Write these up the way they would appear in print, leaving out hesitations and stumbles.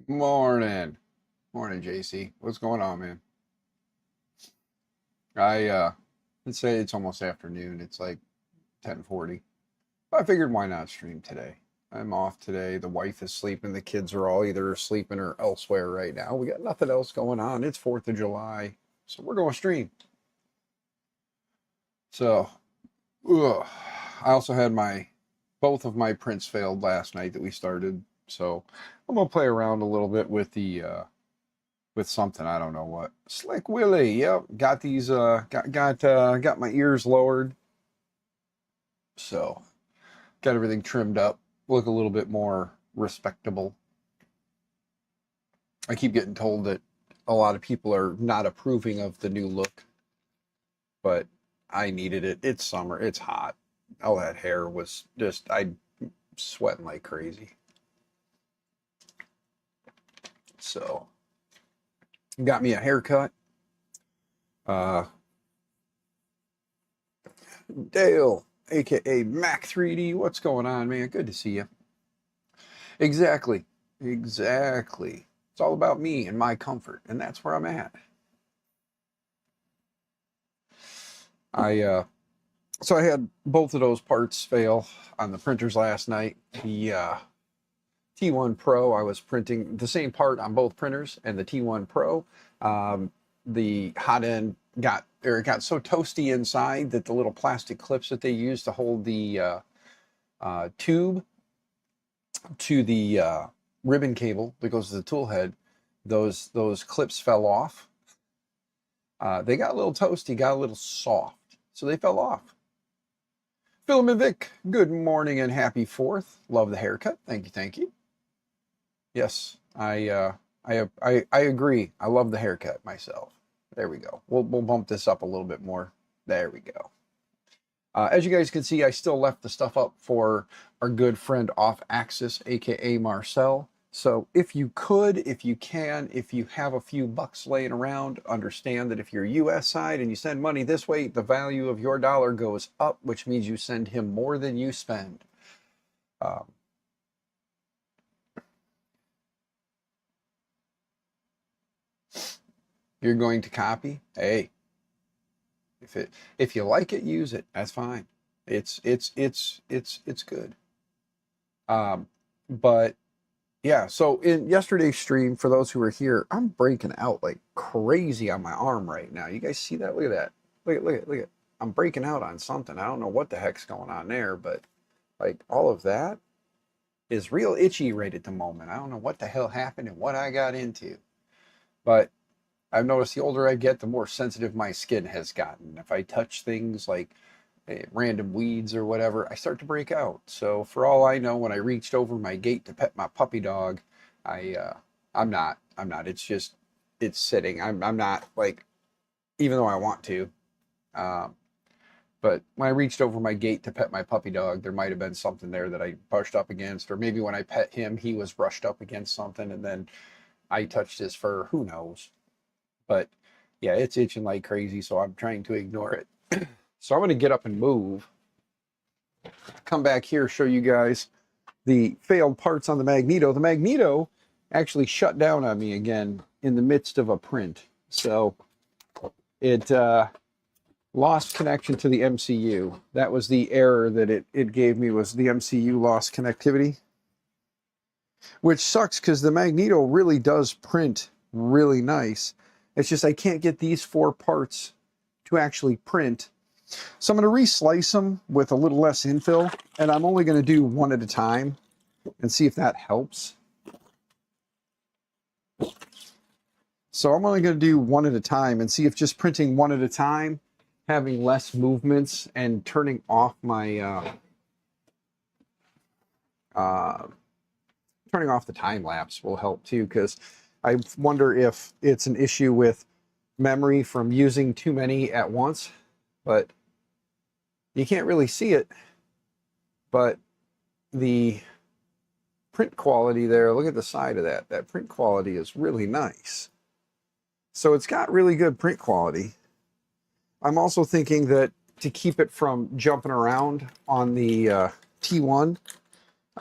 Morning. Morning, JC. What's going on, man? Let's say it's almost afternoon. It's like 10:40. I figured why not stream today? I'm off today. The wife is sleeping. The kids are all either sleeping or elsewhere right now. We got nothing else going on. It's 4th of July. So we're going to stream. So, ugh. I also had both of my prints failed last night that we started. So I'm gonna play around a little bit with with something. I don't know what. Slick Willie. Yep. Got these got my ears lowered. So got everything trimmed up. Look a little bit more respectable. I keep getting told that a lot of people are not approving of the new look, but I needed it. It's summer. It's hot. All that hair was just I sweating like crazy. So got me a haircut. Uh Dale, aka Mac 3D, what's going on, man? Good to see you. Exactly. Exactly. It's all about me and my comfort, and that's where I'm at. I so I had both of those parts fail on the printers last night. The T1 Pro, I was printing the same part on both printers, and the T1 Pro, the hot end it got so toasty inside that the little plastic clips that they use to hold the tube to the ribbon cable that goes to the tool head, those clips fell off. They got a little toasty, got a little soft, so they fell off. Filament Vic, good morning and happy 4th. Love the haircut. Thank you, thank you. Yes, I agree. I love the haircut myself. There we go. We'll bump this up a little bit more. There we go. As you guys can see, I still left the stuff up for our good friend Off Axis, aka Marcel. So if you could, if you can, if you have a few bucks laying around, understand that if you're US side and you send money this way, the value of your dollar goes up, which means you send him more than you spend. You're going to copy? Hey, if you like it, use it. That's fine. It's good. But yeah, so in yesterday's stream, for those who are here, I'm breaking out like crazy on my arm right now. You guys see that? Look at that. Look at. I'm breaking out on something. I don't know what the heck's going on there, but like all of that is real itchy right at the moment. I don't know what the hell happened and what I got into. But I've noticed the older I get, the more sensitive my skin has gotten. If I touch things like random weeds or whatever, I start to break out. So for all I know, when I reached over my gate to pet my puppy dog, I'm not. It's just it's sitting. I'm not like, even though I want to. But when I reached over my gate to pet my puppy dog, there might have been something there that I brushed up against, or maybe when I pet him, he was brushed up against something, and then I touched his fur. Who knows? But yeah, it's itching like crazy, so I'm trying to ignore it. So I'm going to get up and move. Come back here, show you guys the failed parts on the Magneto. The Magneto actually shut down on me again in the midst of a print. So it lost connection to the MCU. That was the error that it gave me, was the MCU lost connectivity. Which sucks because the Magneto really does print really nice. It's just I can't get these 4 parts to actually print. So I'm going to re-slice them with a little less infill, and I'm only going to do one at a time and see if that helps. So I'm only going to do one at a time and see if just printing one at a time, having less movements and turning off my turning off the time lapse will help too, because I wonder if it's an issue with memory from using too many at once, but you can't really see it. But the print quality there, look at the side of that. That print quality is really nice. So it's got really good print quality. I'm also thinking that to keep it from jumping around on the T1,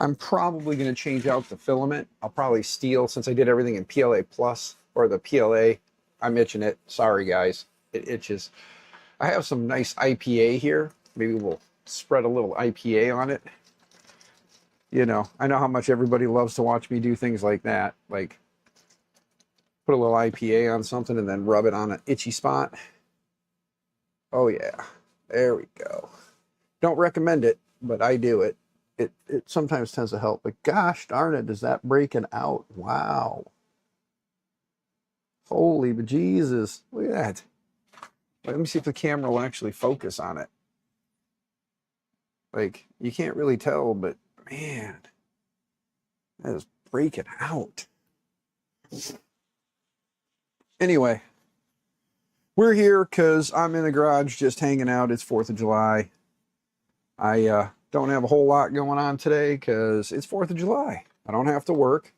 I'm probably going to change out the filament. I'll probably steel, since I did everything in PLA Plus, or the PLA. I'm itching it. Sorry, guys. It itches. I have some nice IPA here. Maybe we'll spread a little IPA on it. You know, I know how much everybody loves to watch me do things like that. Like, put a little IPA on something and then rub it on an itchy spot. Oh, yeah. There we go. Don't recommend it, but I do it. It sometimes tends to help, but gosh darn it, does that break it out? Wow. Holy bejesus. Look at that. Let me see if the camera will actually focus on it. Like, you can't really tell, but man, that is breaking out. Anyway, we're here because I'm in the garage just hanging out. It's 4th of July. I don't have a whole lot going on today because it's 4th of July. I don't have to work.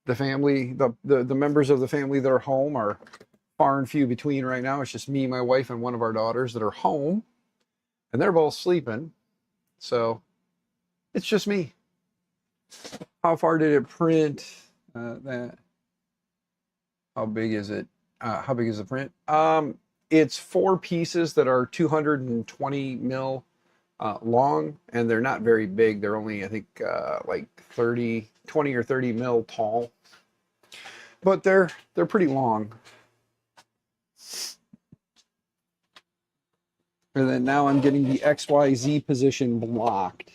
The family, the members of the family that are home are far and few between right now. It's just me, my wife, and one of our daughters that are home. And they're both sleeping. So it's just me. How far did it print? That. How big is it? How big is the print? It's 4 pieces that are 220 mil long, and they're not very big. They're only, I think, like 20 or 30 mil tall, but they're pretty long. And then now I'm getting the XYZ position blocked,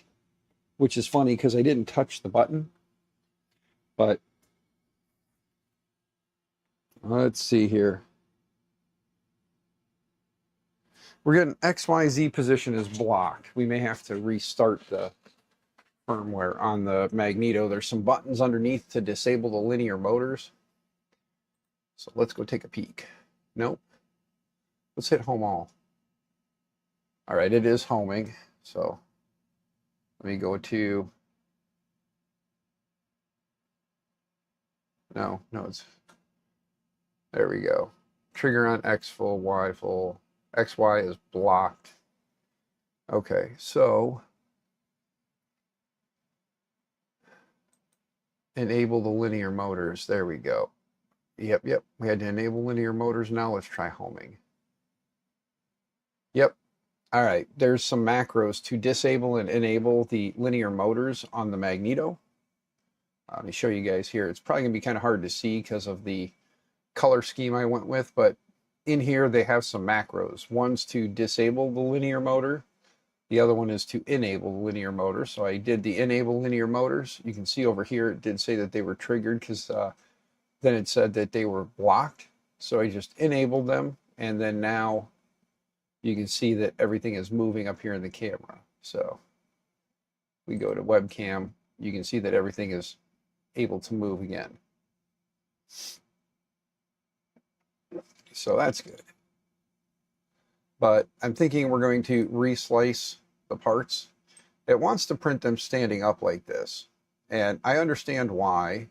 which is funny because I didn't touch the button. But let's see here. We're getting XYZ position is blocked. We may have to restart the firmware on the Magneto. There's some buttons underneath to disable the linear motors. So let's go take a peek. Nope. Let's hit home all. All right, it is homing. So let me go to, no, it's, there we go. Trigger on X full, Y full. XY is blocked. Okay, so enable the linear motors. There we go. Yep. We had to enable linear motors. Now let's try homing. Yep. All right. There's some macros to disable and enable the linear motors on the Magneto. Let me show you guys here. It's probably going to be kind of hard to see because of the color scheme I went with, but in here they have some macros. One's to disable the linear motor. The other one is to enable the linear motor. So I did the enable linear motors. You can see over here it did say that they were triggered because then it said that they were blocked. So I just enabled them, and then now you can see that everything is moving up here in the camera. So we go to webcam, you can see that everything is able to move again. So that's good. But I'm thinking we're going to reslice the parts. It wants to print them standing up like this. And I understand why,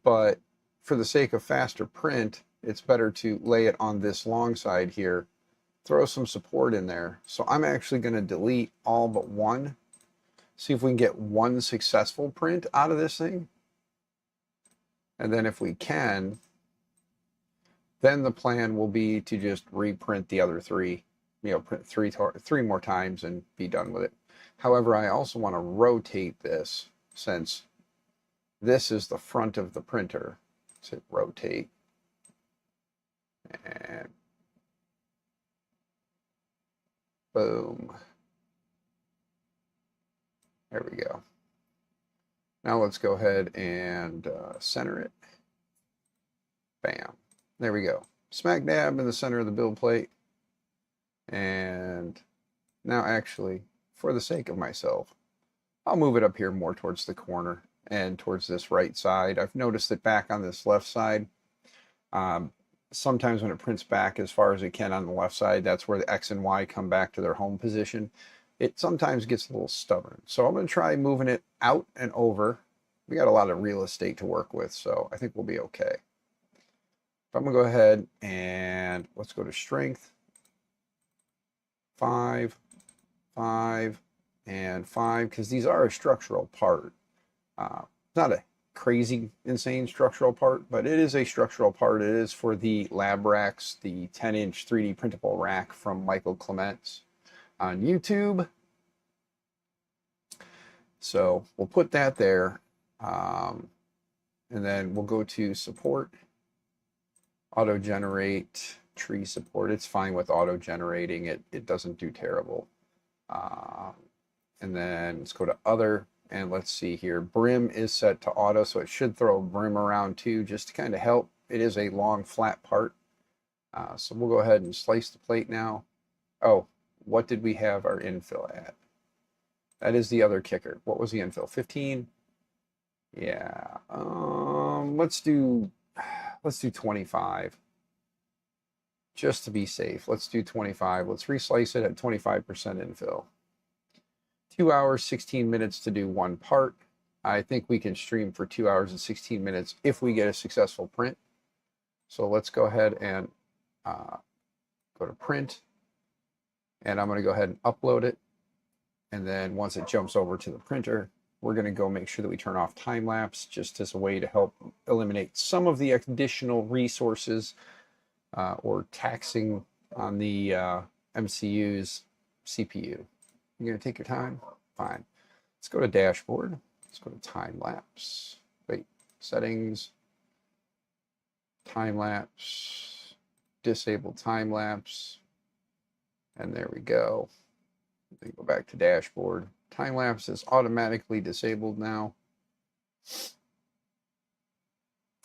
but for the sake of faster print, it's better to lay it on this long side here, throw some support in there. So I'm actually going to delete all but one, see if we can get one successful print out of this thing. And then if we can, then the plan will be to just reprint the other 3, print three more times and be done with it. However, I also want to rotate this, since this is the front of the printer. Let's hit rotate. And boom. There we go. Now let's go ahead and center it. Bam. There we go. Smack dab in the center of the build plate. And now actually, for the sake of myself, I'll move it up here more towards the corner and towards this right side. I've noticed that back on this left side, sometimes when it prints back as far as it can on the left side, that's where the X and Y come back to their home position. It sometimes gets a little stubborn. So I'm going to try moving it out and over. We got a lot of real estate to work with, so I think we'll be okay. I'm going to go ahead and let's go to strength. 5, 5, and 5, because these are a structural part. Not a crazy, insane structural part, but it is a structural part. It is for the lab racks, the 10-inch 3D printable rack from Michael Clements on YouTube. So we'll put that there. And then we'll go to support, auto-generate, tree support. It's fine with auto-generating. It doesn't do terrible. And then let's go to other, and let's see here. Brim is set to auto, so it should throw brim around too, just to kind of help. It is a long, flat part. So we'll go ahead and slice the plate now. Oh, what did we have our infill at? That is the other kicker. What was the infill? 15? Yeah. Let's do 25. Just to be safe. Let's do 25. Let's reslice it at 25% infill. 2 hours, 16 minutes to do one part. I think we can stream for 2 hours and 16 minutes if we get a successful print. So let's go ahead and go to print. And I'm going to go ahead and upload it. And then once it jumps over to the printer, we're going to go make sure that we turn off time lapse just as a way to help eliminate some of the additional resources or taxing on the MCU's CPU. You're going to take your time? Fine. Let's go to dashboard. Let's go to time lapse. Wait, settings, time lapse, disable time lapse. And there we go. Then go back to dashboard. Time lapse is automatically disabled now.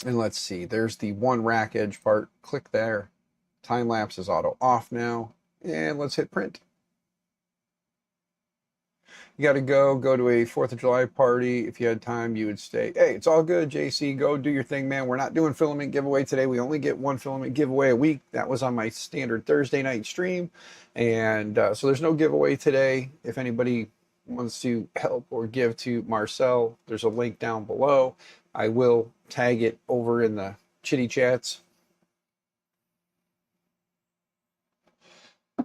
And let's see, there's the one rack edge part. Click there. Time lapse is auto off now. And let's hit print. You got to go to a 4th of July party. If you had time, you would stay. Hey, it's all good, JC. Go do your thing, man. We're not doing filament giveaway today. We only get one filament giveaway a week. That was on my standard Thursday night stream. And so there's no giveaway today. If anybody wants to help or give to Marcel, there's a link down below. I will tag it over in the chitty chats.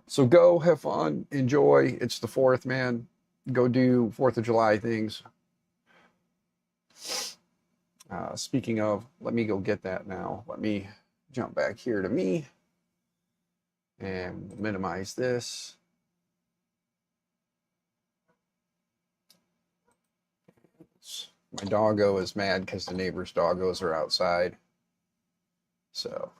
So go, have fun, enjoy. It's the 4th, man. Go do 4th of July things. Speaking of, let me go get that now. Let me jump back here to me and minimize this. My doggo is mad because the neighbor's doggos are outside. So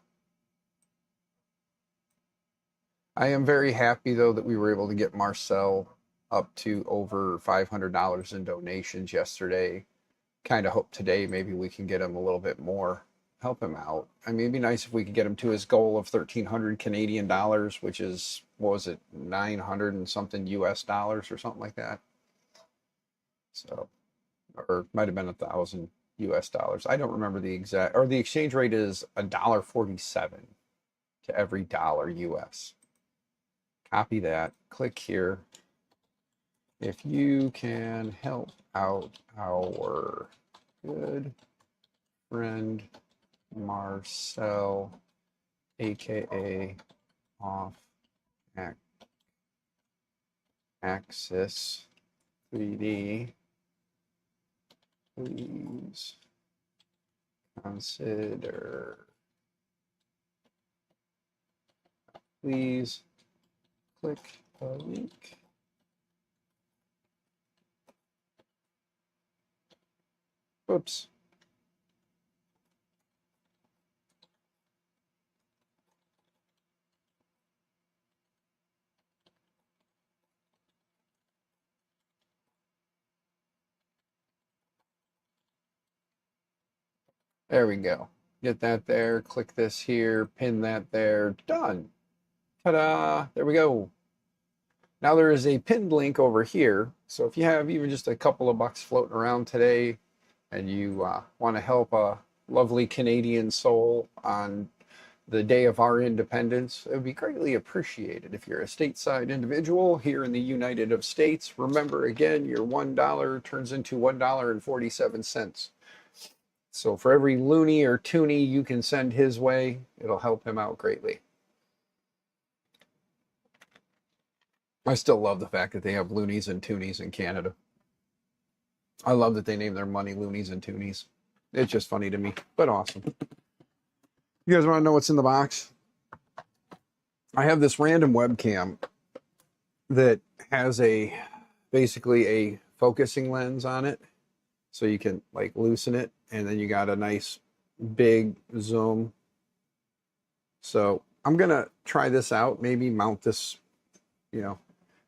I am very happy though that we were able to get Marcel up to over $500 in donations yesterday. Kind of hope today maybe we can get him a little bit more, help him out. I mean, it'd be nice if we could get him to his goal of 1,300 Canadian dollars, which is, what was it, 900 and something US dollars or something like that. So, or might have been 1,000 US dollars. I don't remember the exact, or the exchange rate is $1.47 to every dollar US. Copy that, click here. If you can help out our good friend Marcel, aka Off Axis 3D, please consider, please click the link. Oops. There we go. Get that there, click this here, pin that there, done. Ta-da, there we go. Now there is a pinned link over here. So if you have even just a couple of bucks floating around today and you want to help a lovely Canadian soul on the day of our independence, it would be greatly appreciated. If you're a stateside individual here in the United States, remember again, your $1 turns into $1.47. So for every loony or toonie you can send his way, it'll help him out greatly. I still love the fact that they have loonies and toonies in Canada. I love that they name their money loonies and toonies. It's just funny to me, but awesome. You guys want to know what's in the box? I have this random webcam that has basically a focusing lens on it. So you can like loosen it, and then you got a nice big zoom. So I'm gonna try this out, maybe mount this,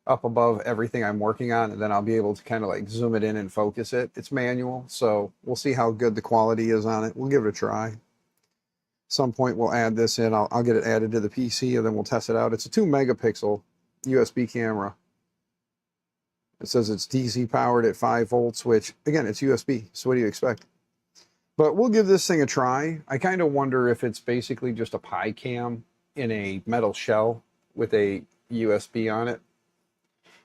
up above everything I'm working on, and then I'll be able to kind of like zoom it in and focus it. It's manual, so we'll see how good the quality is on it. We'll give it a try. Some point we'll add this in. I'll get it added to the PC, and then we'll test it out. It's a 2 megapixel USB camera. It says it's DC powered at 5 volts, which again, it's USB. So what do you expect? But we'll give this thing a try. I kind of wonder if it's basically just a Pi cam in a metal shell with a USB on it.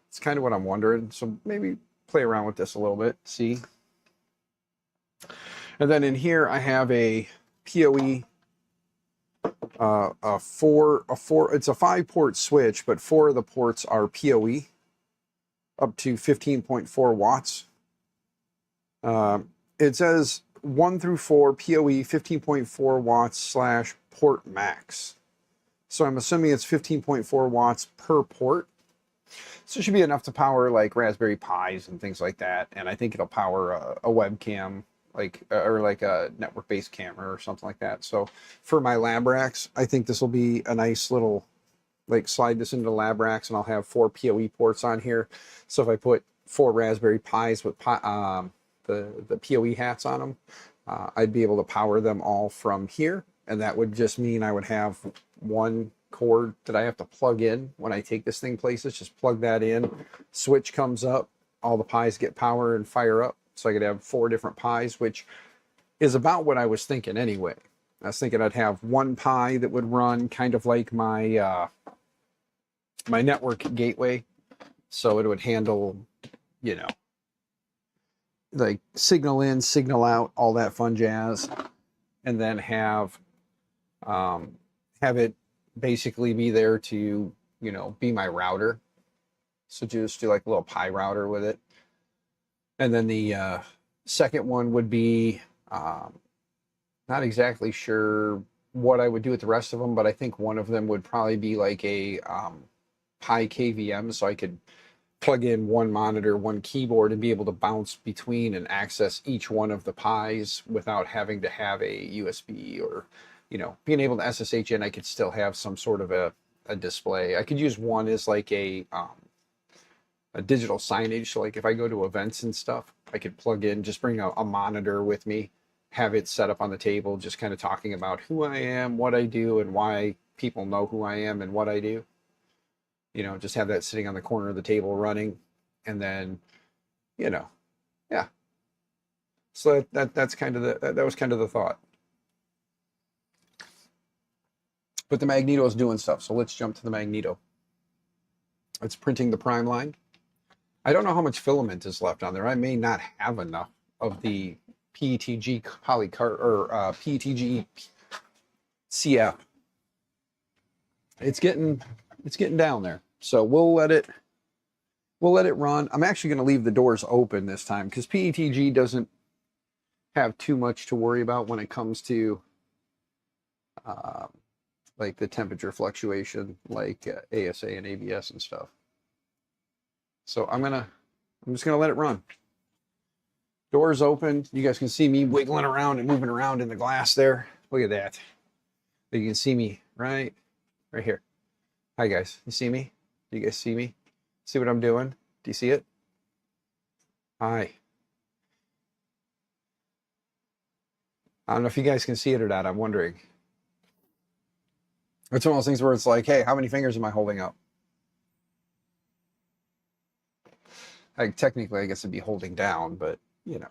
It's kind of what I'm wondering. So maybe play around with this a little bit, see. And then in here I have a PoE, it's a 5-port switch, but 4 of the ports are PoE, up to 15.4 watts. It says 1 through 4 PoE 15.4 watts / port max. So I'm assuming it's 15.4 watts per port. So it should be enough to power like Raspberry Pis and things like that. And I think it'll power a webcam, or like a network-based camera or something like that. So for my lab racks, I think this will be a nice little, like, slide this into the lab racks, and I'll have 4 PoE ports on here. So if I put 4 Raspberry Pis with the PoE hats on them, I'd be able to power them all from here. And that would just mean I would have one cord that I have to plug in when I take this thing places. Just plug that in, switch comes up, all the Pis get power and fire up. So I could have 4 different Pis, which is about what I was thinking anyway. I was thinking I'd have 1 Pi that would run kind of like my my network gateway. So it would handle, like signal in, signal out, all that fun jazz. And then have it basically be there to, be my router. So just do like a little Pi router with it. And then the second one would be, not exactly sure what I would do with the rest of them, but I think one of them would probably be like a Pi KVM, so I could plug in 1 monitor, 1 keyboard, and be able to bounce between and access each one of the Pis without having to have a USB or, being able to SSH in. I could still have some sort of a display. I could use one as like a digital signage. So like if I go to events and stuff, I could plug in, just bring a monitor with me, have it set up on the table, just kind of talking about who I am, what I do, and why people know who I am and what I do. Just have that sitting on the corner of the table running, and then, yeah. So that's kind of that was kind of the thought. But the Magneto is doing stuff, so let's jump to the Magneto. It's printing the prime line. I don't know how much filament is left on there. I may not have enough of the PETG PETG CF. It's getting down there. So we'll let it run. I'm actually going to leave the doors open this time because PETG doesn't have too much to worry about when it comes to like the temperature fluctuation, like ASA and ABS and stuff. So I'm just gonna let it run. Doors open. You guys can see me wiggling around and moving around in the glass there. Look at that. You can see me right here. Hi guys, you see me? Do you guys see me? See what I'm doing? Do you see it? Hi. I don't know if you guys can see it or not. I'm wondering. It's one of those things where it's like, hey, how many fingers am I holding up? Technically, I guess it'd be holding down, but, Yeah,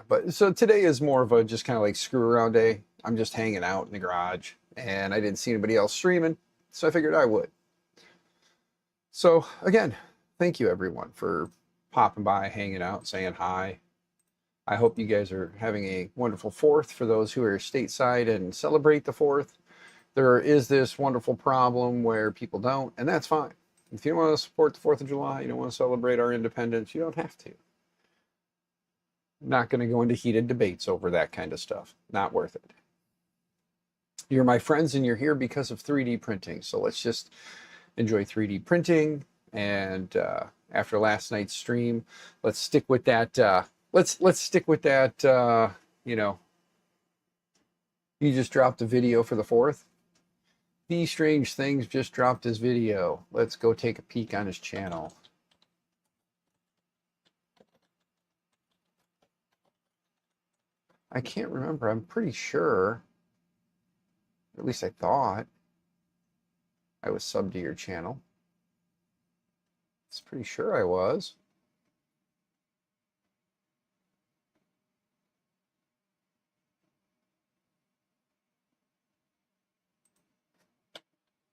but so today is more of a just kind of like screw around day. I'm just hanging out in the garage, and I didn't see anybody else streaming, so I figured I would. So, again, thank you, everyone, for popping by, hanging out, saying hi. I hope you guys are having a wonderful 4th for those who are stateside and celebrate the 4th. there is this wonderful problem where people don't, and that's fine. If you don't want to support the 4th of July, you don't want to celebrate our independence, you don't have to. I'm not going to go into heated debates over that kind of stuff. Not worth it. You're my friends and you're here because of 3D printing. So let's just enjoy 3D printing. And after last night's stream, let's stick with that. Let's stick with that. You know, you just dropped a video for the 4th. These Strange Things just dropped his video. Let's go take a peek on his channel. I can't remember. I'm pretty sure, at least I thought, I was subbed to your channel. It's pretty sure I was.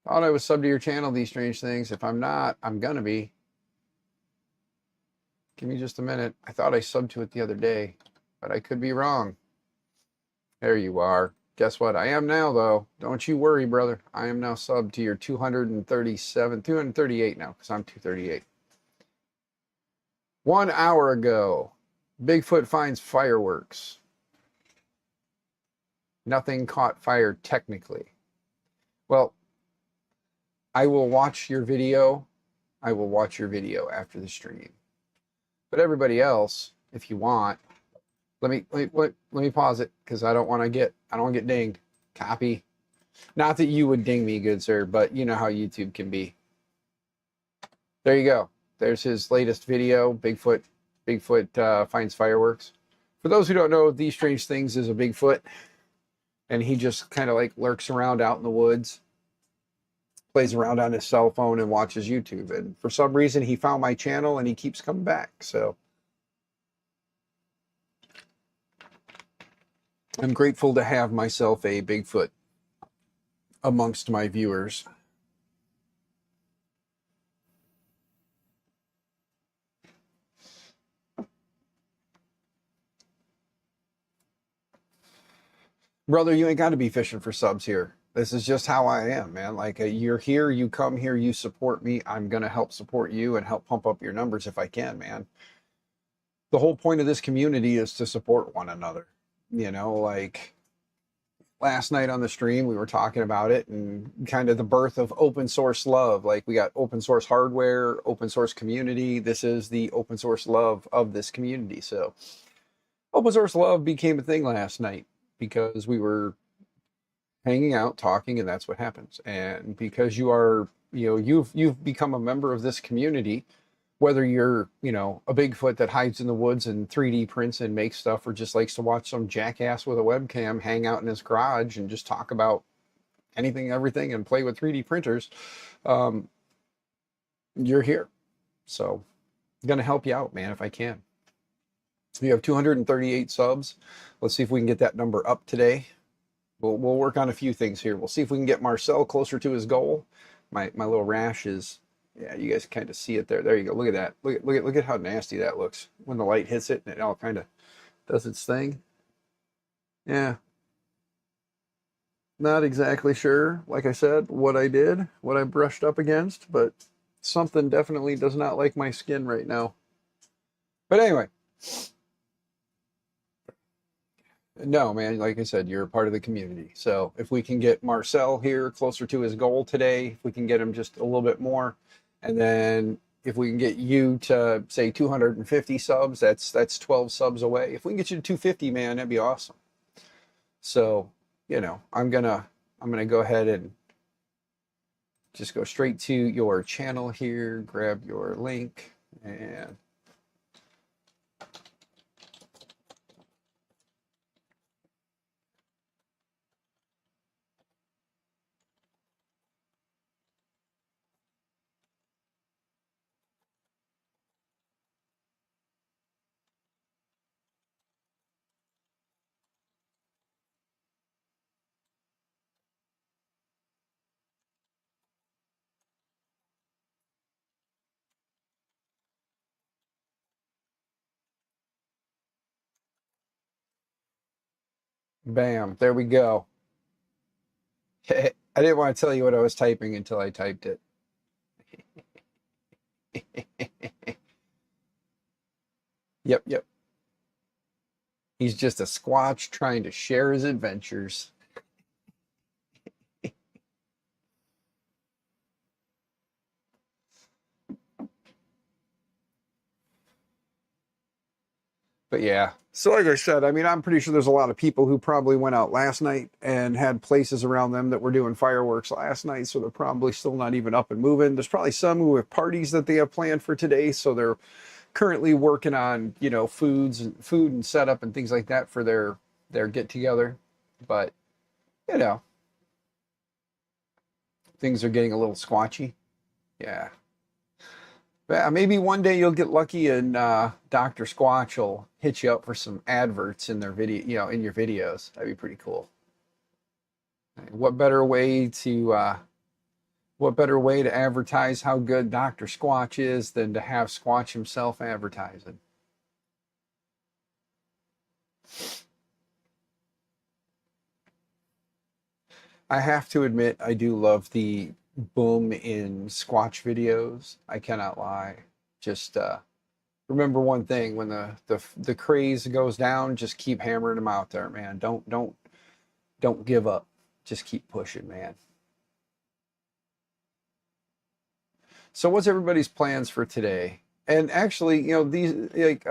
Thought I was subbed to your channel, These Strange Things. If I'm not, I'm gonna be. Give me just a minute. I thought I subbed to it the other day, but I could be wrong. There you are. Guess what? I am now, though. Don't you worry, brother. I am now subbed to your 238 now, because I'm 238. 1 hour ago, Bigfoot finds fireworks. Nothing caught fire technically. Well, I will watch your video. I will watch your video after the stream. But everybody else, if you want, let me pause it because I don't want to get dinged. Copy. Not that you would ding me, good sir, but you know how YouTube can be. There you go. There's his latest video. Bigfoot finds fireworks. For those who don't know, These Strange Things is a Bigfoot, and he just kind of like lurks around out in the woods, plays around on his cell phone and watches YouTube. And for some reason, he found my channel and he keeps coming back. So I'm grateful to have myself a Bigfoot amongst my viewers. Brother, you ain't got to be fishing for subs here. This is just how I am, man. Like, you're here, you come here, you support me. I'm going to help support you and help pump up your numbers if I can, man. The whole point of this community is to support one another. You know, like last night on the stream, we were talking about it and kind of the birth of open source love. Like, we got open source hardware, open source community. This is the open source love of this community. So open source love became a thing last night because we were hanging out, talking, and that's what happens. And because you are, you know, you've become a member of this community, whether you're, you know, a Bigfoot that hides in the woods and 3D prints and makes stuff, or just likes to watch some jackass with a webcam hang out in his garage and just talk about anything, everything, and play with 3D printers, you're here. So I'm gonna help you out, man, if I can. We have 238 subs. Let's see if we can get that number up today. We'll work on a few things here. We'll see if we can get Marcel closer to his goal. My little rash is, yeah, you guys kind of see it there. There you go. Look at that. Look at how nasty that looks when the light hits it and it all kind of does its thing. Yeah. Not exactly sure, like I said, what I did, what I brushed up against, but something definitely does not like my skin right now. But anyway. No, man, like I said, you're a part of the community. So if we can get Marcel here closer to his goal today, if we can get him just a little bit more, and then if we can get you to say 250 subs, that's 12 subs away. If we can get you to 250, man, that'd be awesome. So, you know, I'm gonna go ahead and just go straight to your channel here, grab your link, and bam, there we go. I didn't want to tell you what I was typing until I typed it. Yep, yep. He's just a Squatch trying to share his adventures. But yeah, so like I said, I mean, I'm pretty sure there's a lot of people who probably went out last night and had places around them that were doing fireworks last night, so they're probably still not even up and moving. There's probably some who have parties that they have planned for today, so they're currently working on, you know, food and setup and things like that for their get together. But you know, things are getting a little squatchy. Yeah. Yeah, maybe one day you'll get lucky and Dr. Squatch will hit you up for some adverts in their video, you know, in your videos. That'd be pretty cool. What better way to advertise how good Dr. Squatch is than to have Squatch himself advertising? I have to admit, I do love the boom in Squatch videos. I cannot lie. Just remember one thing: when the craze goes down, just keep hammering them out there, man. Don't give up. Just keep pushing, man. So, what's everybody's plans for today? And actually, you know, these like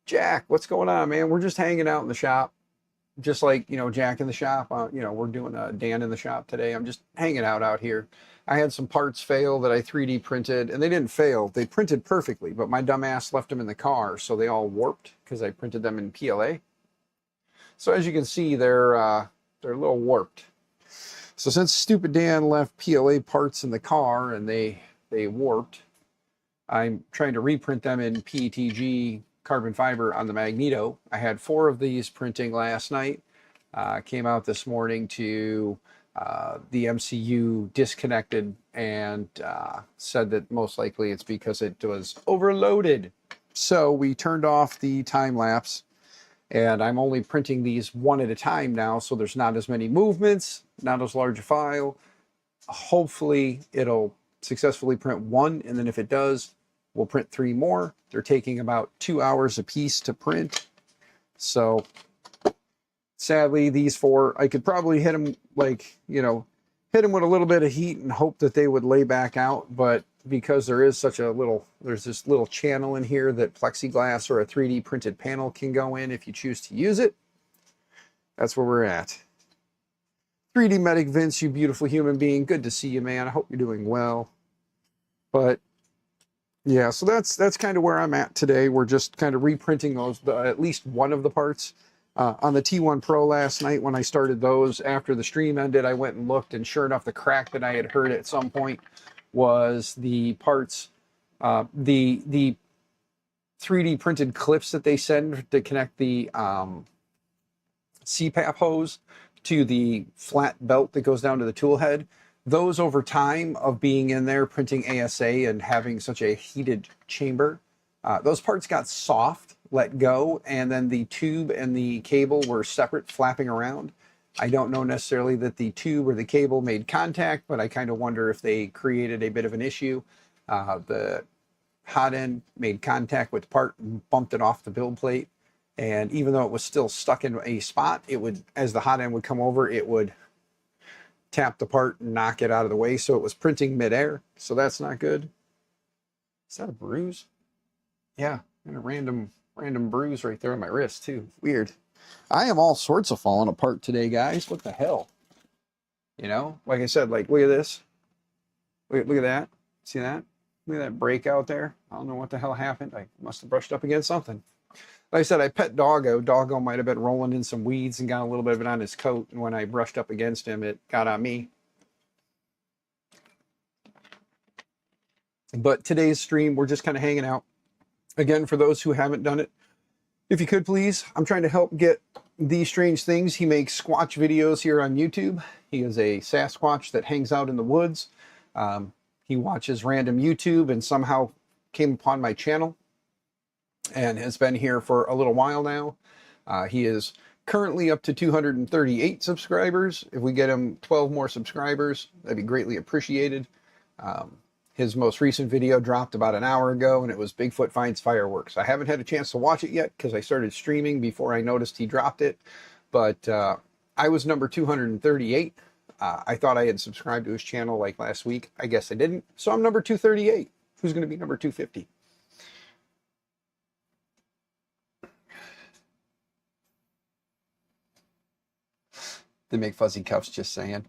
Jack, what's going on, man? We're just hanging out in the shop. Just like, you know, Jack in the shop, you know, we're doing a Dan in the shop today. I'm just hanging out here. I had some parts fail that I 3D printed, and they didn't fail. They printed perfectly, but my dumbass left them in the car, so they all warped because I printed them in PLA. So as you can see, they're a little warped. So since stupid Dan left PLA parts in the car and they warped, I'm trying to reprint them in PETG carbon fiber on the Magneto. I had 4 of these printing last night. Came out this morning to the MCU disconnected and said that most likely it's because it was overloaded. So we turned off the time lapse, and I'm only printing these one at a time now, so there's not as many movements, not as large a file. Hopefully it'll successfully print 1, and then if it does, we'll print 3 more. They're taking about 2 hours a piece to print. So sadly, these 4, I could probably hit them, like, you know, hit them with a little bit of heat and hope that they would lay back out. But because there is such a little, there's this little channel in here that plexiglass or a 3D printed panel can go in if you choose to use it. That's where we're at. 3D Medic Vince, you beautiful human being. Good to see you, man. I hope you're doing well. But yeah, so that's kind of where I'm at today. We're just kind of reprinting those, at least one of the parts. On the T1 Pro last night when I started those, after the stream ended, I went and looked, and sure enough, the crack that I had heard at some point was the parts, the 3D printed clips that they send to connect the CPAP hose to the flat belt that goes down to the tool head. Those, over time of being in there printing ASA and having such a heated chamber, those parts got soft, let go, and then the tube and the cable were separate, flapping around. I don't know necessarily that the tube or the cable made contact, but I kind of wonder if they created a bit of an issue. The hot end made contact with the part and bumped it off the build plate. And even though it was still stuck in a spot, it would, as the hot end would come over, it would tap the part and knock it out of the way. So it was printing midair. So that's not good. Is that a bruise? Yeah, and a random bruise right there on my wrist too. Weird. I am all sorts of falling apart today, guys. What the hell? You know, like I said, like, look at this. Look at that. See that? Look at that break out there. I don't know what the hell happened. I must have brushed up against something. Like I said, I pet Doggo. Doggo might have been rolling in some weeds and got a little bit of it on his coat. And when I brushed up against him, it got on me. But today's stream, we're just kind of hanging out. Again, for those who haven't done it, if you could please, I'm trying to help get These Strange Things. He makes Squatch videos here on YouTube. He is a Sasquatch that hangs out in the woods. He watches random YouTube and somehow came upon my channel and has been here for a little while now. He is currently up to 238 subscribers. If we get him 12 more subscribers, that'd be greatly appreciated. His most recent video dropped about an hour ago, and it was Bigfoot Finds Fireworks. I haven't had a chance to watch it yet because I started streaming before I noticed he dropped it. But I was number 238. I thought I had subscribed to his channel like last week. I guess I didn't. So I'm number 238. Who's going to be number 250? They make fuzzy cups, just saying.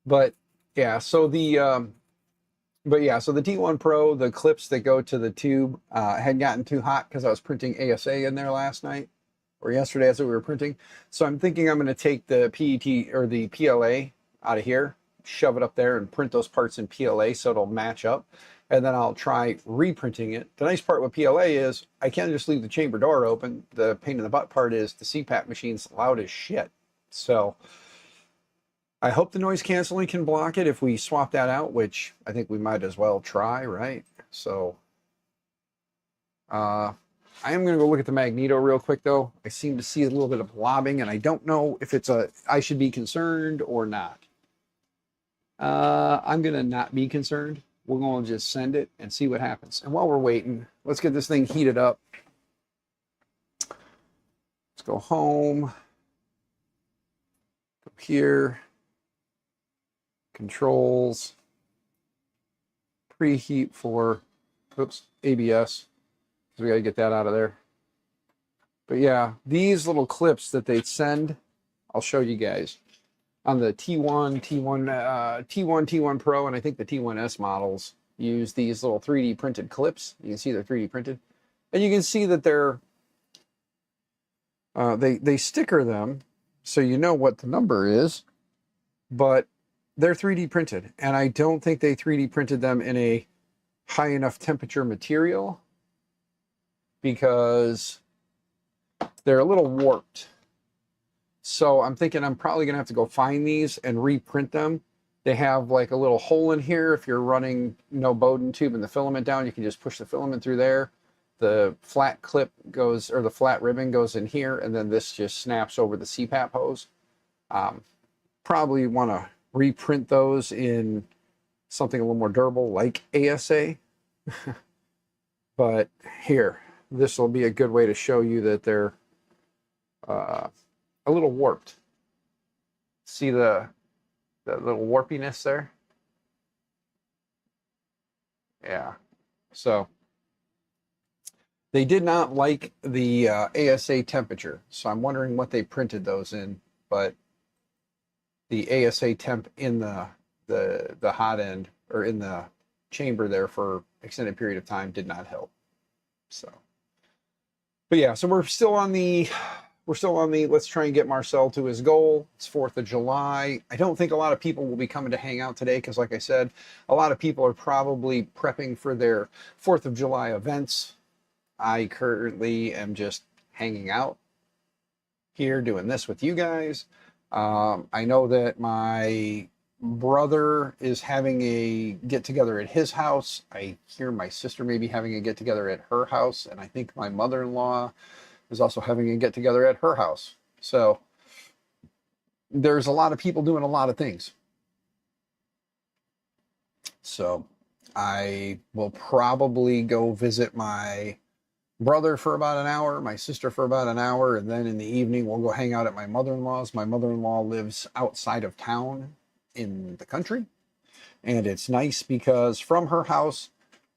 But yeah, so the T1 Pro, the clips that go to the tube had gotten too hot because I was printing ASA in there last night or yesterday as we were printing. So I'm thinking I'm going to take the PET or the PLA out of here, shove it up there and print those parts in PLA so it'll match up. And then I'll try reprinting it. The nice part with PLA is I can't just leave the chamber door open. The pain in the butt part is the CPAP machine's loud as shit. So I hope the noise canceling can block it if we swap that out, which I think we might as well try, right? So I am going to go look at the Magneto real quick, though. I seem to see a little bit of blobbing, and I don't know if it's I should be concerned or not. I'm going to not be concerned. We're going to just send it and see what happens. And while we're waiting, let's get this thing heated up. Let's go home. Go here. Controls. Preheat for, oops, ABS. So we got to get that out of there. But yeah, these little clips that they send, I'll show you guys. On the T1 Pro, and I think the T1S models use these little 3D printed clips. You can see they're 3D printed. And you can see that they're, they sticker them so you know what the number is, but they're 3D printed. And I don't think they 3D printed them in a high enough temperature material because they're a little warped. So I'm thinking I'm probably going to have to go find these and reprint them. They have like a little hole in here. If you're running no Bowden tube and the filament down, you can just push the filament through there. The flat clip goes, or the flat ribbon goes in here, and then this just snaps over the CPAP hose. Probably want to reprint those in something a little more durable like ASA. But here, this will be a good way to show you that they're a little warped. See the little warpiness there? Yeah. So they did not like the ASA temperature. So I'm wondering what they printed those in. But the ASA temp in the hot end or in the chamber there for extended period of time did not help. So, but yeah, so we're still on the let's try and get Marcel to his goal. It's 4th of July. I don't think a lot of people will be coming to hang out today because, like I said, a lot of people are probably prepping for their 4th of July events. I currently am just hanging out here doing this with you guys. I know that my brother is having a get-together at his house. I hear my sister may be having a get-together at her house, and I think my mother-in-law is also having a get-together at her house. So there's a lot of people doing a lot of things. So I will probably go visit my brother for about an hour, my sister for about an hour, and then in the evening we'll go hang out at my mother-in-law's. My mother-in-law lives outside of town in the country, and it's nice because from her house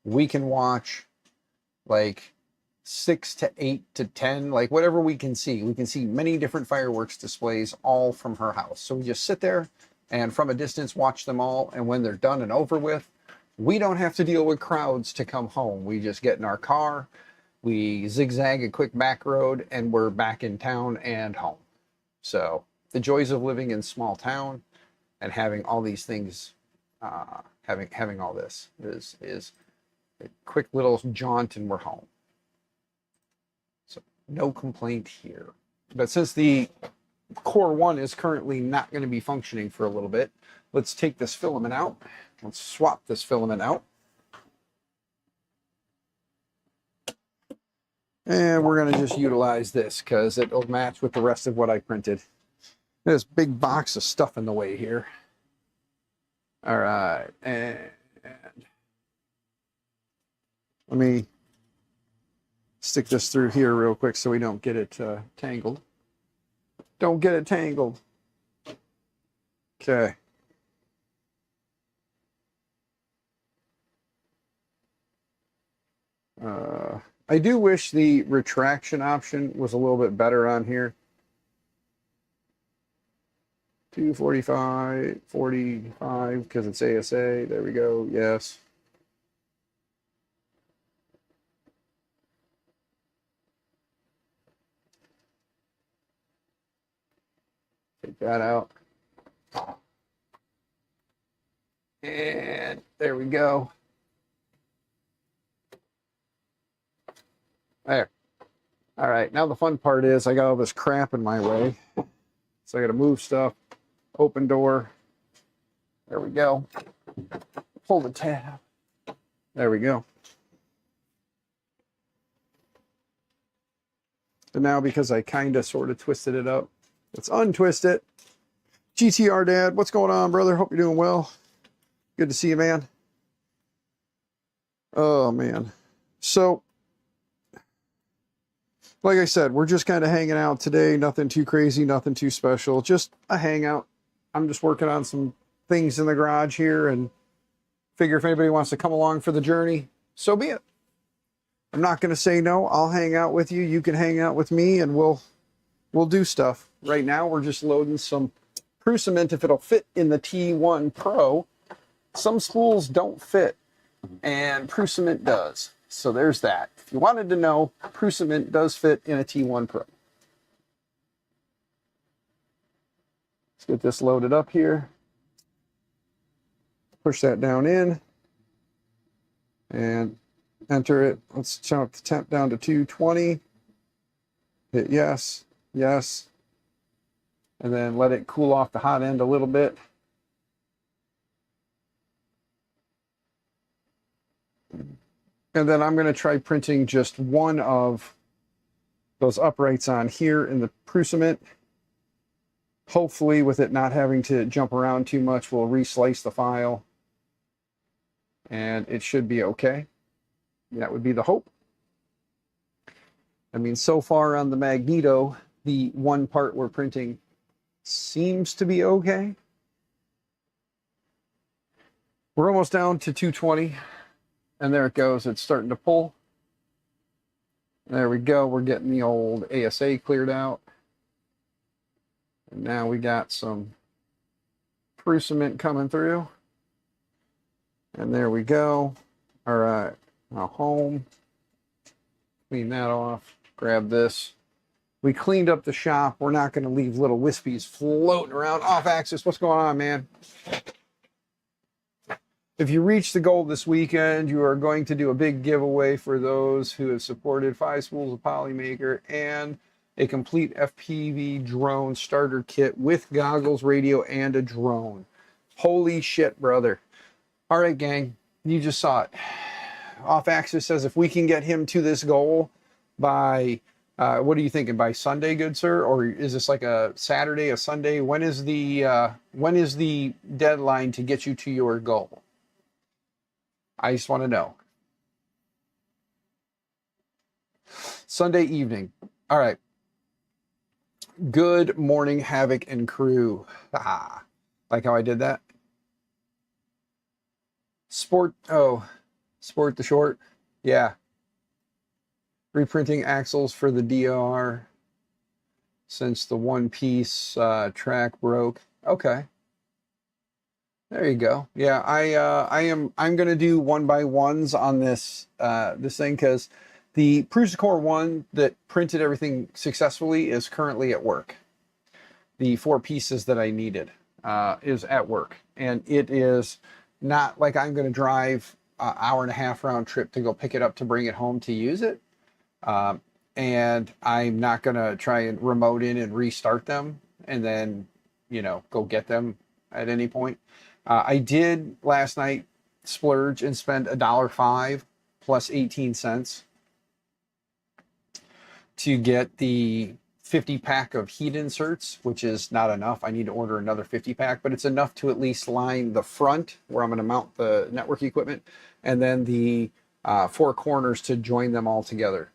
we can watch like 6 to 8 to 10, like whatever we can see. We can see many different fireworks displays all from her house. So we just sit there and from a distance watch them all, and when they're done and over with, we don't have to deal with crowds to come home. We just get in our car, we zigzag a quick back road, and we're back in town and home. So the joys of living in small town and having all these things, having all this is a quick little jaunt and we're home. So no complaint here. But since the Core 1 is currently not going to be functioning for a little bit, let's take this filament out. Let's swap this filament out. And we're going to just utilize this because it'll match with the rest of what I printed. This big box of stuff in the way here. All right, and let me stick this through here real quick so we don't get it tangled. Don't get it tangled. Okay. I do wish the retraction option was a little bit better on here. 245, 45, because it's ASA. There we go. Yes. Take that out. And there we go. There. All right, now the fun part is I got all this crap in my way. So I got to move stuff. Open door. There we go. Pull the tab. There we go. And now because I kind of sort of twisted it up, let's untwist it. GTR Dad, what's going on, brother? Hope you're doing well. Good to see you, man. Oh, man. So, like I said, we're just kind of hanging out today. Nothing too crazy, nothing too special. Just a hangout. I'm just working on some things in the garage here and figure if anybody wants to come along for the journey, so be it. I'm not going to say no. I'll hang out with you. You can hang out with me and we'll do stuff. Right now, we're just loading some Prusament if it'll fit in the T1 Pro. Some spools don't fit and Prusament does. So there's that. If you wanted to know, Prusament does fit in a T1 Pro. Let's get this loaded up here. Push that down in and enter it. Let's jump the temp down to 220. Hit yes, yes. And then let it cool off the hot end a little bit. And then I'm going to try printing just one of those uprights on here in the Prusament. Hopefully, with it not having to jump around too much, we'll reslice the file. And it should be okay. That would be the hope. I mean, so far on the Magneto, the one part we're printing seems to be okay. We're almost down to 220. And there it goes. It's starting to pull. There we go. We're getting the old ASA cleared out. And now we got some Prusament coming through. And there we go. All right. Now home. Clean that off. Grab this. We cleaned up the shop. We're not going to leave little wispies floating around off axis. What's going on, man? If you reach the goal this weekend, you are going to do a big giveaway for those who have supported 5 spools of Polymaker and a complete FPV drone starter kit with goggles, radio, and a drone. Holy shit, brother. All right, gang, you just saw it. Off Axis says if we can get him to this goal by, what are you thinking, by Sunday, good sir? Or is this like a Saturday, a Sunday? When is the deadline to get you to your goal? I just want to know. Sunday evening. All right. Good morning, Havoc and crew. Ah, like how I did that? Sport the short. Yeah. Reprinting axles for the DR since the one-piece track broke. Okay. There you go. Yeah, I'm gonna do 1x1s on this this thing because the Prusacore one that printed everything successfully is currently at work. The 4 pieces that I needed is at work, and it is not like I'm gonna drive an hour and a half round trip to go pick it up to bring it home to use it. And I'm not gonna try and remote in and restart them and then, you know, go get them at any point. I did last night splurge and spend $1.05 plus 18 cents to get the 50 pack of heat inserts, which is not enough. I need to order another 50 pack, but it's enough to at least line the front where I'm going to mount the network equipment, and then the 4 corners to join them all together.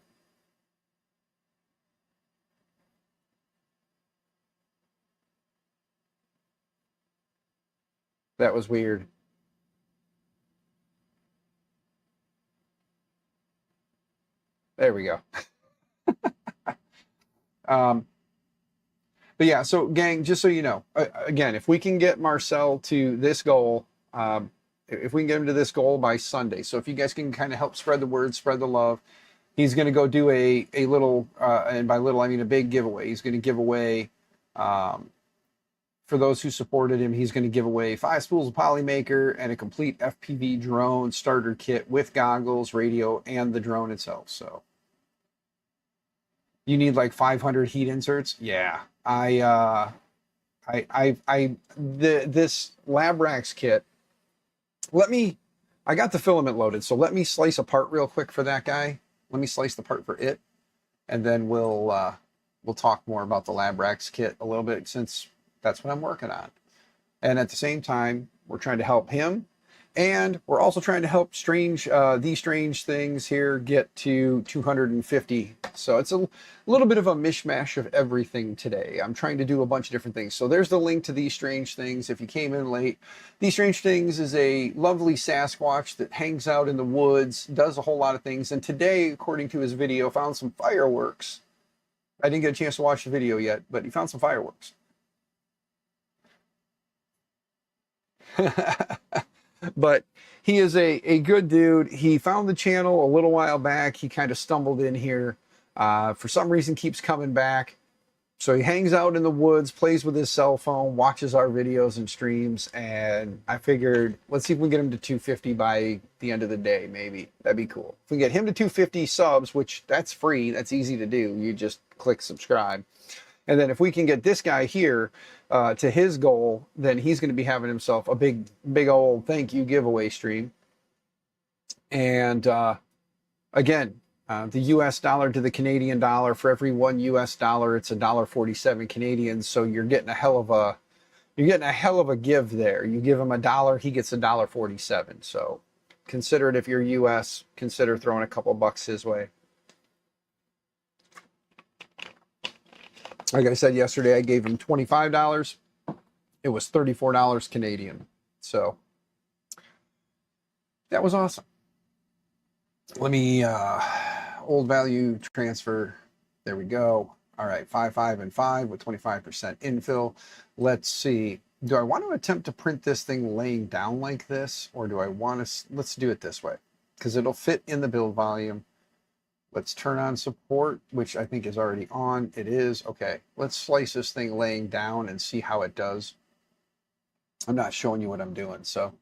That was weird. There we go. But yeah, so gang, just so you know, again, if we can get Marcel to this goal, if we can get him to this goal by Sunday, so if you guys can kind of help spread the word, spread the love, he's going to go do a little, and by little I mean a big giveaway. He's going to give away, for those who supported him, he's going to give away 5 spools of Polymaker and a complete FPV drone starter kit with goggles, radio, and the drone itself. So you need like 500 heat inserts. Yeah, this LabRax kit. I got the filament loaded, so let me slice a part real quick for that guy. Let me slice the part for it, and then we'll talk more about the LabRax kit a little bit, since that's what I'm working on. And at the same time, we're trying to help him, and we're also trying to help these strange things here get to 250. So it's a little bit of a mishmash of everything today. I'm trying to do a bunch of different things. So there's the link to These Strange Things if you came in late. These Strange Things is a lovely Sasquatch that hangs out in the woods, does a whole lot of things. And today, according to his video, found some fireworks. I didn't get a chance to watch the video yet, but he found some fireworks. But he is a good dude. He found the channel a little while back. He kind of stumbled in here. For some reason, keeps coming back. So he hangs out in the woods, plays with his cell phone, watches our videos and streams. And I figured, let's see if we can get him to 250 by the end of the day, maybe. That'd be cool. If we get him to 250 subs, which that's free, that's easy to do. You just click subscribe. And then if we can get this guy here to his goal, then he's going to be having himself a big old thank you giveaway stream. And again, the US dollar to the Canadian dollar, for every $1 US, it's $1.47 Canadian. So you're getting a hell of a give there. You give him $1, he gets $1.47. So consider it, if you're US, consider throwing a couple bucks his way. Like I said yesterday, I gave him $25. It was $34 Canadian. So that was awesome. Let me old value transfer. There we go. All right, 5, 5, and 5 with 25% infill. Let's see. Do I want to attempt to print this thing laying down like this, or do I want to? Let's do it this way, because it'll fit in the build volume. Let's turn on support, which I think is already on. It is. Okay, let's slice this thing laying down and see how it does. I'm not showing you what I'm doing. So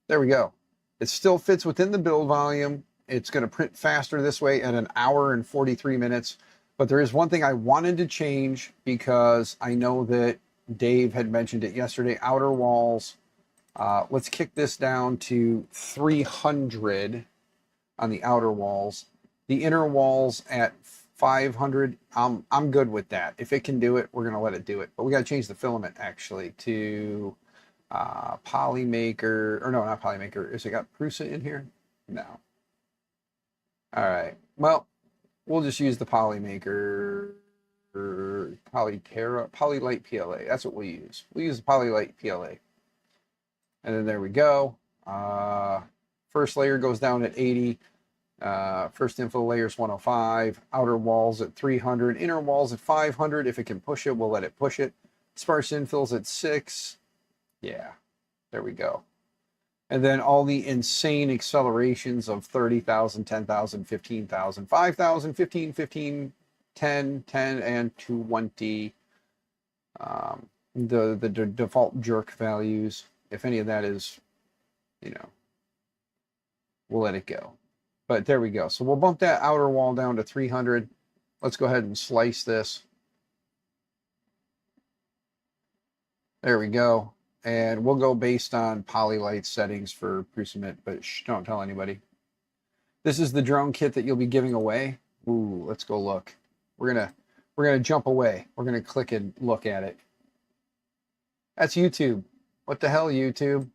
there we go. It still fits within the build volume. It's going to print faster this way at 1 hour and 43 minutes. But there is one thing I wanted to change, because I know that Dave had mentioned it yesterday. Outer walls. Let's kick this down to 300 on the outer walls. The inner walls at 500, I'm good with that. If it can do it, we're going to let it do it. But we got to change the filament, actually, to Polymaker. Or no, not Polymaker. Is it got Prusa in here? No. All right. Well, we'll just use the Polymaker. Polylite PLA. That's what we'll use. We'll use the Polylite PLA. And then there we go. First layer goes down at 80. First info layer is 105, outer walls at 300, inner walls at 500. If it can push it, we'll let it push it. Sparse infills at 6. Yeah, there we go. And then all the insane accelerations of 30,000, 10,000, 15,000, 5,000, 15, 15, 10, 10, and 20. The default jerk values, if any of that is, we'll let it go. But there we go. So we'll bump that outer wall down to 300. Let's go ahead and slice this. There we go. And we'll go based on Polylite settings for Prusa, but don't tell anybody. This is the drone kit that you'll be giving away. Ooh, let's go look. we're gonna jump away. We're gonna click and look at it. That's YouTube. What the hell, YouTube?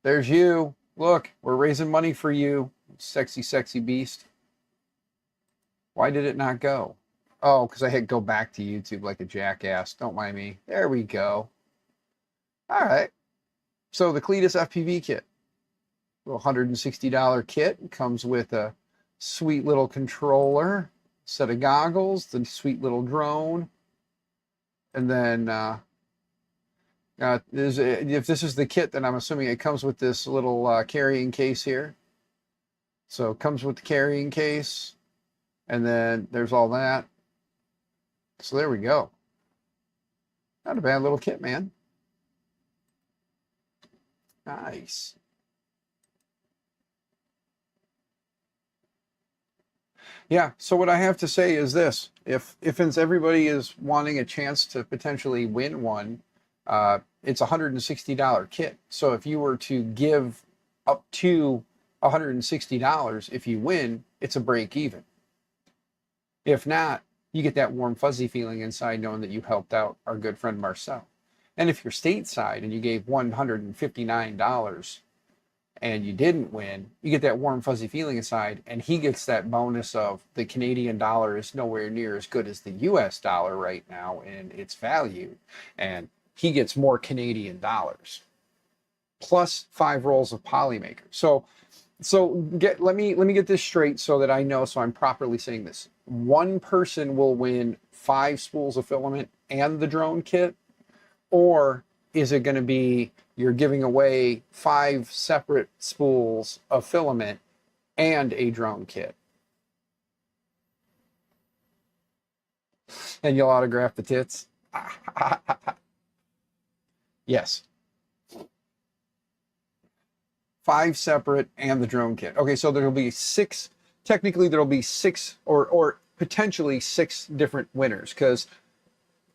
There's you. Look, we're raising money for you, sexy, sexy beast. Why did it not go? Oh, because I hit go back to YouTube like a jackass. Don't mind me. There we go. All right. So the Cletus FPV kit. A $160 kit. Comes with a sweet little controller, set of goggles, the sweet little drone. And then if this is the kit, then I'm assuming it comes with this little carrying case here. So it comes with the carrying case. And then there's all that. So there we go. Not a bad little kit, man. Nice. Yeah, so what I have to say is this. If everybody is wanting a chance to potentially win one, it's a $160 kit. So if you were to give up to $160, if you win, it's a break even. If not, you get that warm fuzzy feeling inside knowing that you helped out our good friend Marcel. And if you're stateside and you gave $159 and you didn't win, you get that warm fuzzy feeling inside, and he gets that bonus of the Canadian dollar is nowhere near as good as the US dollar right now in its value, and he gets more Canadian dollars plus 5 rolls of Polymaker. So let me get this straight so that I know, so I'm properly saying this. One person will win 5 spools of filament and the drone kit, or is it going to be you're giving away 5 separate spools of filament and a drone kit? And you'll autograph the tits? Yes. 5 separate and the drone kit. Okay, so there'll be 6, technically there'll be 6 or potentially 6 different winners, because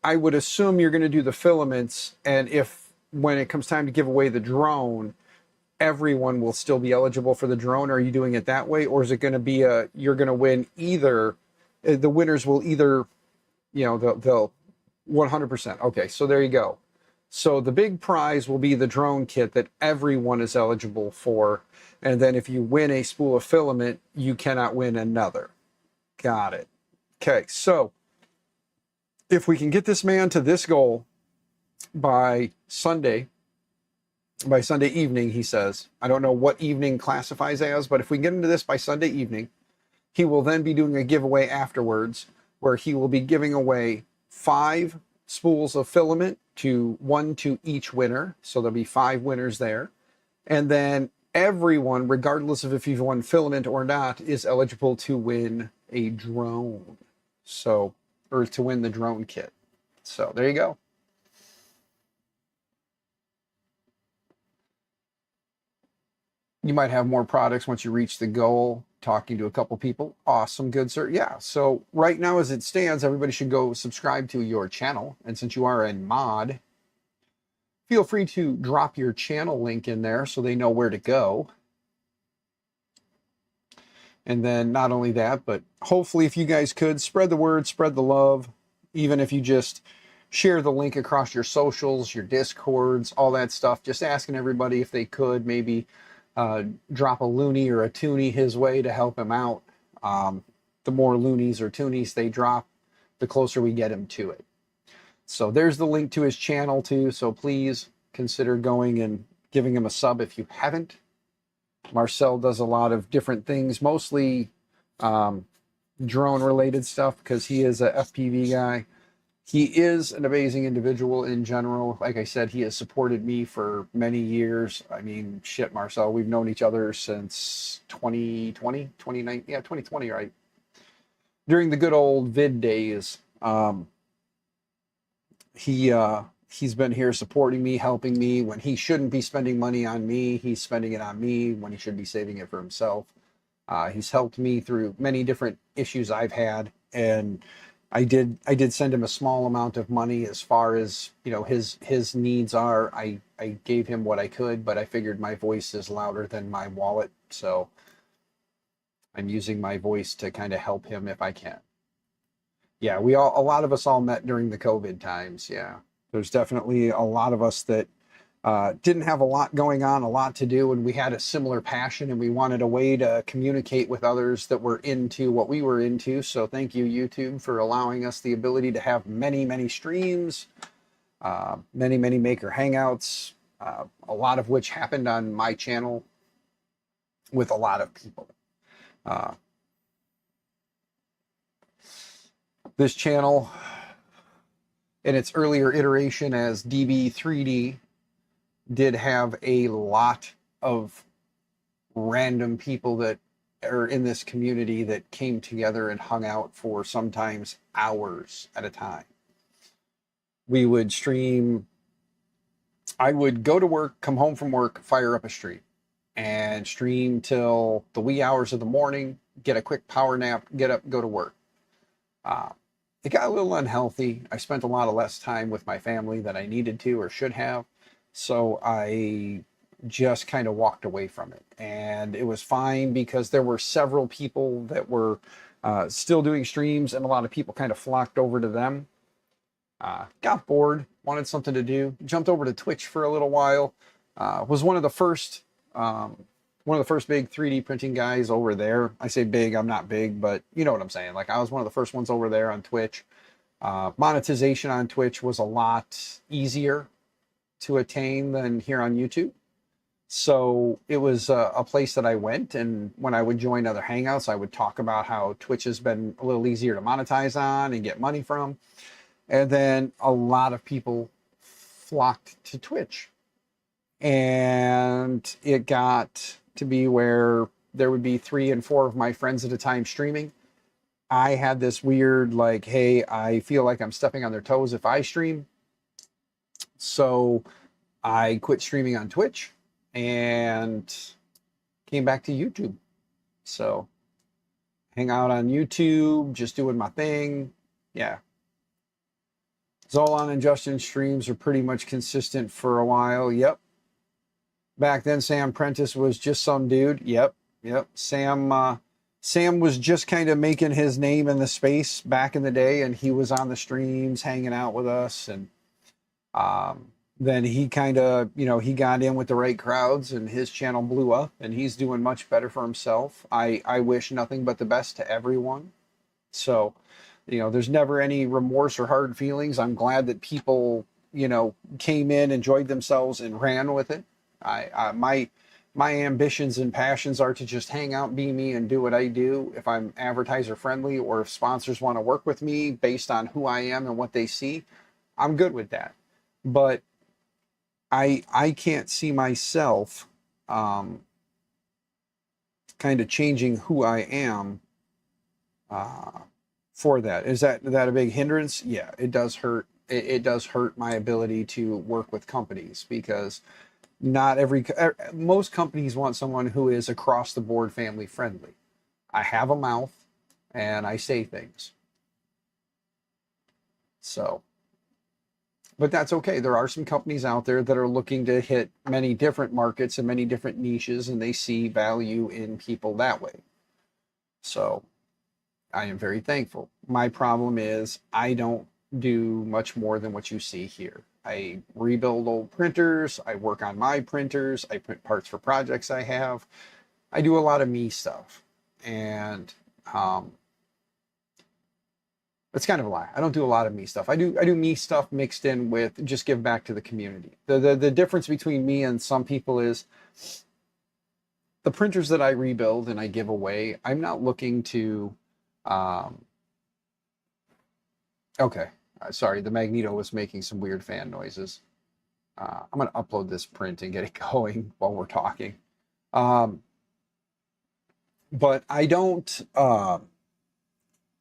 I would assume you're going to do the filaments, and if when it comes time to give away the drone, everyone will still be eligible for the drone. Are you doing it that way, or is it going to be you're going to win either, the winners will either, they'll 100%. Okay, so there you go. So the big prize will be the drone kit that everyone is eligible for. And then if you win a spool of filament, you cannot win another. Got it. Okay, so if we can get this man to this goal by Sunday evening, he says, I don't know what evening classifies as, but if we get into this by Sunday evening, he will then be doing a giveaway afterwards where he will be giving away 5 spools of filament, one to each winner. So there'll be 5 winners there. And then everyone, regardless of if you've won filament or not, is eligible to win a drone. So, or to win the drone kit. So there you go. You might have more products once you reach the goal. Talking to a couple people. Awesome, good sir. Yeah, so right now as it stands, everybody should go subscribe to your channel. And since you are a mod, feel free to drop your channel link in there so they know where to go. And then not only that, but hopefully if you guys could spread the word, spread the love, even if you just share the link across your socials, your Discords, all that stuff, just asking everybody if they could maybe drop a loony or a toonie his way to help him out. The more loonies or toonies they drop, the closer we get him to it. So there's the link to his channel too, so please consider going and giving him a sub if you haven't. Marcel does a lot of different things, mostly drone related stuff, because he is a FPV guy. He is an amazing individual in general. Like I said, he has supported me for many years. I mean, shit, Marcel, we've known each other since 2020, 2019, yeah, 2020, right? During the good old vid days. He's been here supporting me, helping me. When he shouldn't be spending money on me, he's spending it on me when he should be saving it for himself. He's helped me through many different issues I've had, and I did send him a small amount of money as far as, his needs are. I gave him what I could, but I figured my voice is louder than my wallet, so I'm using my voice to kind of help him if I can. Yeah, a lot of us all met during the COVID times. Yeah, there's definitely a lot of us that didn't have a lot going on, a lot to do, and we had a similar passion, and we wanted a way to communicate with others that were into what we were into. So thank you, YouTube, for allowing us the ability to have many, many streams, many, many maker hangouts, a lot of which happened on my channel with a lot of people. This channel, in its earlier iteration as DB3D, did have a lot of random people that are in this community that came together and hung out for sometimes hours at a time. We would stream. I would go to work, come home from work, fire up a stream, and stream till the wee hours of the morning, get a quick power nap, get up, go to work. It got a little unhealthy. I spent a lot of less time with my family than I needed to or should have. So I just kind of walked away from it. And it was fine because there were several people that were still doing streams, and a lot of people kind of flocked over to them. Got bored, wanted something to do, jumped over to Twitch for a little while. Was one of the first big 3D printing guys over there. I say big, I'm not big, but you know what I'm saying. Like, I was one of the first ones over there on Twitch. Monetization on Twitch was a lot easier to attain than here on YouTube. So it was a place that I went, and when I would join other hangouts, I would talk about how Twitch has been a little easier to monetize on and get money from. And then a lot of people flocked to Twitch. And it got to be where there would be 3 and 4 of my friends at a time streaming. I had this weird, like, hey, I feel like I'm stepping on their toes if I stream. So I quit streaming on Twitch and came back to YouTube. So hang out on YouTube, just doing my thing. Yeah. Zolan and Justin streams are pretty much consistent for a while. Yep. Back then, Sam Apprentice was just some dude. Yep. Sam was just kind of making his name in the space back in the day, and he was on the streams hanging out with us. And then he kind of, he got in with the right crowds, and his channel blew up, and he's doing much better for himself. I wish nothing but the best to everyone. So, there's never any remorse or hard feelings. I'm glad that people, came in, enjoyed themselves, and ran with it. My ambitions and passions are to just hang out, be me, and do what I do. If I'm advertiser friendly, or if sponsors want to work with me based on who I am and what they see, I'm good with that. But I can't see myself kind of changing who I am for that. Is that a big hindrance? Yeah, it does hurt. It does hurt my ability to work with companies, because most companies want someone who is across the board family friendly. I have a mouth and I say things. So, but that's okay. There are some companies out there that are looking to hit many different markets and many different niches, and they see value in people that way. So I am very thankful. My problem is I don't do much more than what you see here. I rebuild old printers. I work on my printers. I print parts for projects I have. I do a lot of me stuff. And it's kind of a lie. I don't do a lot of me stuff. I do me stuff mixed in with just give back to the community. The difference between me and some people is the printers that I rebuild and I give away, I'm not looking to okay. Sorry, the Magneto was making some weird fan noises. I'm going to upload this print and get it going while we're talking. But I don't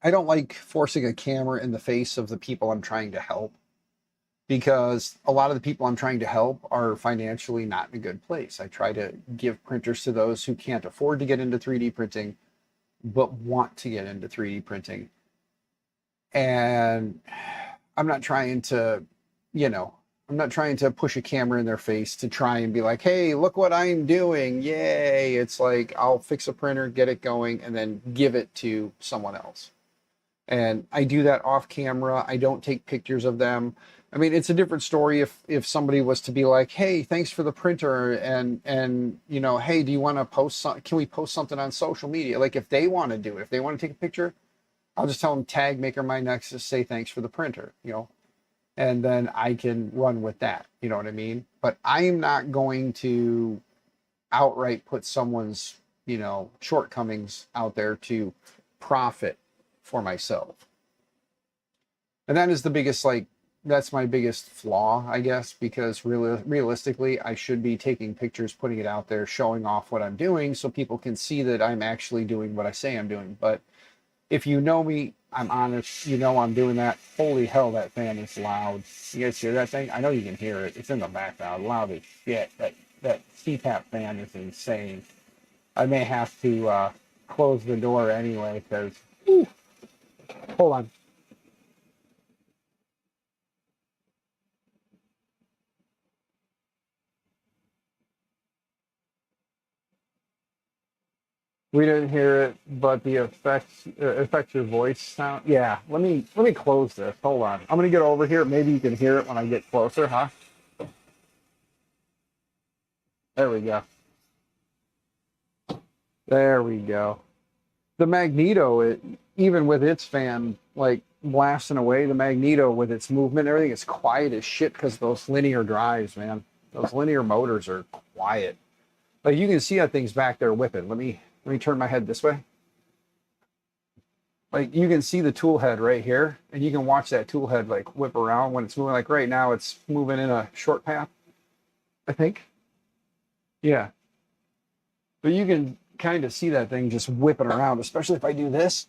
like forcing a camera in the face of the people I'm trying to help, because a lot of the people I'm trying to help are financially not in a good place. I try to give printers to those who can't afford to get into 3D printing, but want to get into 3D printing. And I'm not trying to, push a camera in their face to try and be like, hey, look what I'm doing. Yay. It's like, I'll fix a printer, get it going, and then give it to someone else. And I do that off camera. I don't take pictures of them. I mean, it's a different story if somebody was to be like, "Hey, thanks for the printer," and you know, "Hey, do you want to post some, can we post something on social media?" Like if they want to do it, if they want to take a picture, I'll just tell them tag Maker My Nexus, say thanks for the printer, you know, and then I can run with that. You know what I mean? But I'm not going to outright put someone's, you know, shortcomings out there to profit for myself. And that is the biggest, like, that's my biggest flaw, I guess, because realistically, I should be taking pictures, putting it out there, showing off what I'm doing so people can see that I'm actually doing what I say I'm doing. But if you know me, I'm honest, you know I'm doing that. Holy hell, that fan is loud. You guys hear that thing? I know you can hear it. It's in the background, loud as shit. That CPAP fan is insane. I may have to close the door anyway, because, hold on. We didn't hear it, but the effects affects your voice sound. Yeah, let me close this. Hold on. I'm gonna get over here. Maybe you can hear it when I get closer, huh? There we go. There we go. The Magneto, even with its fan like blasting away, the Magneto with its movement, everything is quiet as shit because those linear drives, man. Those linear motors are quiet. Like you can see that thing's back there whipping. Let me turn my head this way. Like you can see the tool head right here, and you can watch that tool head like whip around when it's moving. Like right now, it's moving in a short path, I think. Yeah, but you can kind of see that thing just whipping around, especially if I do this.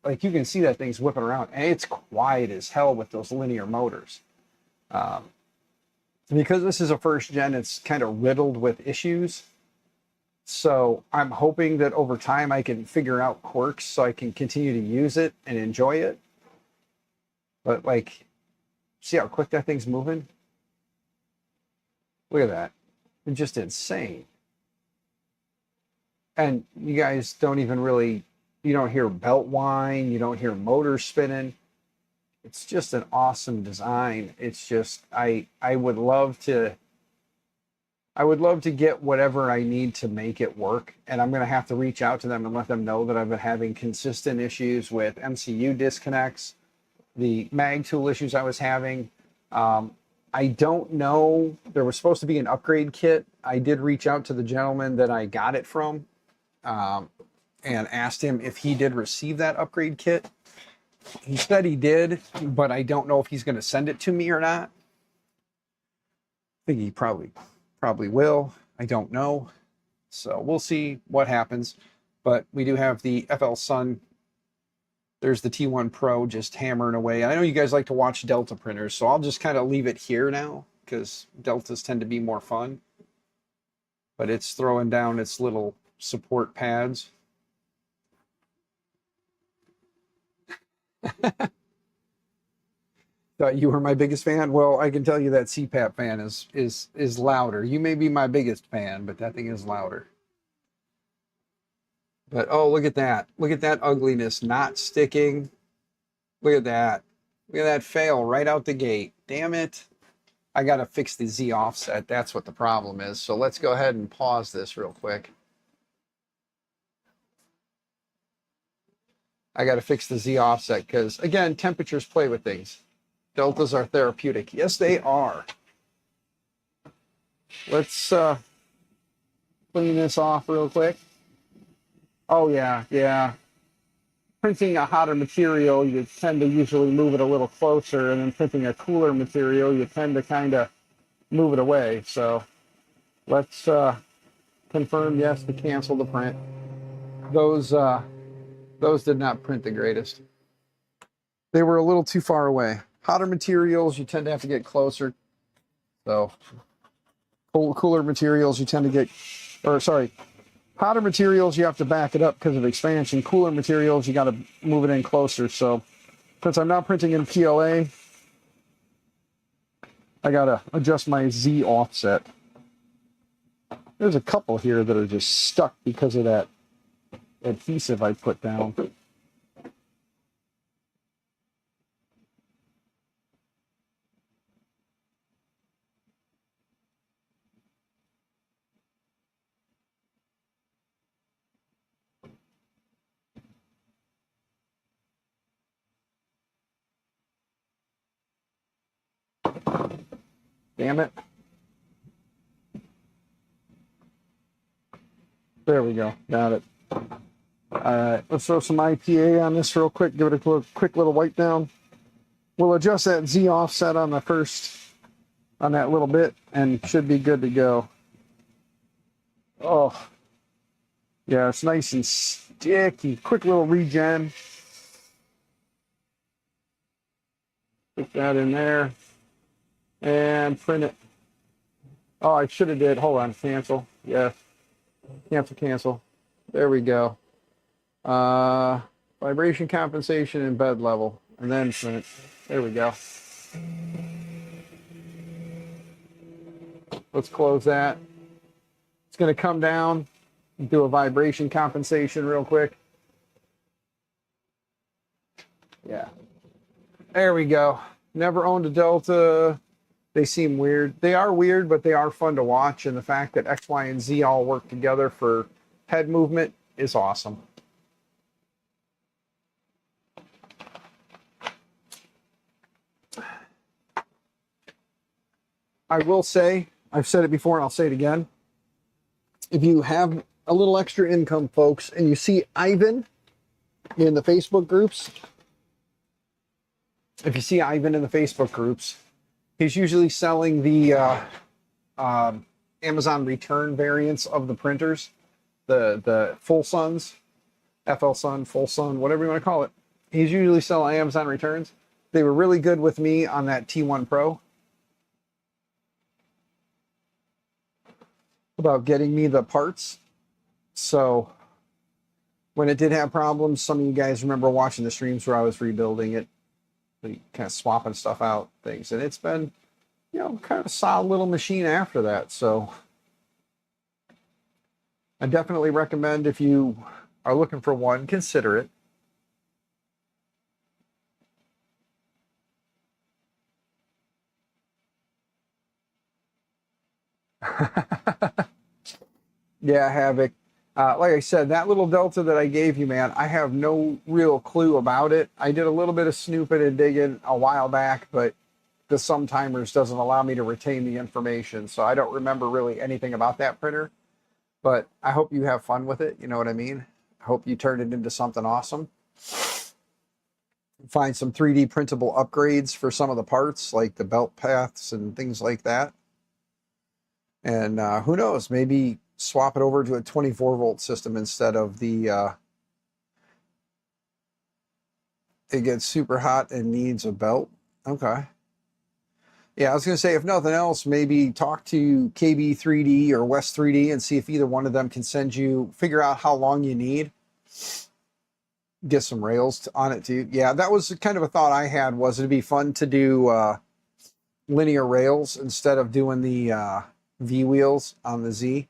Like you can see that thing's whipping around, and it's quiet as hell with those linear motors. Um, because this is a first gen, it's kind of riddled with issues. So I'm hoping that over time I can figure out quirks so I can continue to use it and enjoy it. But like, see how quick that thing's moving? Look at that. It's just insane. And you guys don't even really, you don't hear belt whine, you don't hear motors spinning. It's just an awesome design. It's just, I would love to get whatever I need to make it work. And I'm going to have to reach out to them and let them know that I've been having consistent issues with MCU disconnects, the mag tool issues I was having. I don't know. There was supposed to be an upgrade kit. I did reach out to the gentleman that I got it from and asked him if he did receive that upgrade kit. He said he did, but I don't know if he's going to send it to me or not. I think he probably will. I don't know. So we'll see what happens. But we do have the FL Sun. There's the T1 Pro just hammering away. I know you guys like to watch Delta printers, so I'll just kind of leave it here now because Deltas tend to be more fun. But it's throwing down its little support pads. Thought you were my biggest fan? Well, I can tell you that CPAP fan is louder. You may be my biggest fan, but that thing is louder. But oh, look at that. Look at that ugliness not sticking. Look at that. Look at that fail right out the gate. Damn it. I got to fix the Z offset. That's what the problem is. So let's go ahead and pause this real quick. I got to fix the Z offset because, again, temperatures play with things. Deltas are therapeutic. Yes, they are. Let's clean this off real quick. Oh, yeah. Printing a hotter material, you tend to usually move it a little closer, and then printing a cooler material, you tend to kind of move it away. So let's confirm yes to cancel the print. Those did not print the greatest. They were a little too far away. Hotter materials, you tend to have to get closer. So cooler materials, you tend to get, or sorry, hotter materials, you have to back it up because of expansion. Cooler materials, you got to move it in closer. So since I'm not printing in PLA, I got to adjust my Z offset. There's a couple here that are just stuck because of that adhesive I put down. Damn it. There we go. Got it. Let's throw some IPA on this real quick. Give it a quick little wipe down. We'll adjust that Z offset on the first, on that little bit, and should be good to go. Oh, yeah, it's nice and sticky. Quick little regen. Put that in there and print it. Oh, I should have did. Hold on. Cancel. Yeah. Cancel. There we go. Vibration compensation and bed level. And then print it. There we go. Let's close that. It's going to come down and do a vibration compensation real quick. Yeah. There we go. Never owned a Delta. They seem weird. They are weird, but they are fun to watch. And the fact that X, Y, and Z all work together for head movement is awesome. I will say, I've said it before and I'll say it again. If you have a little extra income, folks, and you see Ivan in the Facebook groups, he's usually selling the Amazon return variants of the printers, the Full Suns, FL Sun, Full Sun, whatever you want to call it. He's usually selling Amazon returns. They were really good with me on that T1 Pro about getting me the parts. So when it did have problems, some of you guys remember watching the streams where I was rebuilding it, kind of swapping stuff out, things. And it's been, you know, kind of a solid little machine after that. So I definitely recommend, if you are looking for one, consider it. Yeah, Havoc. Like I said, that little Delta that I gave you, man, I have no real clue about it. I did a little bit of snooping and digging a while back, but the Sum Timers doesn't allow me to retain the information, so I don't remember really anything about that printer. But I hope you have fun with it, you know what I mean? I hope you turn it into something awesome. Find some 3D printable upgrades for some of the parts, like the belt paths and things like that. And who knows, maybe swap it over to a 24-volt system instead of the it gets super hot and needs a belt. Okay. Yeah, I was going to say, if nothing else, maybe talk to KB3D or West 3D and see if either one of them can figure out how long you need. Get some rails on it too. Yeah, that was kind of a thought I had, was it'd be fun to do linear rails instead of doing the V wheels on the Z,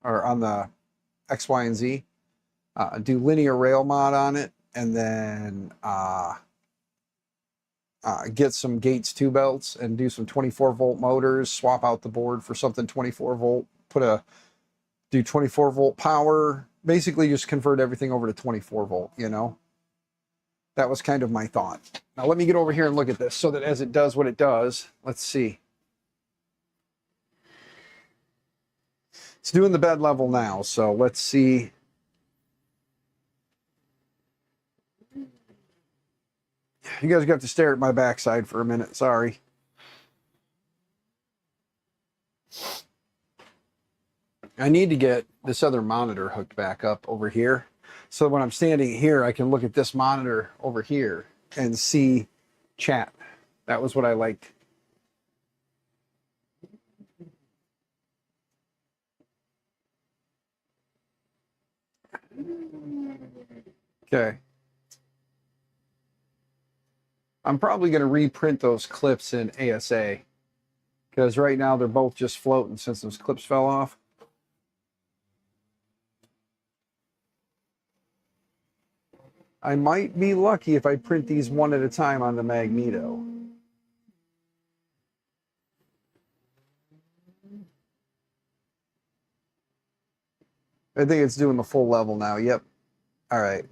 or on the X, Y, and Z. Do linear rail mod on it, and then get some Gates 2 belts and do some 24-volt motors, swap out the board for something 24-volt, do 24-volt power, basically just convert everything over to 24-volt, you know? That was kind of my thought. Now let me get over here and look at this so that as it does what it does, let's see. It's doing the bed level now, so let's see. You guys got to stare at my backside for a minute, sorry. I need to get this other monitor hooked back up over here, so when I'm standing here, I can look at this monitor over here and see chat. That was what I liked. Okay. I'm probably going to reprint those clips in ASA, because right now they're both just floating since those clips fell off. I might be lucky if I print these one at a time on the Magneto. I think it's doing the full level now. Yep. All right.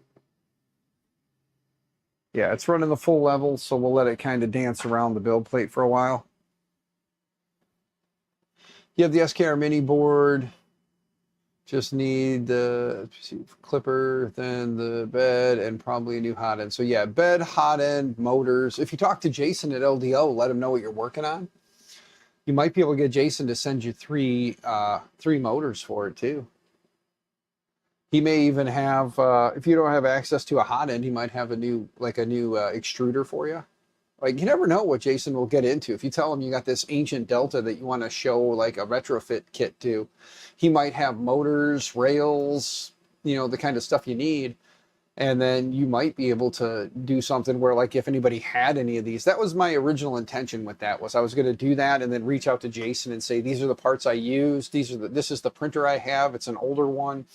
Yeah, it's running the full level, so we'll let it kind of dance around the build plate for a while. You have the SKR mini board. Just need the clipper, then the bed, and probably a new hot end. So yeah, bed, hot end, motors. If you talk to Jason at LDO, let him know what you're working on. You might be able to get Jason to send you three motors for it too. He may even have, if you don't have access to a hot end, he might have a new extruder for you. Like, you never know what Jason will get into. If you tell him you got this ancient Delta that you want to show like a retrofit kit to, he might have motors, rails, you know, the kind of stuff you need. And then you might be able to do something where, like, if anybody had any of these, that was my original intention with that, was I was going to do that and then reach out to Jason and say, these are the parts I use. This is the printer I have. It's an older one.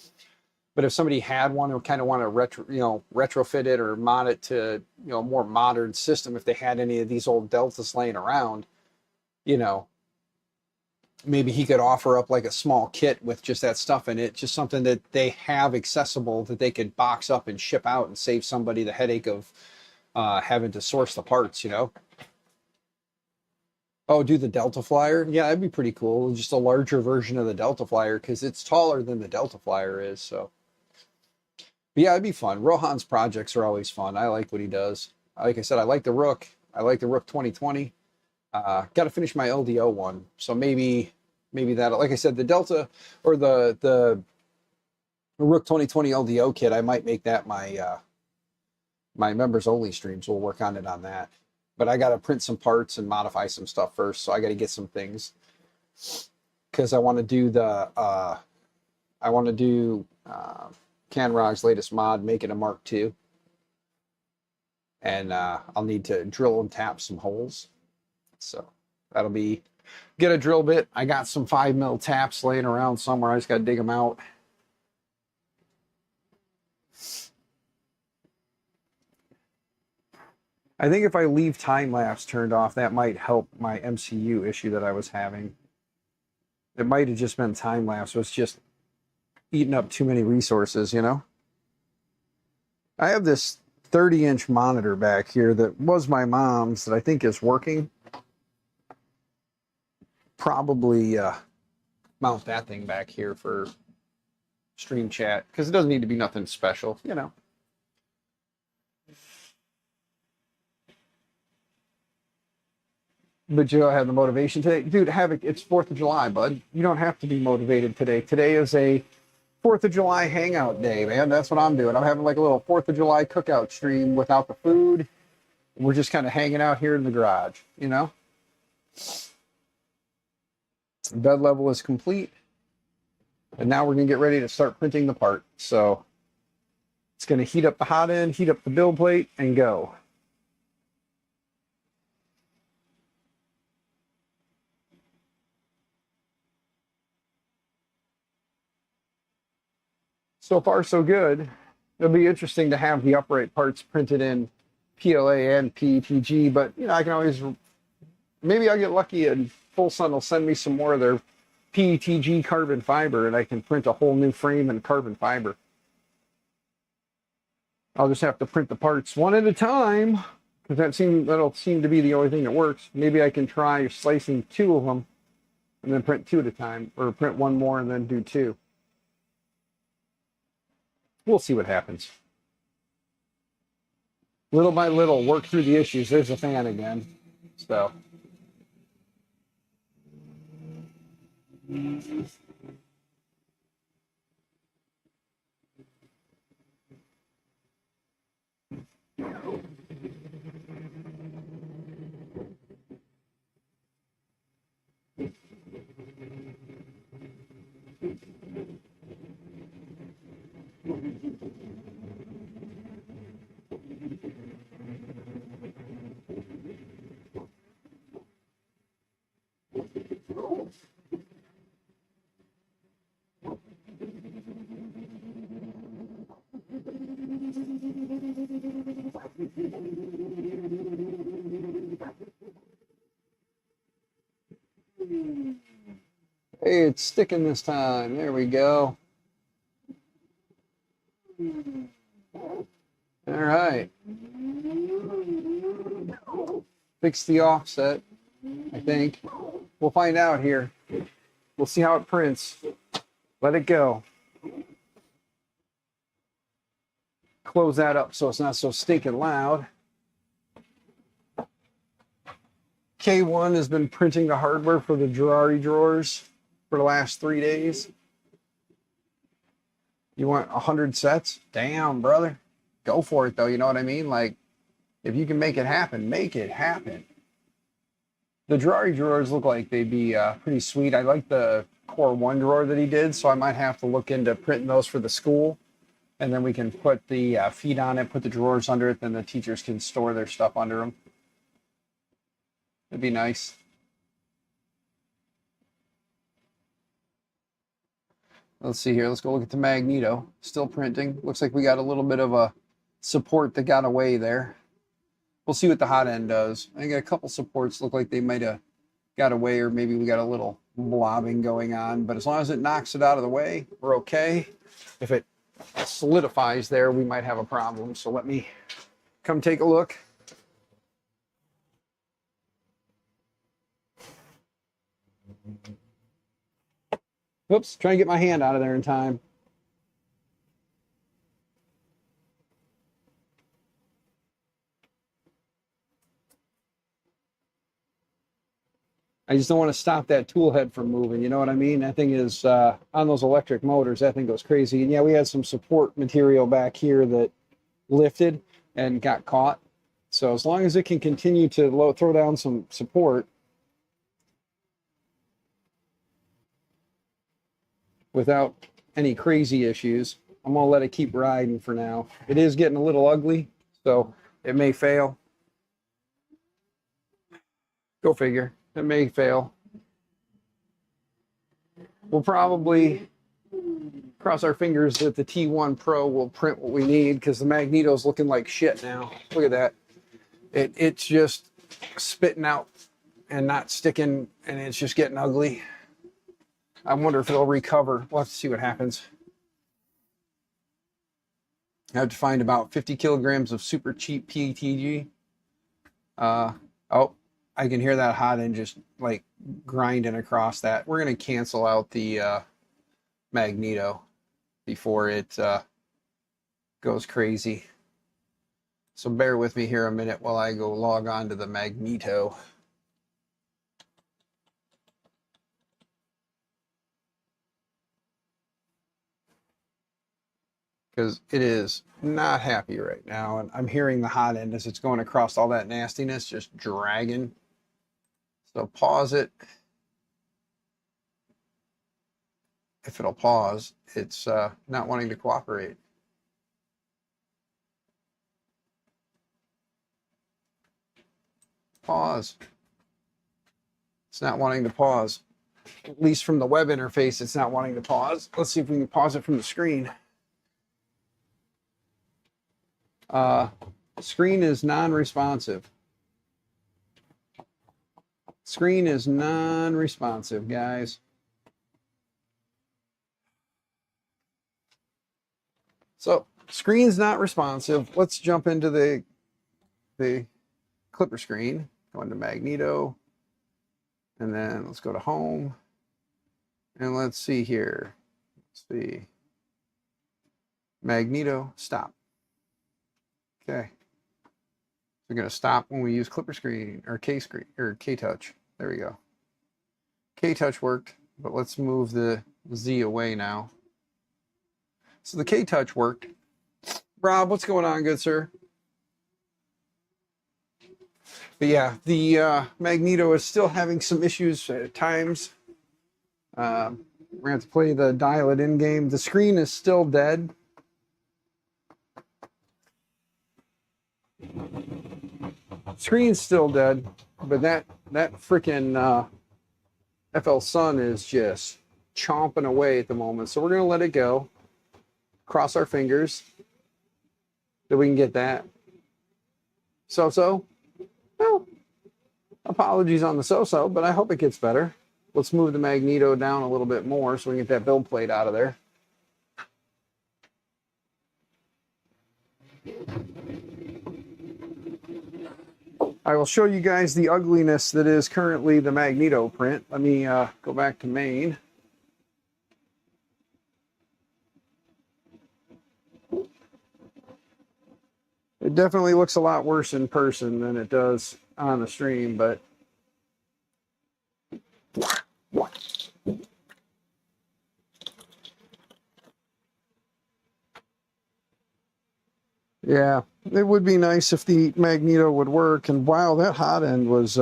But if somebody had one and kind of want to retrofit it or mod it to, you know, a more modern system, if they had any of these old Deltas laying around, you know, maybe he could offer up like a small kit with just that stuff in it, just something that they have accessible that they could box up and ship out and save somebody the headache of having to source the parts, you know. Oh, do the Delta Flyer? Yeah, that'd be pretty cool. Just a larger version of the Delta Flyer, because it's taller than the Delta Flyer is, so. But yeah, it'd be fun. Rohan's projects are always fun. I like what he does. Like I said, I like the Rook. I like the Rook 2020. Got to finish my LDO one. So maybe that, like I said, the Delta or the Rook 2020 LDO kit, I might make that my my members only streams. We'll work on it on that. But I got to print some parts and modify some stuff first. So I got to get some things, because I want to do Canrog's latest mod, make it a Mark II. And I'll need to drill and tap some holes. So that'll be, get a drill bit. I got some 5mm taps laying around somewhere. I just got to dig them out. I think if I leave time lapse turned off, that might help my MCU issue that I was having. It might have just been time lapse. It was just eating up too many resources, you know? I have this 30-inch monitor back here that was my mom's that I think is working. Probably mount that thing back here for stream chat, because it doesn't need to be nothing special, you know. But you don't have the motivation today. Dude, it's 4th of July, bud. You don't have to be motivated today. Today is a 4th of July hangout day, man. That's what I'm doing. I'm having like a little 4th of July cookout stream without the food. We're just kind of hanging out here in the garage, you know? Bed level is complete. And now we're going to get ready to start printing the part. So it's going to heat up the hot end, heat up the build plate, and go. So far, so good. It'll be interesting to have the upright parts printed in PLA and PETG, but, you know, I can always, maybe I'll get lucky and Full Sun will send me some more of their PETG carbon fiber, and I can print a whole new frame in carbon fiber. I'll just have to print the parts one at a time, because that'll seem to be the only thing that works. Maybe I can try slicing 2 of them and then print 2 at a time, or print 1 more and then do 2. We'll see what happens. Little by little, work through the issues. There's the fan again. So. Hey, it's sticking this time. There we go. All right. Fix the offset, I think. We'll find out here. We'll see how it prints. Let it go. Close that up so it's not so stinking loud. K1 has been printing the hardware for the Girardi drawers for the last 3 days. You want 100 sets? Damn, brother. Go for it, though. You know what I mean? Like, if you can make it happen, make it happen. The Girardi drawers look like they'd be pretty sweet. I like the Core 1 drawer that he did, so I might have to look into printing those for the school. And then we can put the feet on it, put the drawers under it, then the teachers can store their stuff under them. It'd be nice. Let's see here. Let's go look at the Magneto. Still printing. Looks like we got a little bit of a support that got away there. We'll see what the hot end does. I got a couple supports look like they might have got away, or maybe we got a little blobbing going on. But as long as it knocks it out of the way, we're okay. If it solidifies there, we might have a problem. So let me come take a look. Whoops, trying to get my hand out of there in time. I just don't want to stop that tool head from moving. You know what I mean? That thing is, on those electric motors, that thing goes crazy. And yeah, we had some support material back here that lifted and got caught. So as long as it can continue to throw down some support without any crazy issues, I'm going to let it keep riding for now. It is getting a little ugly, so it may fail. Go figure. It may fail. We'll probably cross our fingers that the T1 Pro will print what we need, because the Magneto's looking like shit now. Look at that. It's just spitting out and not sticking, and it's just getting ugly. I wonder if it'll recover. We'll have to see what happens. I have to find about 50 kilograms of super cheap PETG. Oh, I can hear that hot end just like grinding across that. We're going to cancel out the Magneto before it goes crazy. So bear with me here a minute while I go log on to the Magneto. Because it is not happy right now, and I'm hearing the hot end as it's going across all that nastiness, just dragging. So pause it. If it'll pause, it's not wanting to cooperate. Pause. It's not wanting to pause. At least from the web interface, it's not wanting to pause. Let's see if we can pause it from the screen. Screen is non-responsive. Screen is non-responsive, guys. So screen's not responsive. Let's jump into the clipper screen. Go into Magneto, and then let's go to home, and let's see here. Let's see. Magneto, stop. Okay. We're going to stop when we use clipper screen or K screen or K touch. There we go. K touch worked, but let's move the Z away now. So the K touch worked. Rob, what's going on, good sir? But yeah, the Magneto is still having some issues at times. We're going to have to play the dial it in game. The screen is still dead. Screen's still dead, but that freaking FL Sun is just chomping away at the moment. So we're going to let it go. Cross our fingers that we can get that. So-so. Well, apologies on the so-so, but I hope it gets better. Let's move the Magneto down a little bit more so we can get that build plate out of there. I will show you guys the ugliness that is currently the Magneto print. Let me go back to main. It definitely looks a lot worse in person than it does on the stream, but yeah, it would be nice if the Magneto would work. And wow, that hot end was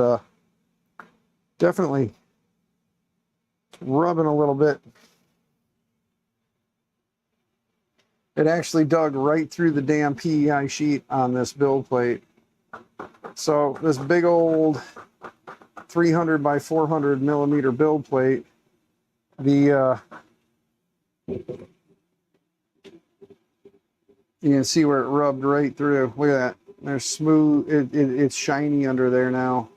definitely rubbing a little bit. It actually dug right through the damn PEI sheet on this build plate. So this big old 300 by 400 millimeter build plate, you can see where it rubbed right through. Look at that. There's smooth. It's shiny under there now.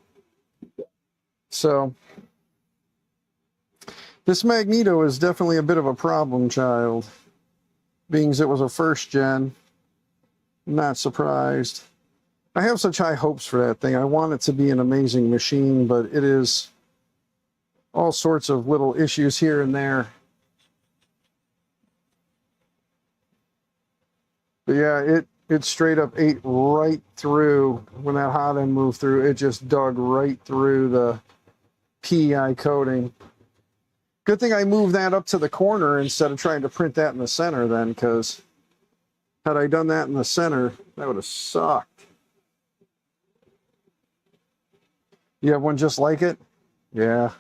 So this Magneto is definitely a bit of a problem child. Being as it was a first gen, not surprised. I have such high hopes for that thing. I want it to be an amazing machine, but it is all sorts of little issues here and there. But yeah, it straight up ate right through when that hot end moved through. It just dug right through the PEI coating. Good thing I moved that up to the corner instead of trying to print that in the center then, because had I done that in the center, that would have sucked. You have one just like it? Yeah.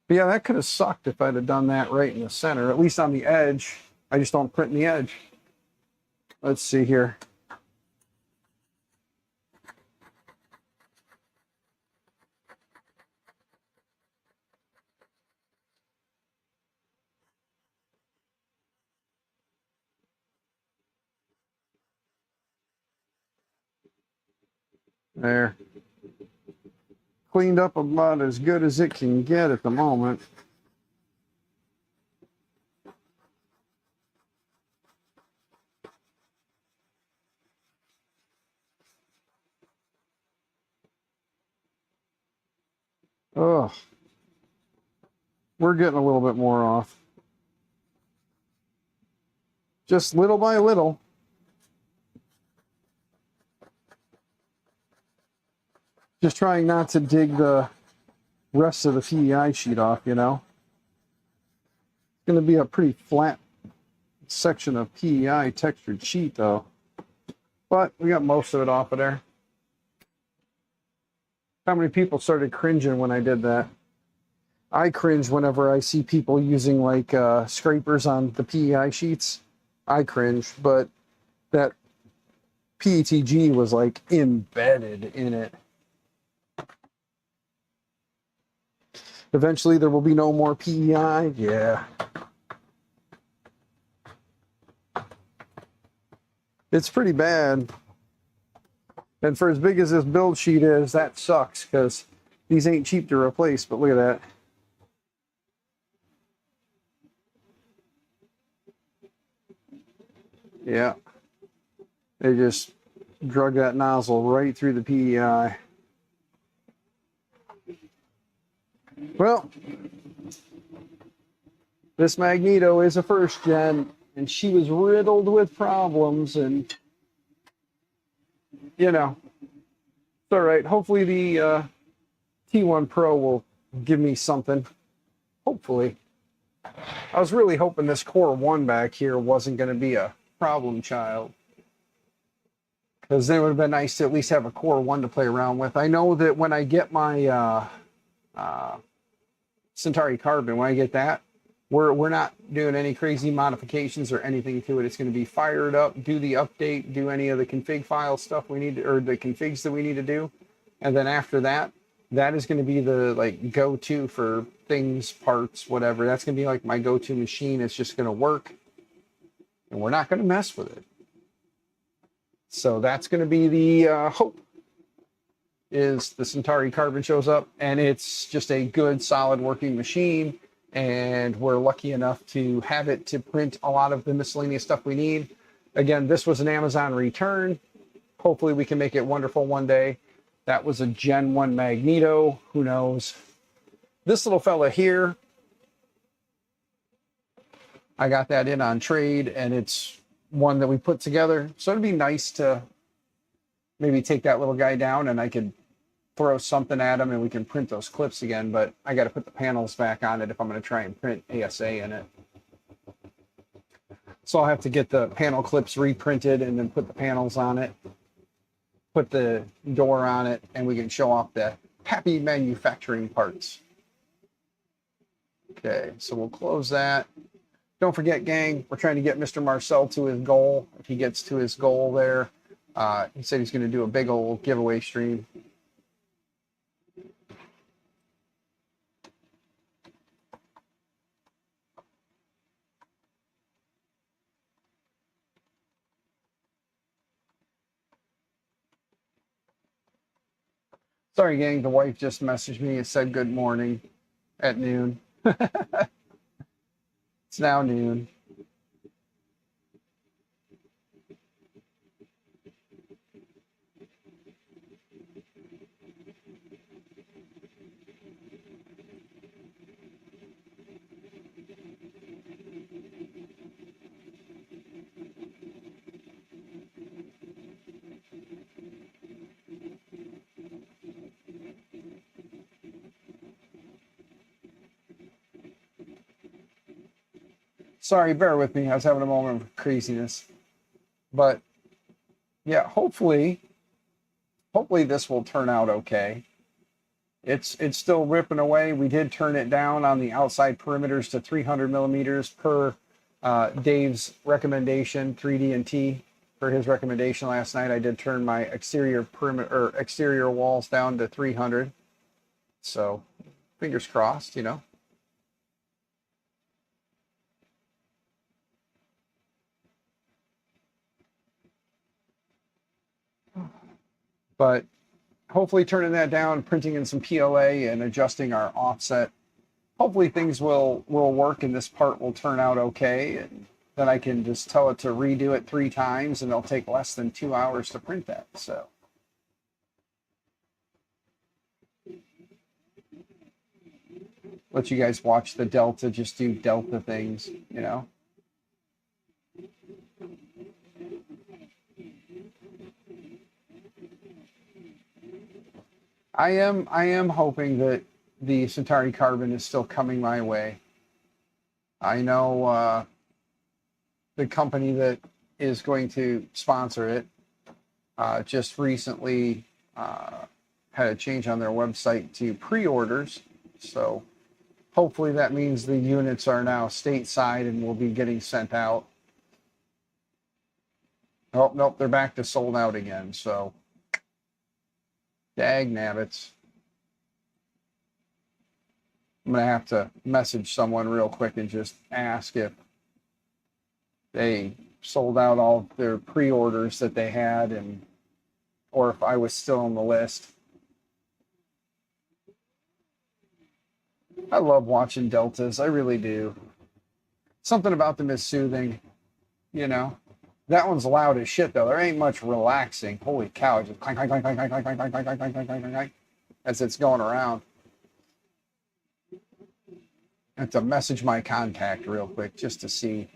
But yeah, that could have sucked if I'd have done that right in the center, at least on the edge. I just don't print in the edge. Let's see here. There. Cleaned up about as good as it can get at the moment. Oh, we're getting a little bit more off. Just little by little. Just trying not to dig the rest of the PEI sheet off, you know. It's going to be a pretty flat section of PEI textured sheet, though. But we got most of it off of there. How many people started cringing when I did that? I cringe whenever I see people using like scrapers on the PEI sheets. I cringe, but that PETG was like embedded in it. Eventually there will be no more PEI. Yeah. It's pretty bad. And for as big as this build sheet is, that sucks because these ain't cheap to replace, but look at that. Yeah. They just drug that nozzle right through the PEI. Well, this Magneto is a first gen, and she was riddled with problems, and you know, it's all right. Hopefully the T1 Pro will give me something. Hopefully. I was really hoping this Core 1 back here wasn't going to be a problem child, because then it would have been nice to at least have a Core 1 to play around with. I know that when I get my Centauri Carbon, when I get that, we're not doing any crazy modifications or anything to it. It's going to be fired up, do the update, do any of the config file stuff we need to, or the configs that we need to do, and then after that, that is going to be the like go-to for things, parts, whatever. That's going to be like my go-to machine. It's just going to work, and we're not going to mess with it. So that's going to be the hope, is the Centauri Carbon shows up and it's just a good, solid working machine, and we're lucky enough to have it to print a lot of the miscellaneous stuff we need. Again, this was an Amazon return. Hopefully we can make it wonderful one day. That was a Gen 1 Magneto. Who knows? This little fella here, I got that in on trade, and it's one that we put together. So it'd be nice to maybe take that little guy down, and I could throw something at him and we can print those clips again, but I got to put the panels back on it if I'm going to try and print ASA in it. So I'll have to get the panel clips reprinted and then put the panels on it, put the door on it, and we can show off the happy manufacturing parts. Okay, so we'll close that. Don't forget, gang, we're trying to get Mr. Marcel to his goal. If he gets to his goal there, he said he's going to do a big old giveaway stream. Sorry, gang, the wife just messaged me and said good morning at noon. It's now noon. Sorry, bear with me. I was having a moment of craziness. But yeah, hopefully this will turn out okay. It's still ripping away. We did turn it down on the outside perimeters to 300 millimeters per Dave's recommendation, 3D&T. For his recommendation last night, I did turn my exterior perimeter or exterior walls down to 300. So fingers crossed, you know. But hopefully turning that down, printing in some PLA and adjusting our offset. Hopefully things will work and this part will turn out okay. And then I can just tell it to redo it 3 times and it'll take less than 2 hours to print that. So let you guys watch the Delta just do Delta things, you know. I am hoping that the Centauri Carbon is still coming my way. I know the company that is going to sponsor it just recently had a change on their website to pre-orders. So hopefully that means the units are now stateside and will be getting sent out. Oh, nope, they're back to sold out again. So dag nabbits. I'm going to have to message someone real quick and just ask if they sold out all their pre-orders that they had and or if I was still on the list. I love watching Deltas. I really do. Something about them is soothing, you know. That one's loud as shit, though. There ain't much relaxing. Holy cow. Just clank, clank, clank, clank, clank, clank, clank, clank, clank, clank, clank, clank, clank, clank, as it's going around. I have to message my contact real quick just to see.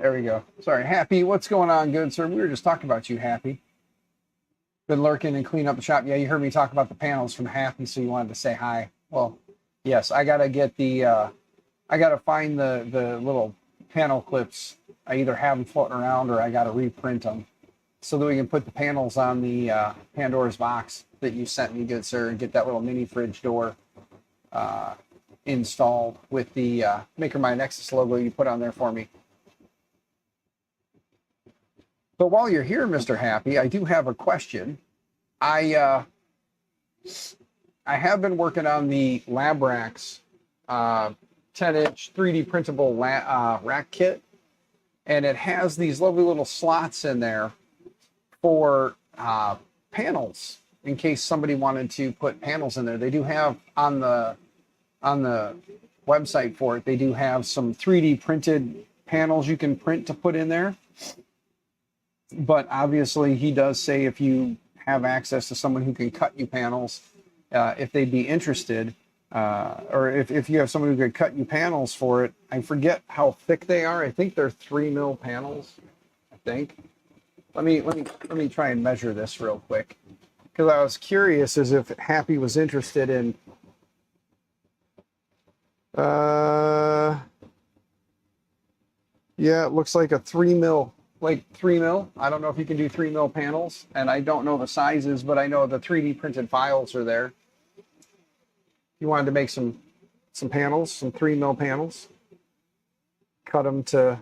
There we go. Sorry, Happy. What's going on, good sir? We were just talking about you, Happy. Been lurking and clean up the shop. Yeah, you heard me talk about the panels from Happy, so you wanted to say hi. Well, yes, I gotta get the. I gotta find the little panel clips. I either have them floating around or I gotta reprint them so that we can put the panels on the Pandora's box that you sent me, good sir, and get that little mini fridge door installed with the Maker My Nexus logo you put on there for me. But while you're here, Mr. Happy, I do have a question. I have been working on the Lab Racks 10-inch 3D printable rack kit, and it has these lovely little slots in there for panels in case somebody wanted to put panels in there. They do have on the website for it, they do have some 3D printed panels you can print to put in there. But obviously he does say if you have access to someone who can cut you panels, if they'd be interested, or if you have someone who could cut you panels for it. I forget how thick they are. I think they're 3 mil panels, I think. Let me try and measure this real quick, because I was curious as if Happy was interested in yeah, it looks like a 3 mil, like 3 mil. I don't know if you can do 3 mil panels, and I don't know the sizes, but I know the 3D printed files are there. You wanted to make some panels, some 3 mil panels, cut them to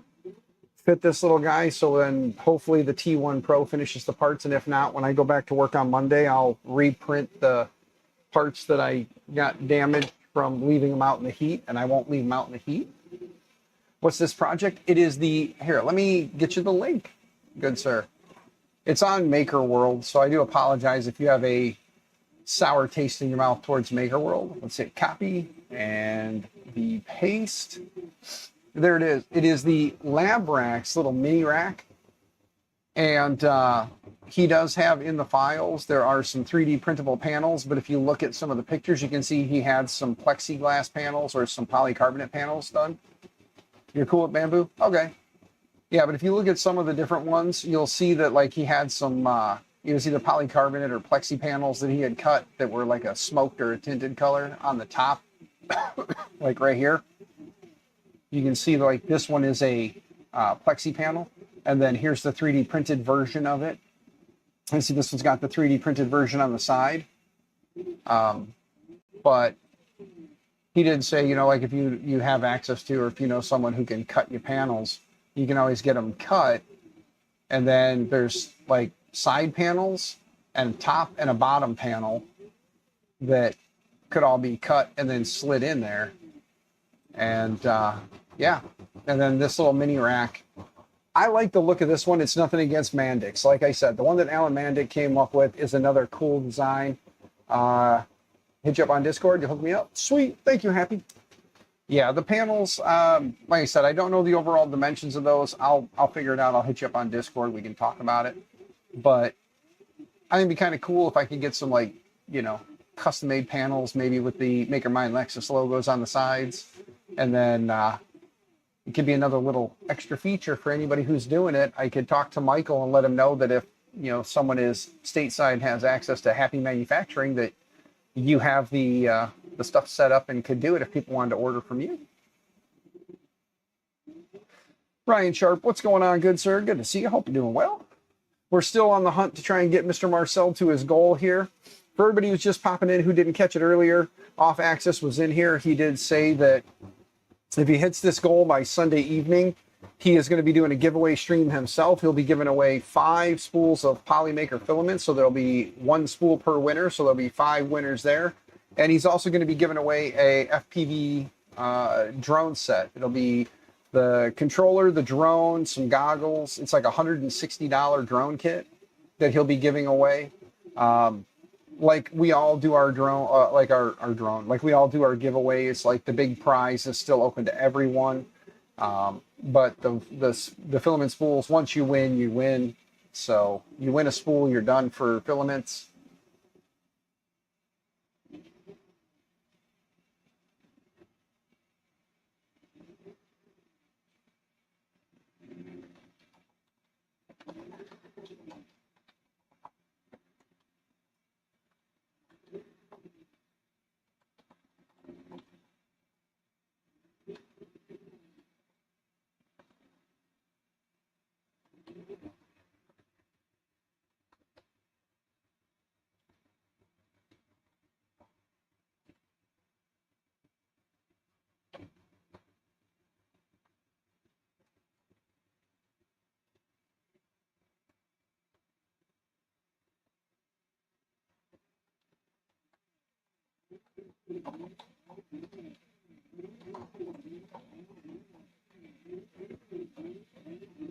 fit this little guy, so then hopefully the T1 Pro finishes the parts, and if not, when I go back to work on Monday, I'll reprint the parts that I got damaged from leaving them out in the heat, and I won't leave them out in the heat. What's this project? It is the, here, let me get you the link, good sir. It's on Maker World, so I do apologize if you have a sour taste in your mouth towards Maker World. Let's hit copy and the paste. There it is. It is the Lab Racks little mini rack, and he does have in the files, there are some 3D printable panels, but if you look at some of the pictures, you can see he had some plexiglass panels or some polycarbonate panels done. You're cool with bamboo? Okay. Yeah, but if you look at some of the different ones, you'll see that like he had some, you see the polycarbonate or plexi panels that he had cut that were like a smoked or a tinted color on the top, like right here. You can see like this one is a plexi panel, and then here's the 3D printed version of it. And see this one's got the 3D printed version on the side. But he did say, you know, like if you have access to, or if you know someone who can cut you panels, you can always get them cut. And then there's like side panels and top and a bottom panel that could all be cut and then slid in there. And yeah, and then this little mini rack. I like the look of this one. It's nothing against Mandix. Like I said, the one that Alan Mandic came up with is another cool design. Hit you up on Discord, you hook me up. Sweet, thank you, Happy. Yeah, the panels, like I said, I don't know the overall dimensions of those. I'll figure it out. I'll hit you up on Discord. We can talk about it. But I think it'd be kind of cool if I could get some, like, you know, custom-made panels, maybe with the Maker My Nexus logos on the sides. And then it could be another little extra feature for anybody who's doing it. I could talk to Michael and let him know that if, you know, someone is stateside, has access to Happy Manufacturing, that you have the stuff set up and could do it if people wanted to order from you. Ryan Sharp, what's going on, good sir? Good to see you. Hope you're doing well. We're still on the hunt to try and get Mr. Marcel to his goal here. For everybody who's just popping in who didn't catch it earlier, Off Axis was in here. He did say that if he hits this goal by Sunday evening, he is going to be doing a giveaway stream himself. He'll be giving away 5 spools of Polymaker filaments, so there'll be 1 spool per winner, so there'll be 5 winners there. And he's also going to be giving away a FPV drone set. It'll be the controller, the drone, some goggles. It's like a $160 drone kit that he'll be giving away. Like we all do our drone, like our drone, like we all do our giveaways. Like the big prize is still open to everyone. But the filament spools, once you win, you win. So you win a spool, you're done for filaments.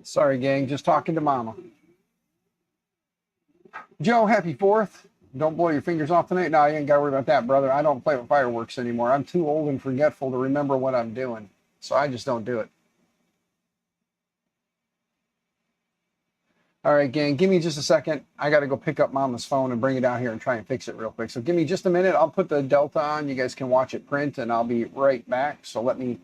Sorry, gang, just talking to Mama. Joe, happy 4th. Don't blow your fingers off tonight. No, you ain't got to worry about that, brother. I don't play with fireworks anymore. I'm too old and forgetful to remember what I'm doing. So I just don't do it. All right, gang, give me just a second. I got to go pick up Mama's phone and bring it down here and try and fix it real quick. So give me just a minute. I'll put the Delta on. You guys can watch it print, and I'll be right back. So let me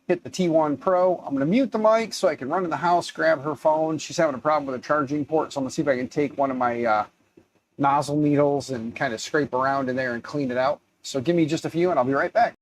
hit the T1 Pro. I'm going to mute the mic so I can run in the house, grab her phone. She's having a problem with a charging port, so I'm going to see if I can take one of my nozzle needles and kind of scrape around in there and clean it out. So give me just a few, and I'll be right back.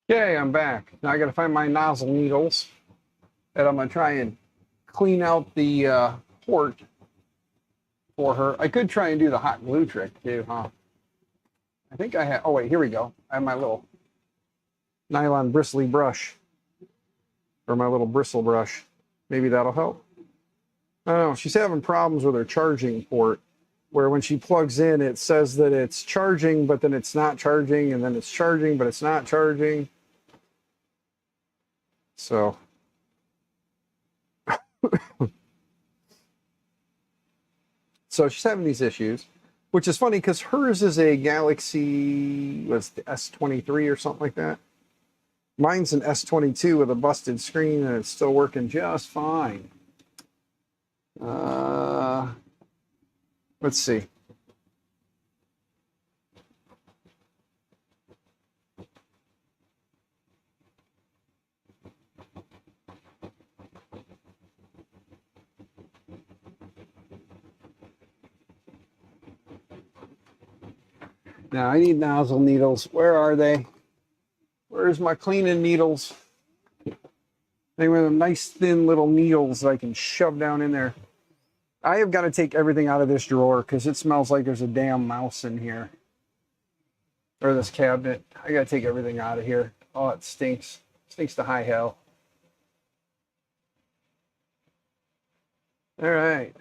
Okay, I'm back. Now I got to find my nozzle needles, and I'm going to try and clean out the port for her. I could try and do the hot glue trick too, huh? I think I have. Oh wait, here we go. I have my little nylon bristly brush, or my little bristle brush. Maybe that'll help. I don't know. She's having problems with her charging port, where when she plugs in, it says that it's charging, but then it's not charging, and then it's charging, but it's not charging. So. So she's having these issues, which is funny because hers is a Galaxy, what's the S23 or something like that. Mine's an S22 with a busted screen, and it's still working just fine. Let's see. Now I need nozzle needles. Where are they? Where's my cleaning needles? They were the nice thin little needles that I can shove down in there. I have got to take everything out of this drawer because it smells like there's a damn mouse in here. Or this cabinet. I got to take everything out of here. Oh, it stinks. It stinks to high hell. All right.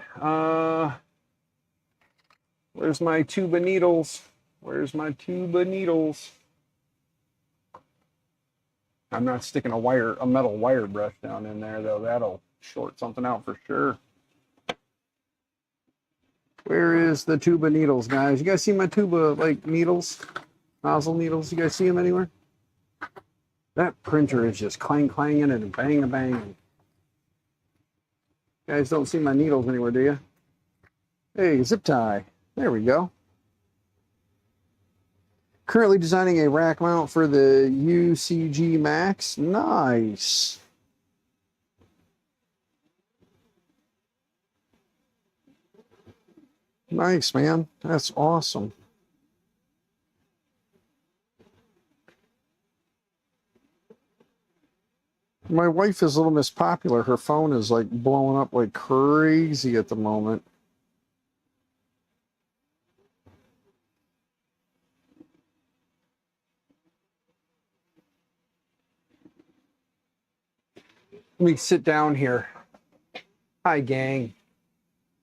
Where's my tube of needles? Where's my tube of needles? I'm not sticking a metal wire brush down in there, though. That'll short something out for sure. Where is the tube of needles, guys? You guys see my tube of, like, needles? Nozzle needles? You guys see them anywhere? That printer is just clanging and banging. You guys don't see my needles anywhere, do you? Hey, zip tie. There we go. Currently designing a rack mount for the UCG Max. Nice. Nice, man. That's awesome. My wife is a little mispopular. Her phone is like blowing up like crazy at the moment. Let me sit down here. Hi, gang.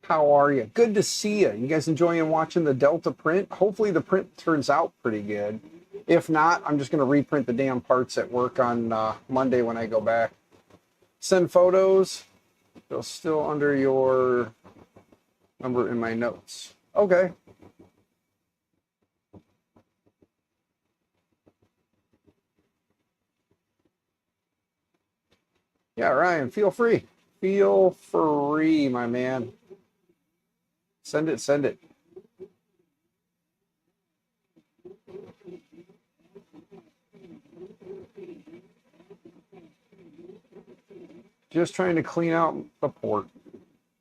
How are you? Good to see you. You guys enjoying watching the Delta print? Hopefully the print turns out pretty good. If not, I'm just going to reprint the damn parts at work on Monday when I go back. Send photos. They're still under your number in my notes. Okay. Yeah, Ryan, feel free. Feel free, my man. Send it, send it. Just trying to clean out the port.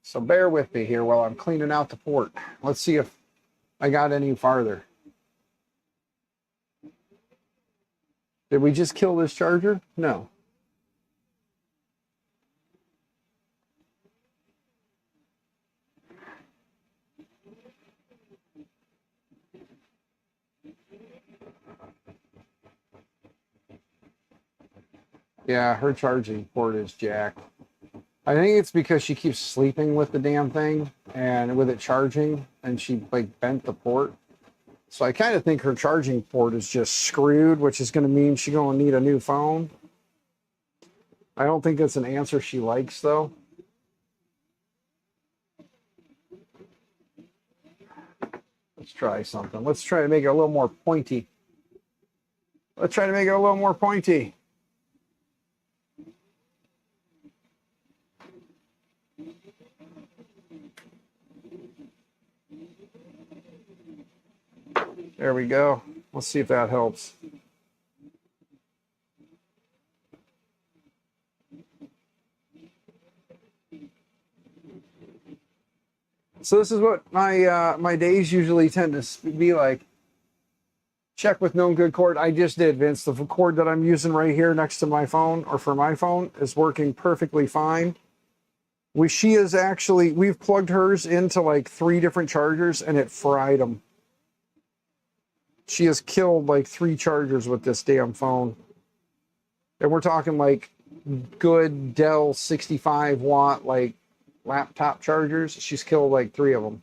So bear with me here while I'm cleaning out the port. Let's see if I got any farther. Did we just kill this charger? No. Yeah, her charging port is jacked. I think it's because she keeps sleeping with the damn thing and with it charging, and she like bent the port. So I kind of think her charging port is just screwed, which is going to mean she's going to need a new phone. I don't think that's an answer she likes, though. Let's try something. Let's try to make it a little more pointy. Let's try to make it a little more pointy. There we go. Let's see if that helps. So this is what my days usually tend to be like. Check with known good cord. I just did, Vince. The cord that I'm using right here next to my phone, or for my phone, is working perfectly fine. We've plugged hers into like 3 different chargers, and it fried them. She has killed like 3 chargers with this damn phone. And we're talking like good Dell 65 watt like laptop chargers. She's killed like 3 of them.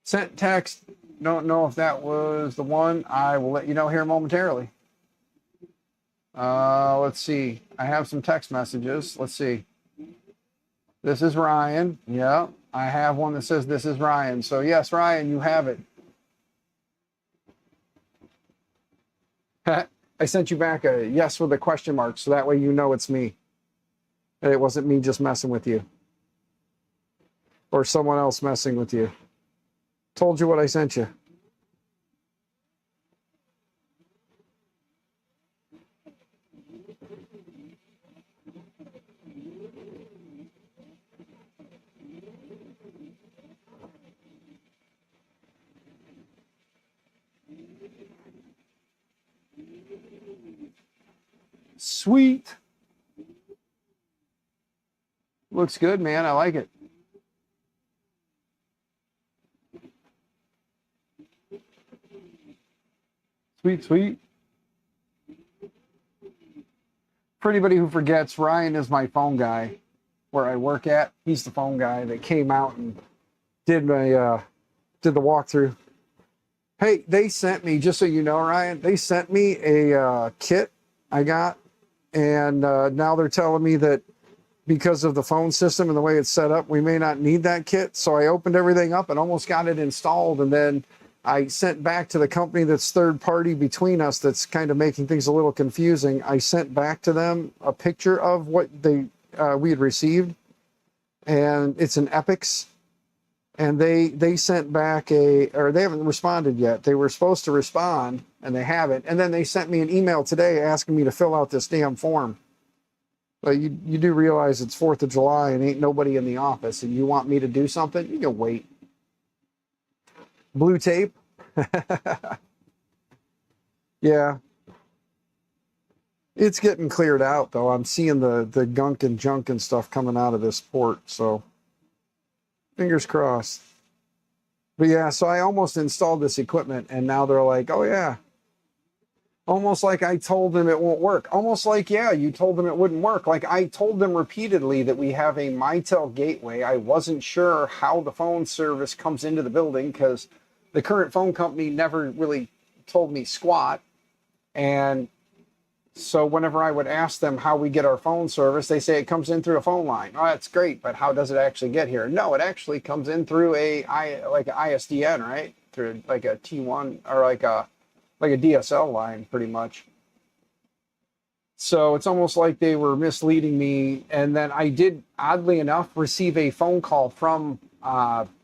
Sent text. Don't know if that was the one. I will let you know here momentarily. Let's see. I have some text messages. Let's see. This is Ryan. Yeah, I have one that says this is Ryan. So yes, Ryan, you have it. I sent you back a yes with a question mark, so that way you know it's me. And it wasn't me just messing with you. Or someone else messing with you. Told you what I sent you. Sweet. Looks good, man. I like it. Sweet, sweet. For anybody who forgets, Ryan is my phone guy where I work at. He's the phone guy that came out and did the walkthrough. Hey, they sent me, just so you know, Ryan, they sent me a kit I got, and now they're telling me that because of the phone system and the way it's set up, we may not need that kit. So I opened everything up and almost got it installed, and then I sent back to the company that's third party between us that's kind of making things a little confusing. I sent back to them a picture of what we had received, and it's an Epix. And they sent back or they haven't responded yet. They were supposed to respond, and they haven't. And then they sent me an email today asking me to fill out this damn form. But you do realize it's 4th of July and ain't nobody in the office, and you want me to do something, you can wait. Blue tape. Yeah. It's getting cleared out, though. I'm seeing the gunk and junk and stuff coming out of this port, so fingers crossed. But yeah, so I almost installed this equipment, and now they're like, oh yeah. Almost like I told them it won't work. Almost like, yeah, you told them it wouldn't work. Like I told them repeatedly that we have a Mitel gateway. I wasn't sure how the phone service comes into the building because the current phone company never really told me squat. And so whenever I would ask them how we get our phone service, they say it comes in through a phone line. Oh, that's great, but how does it actually get here? No, it actually comes in through like an ISDN, right? Through like a T1 or like a DSL line, pretty much. So it's almost like they were misleading me. And then I did, oddly enough, receive a phone call from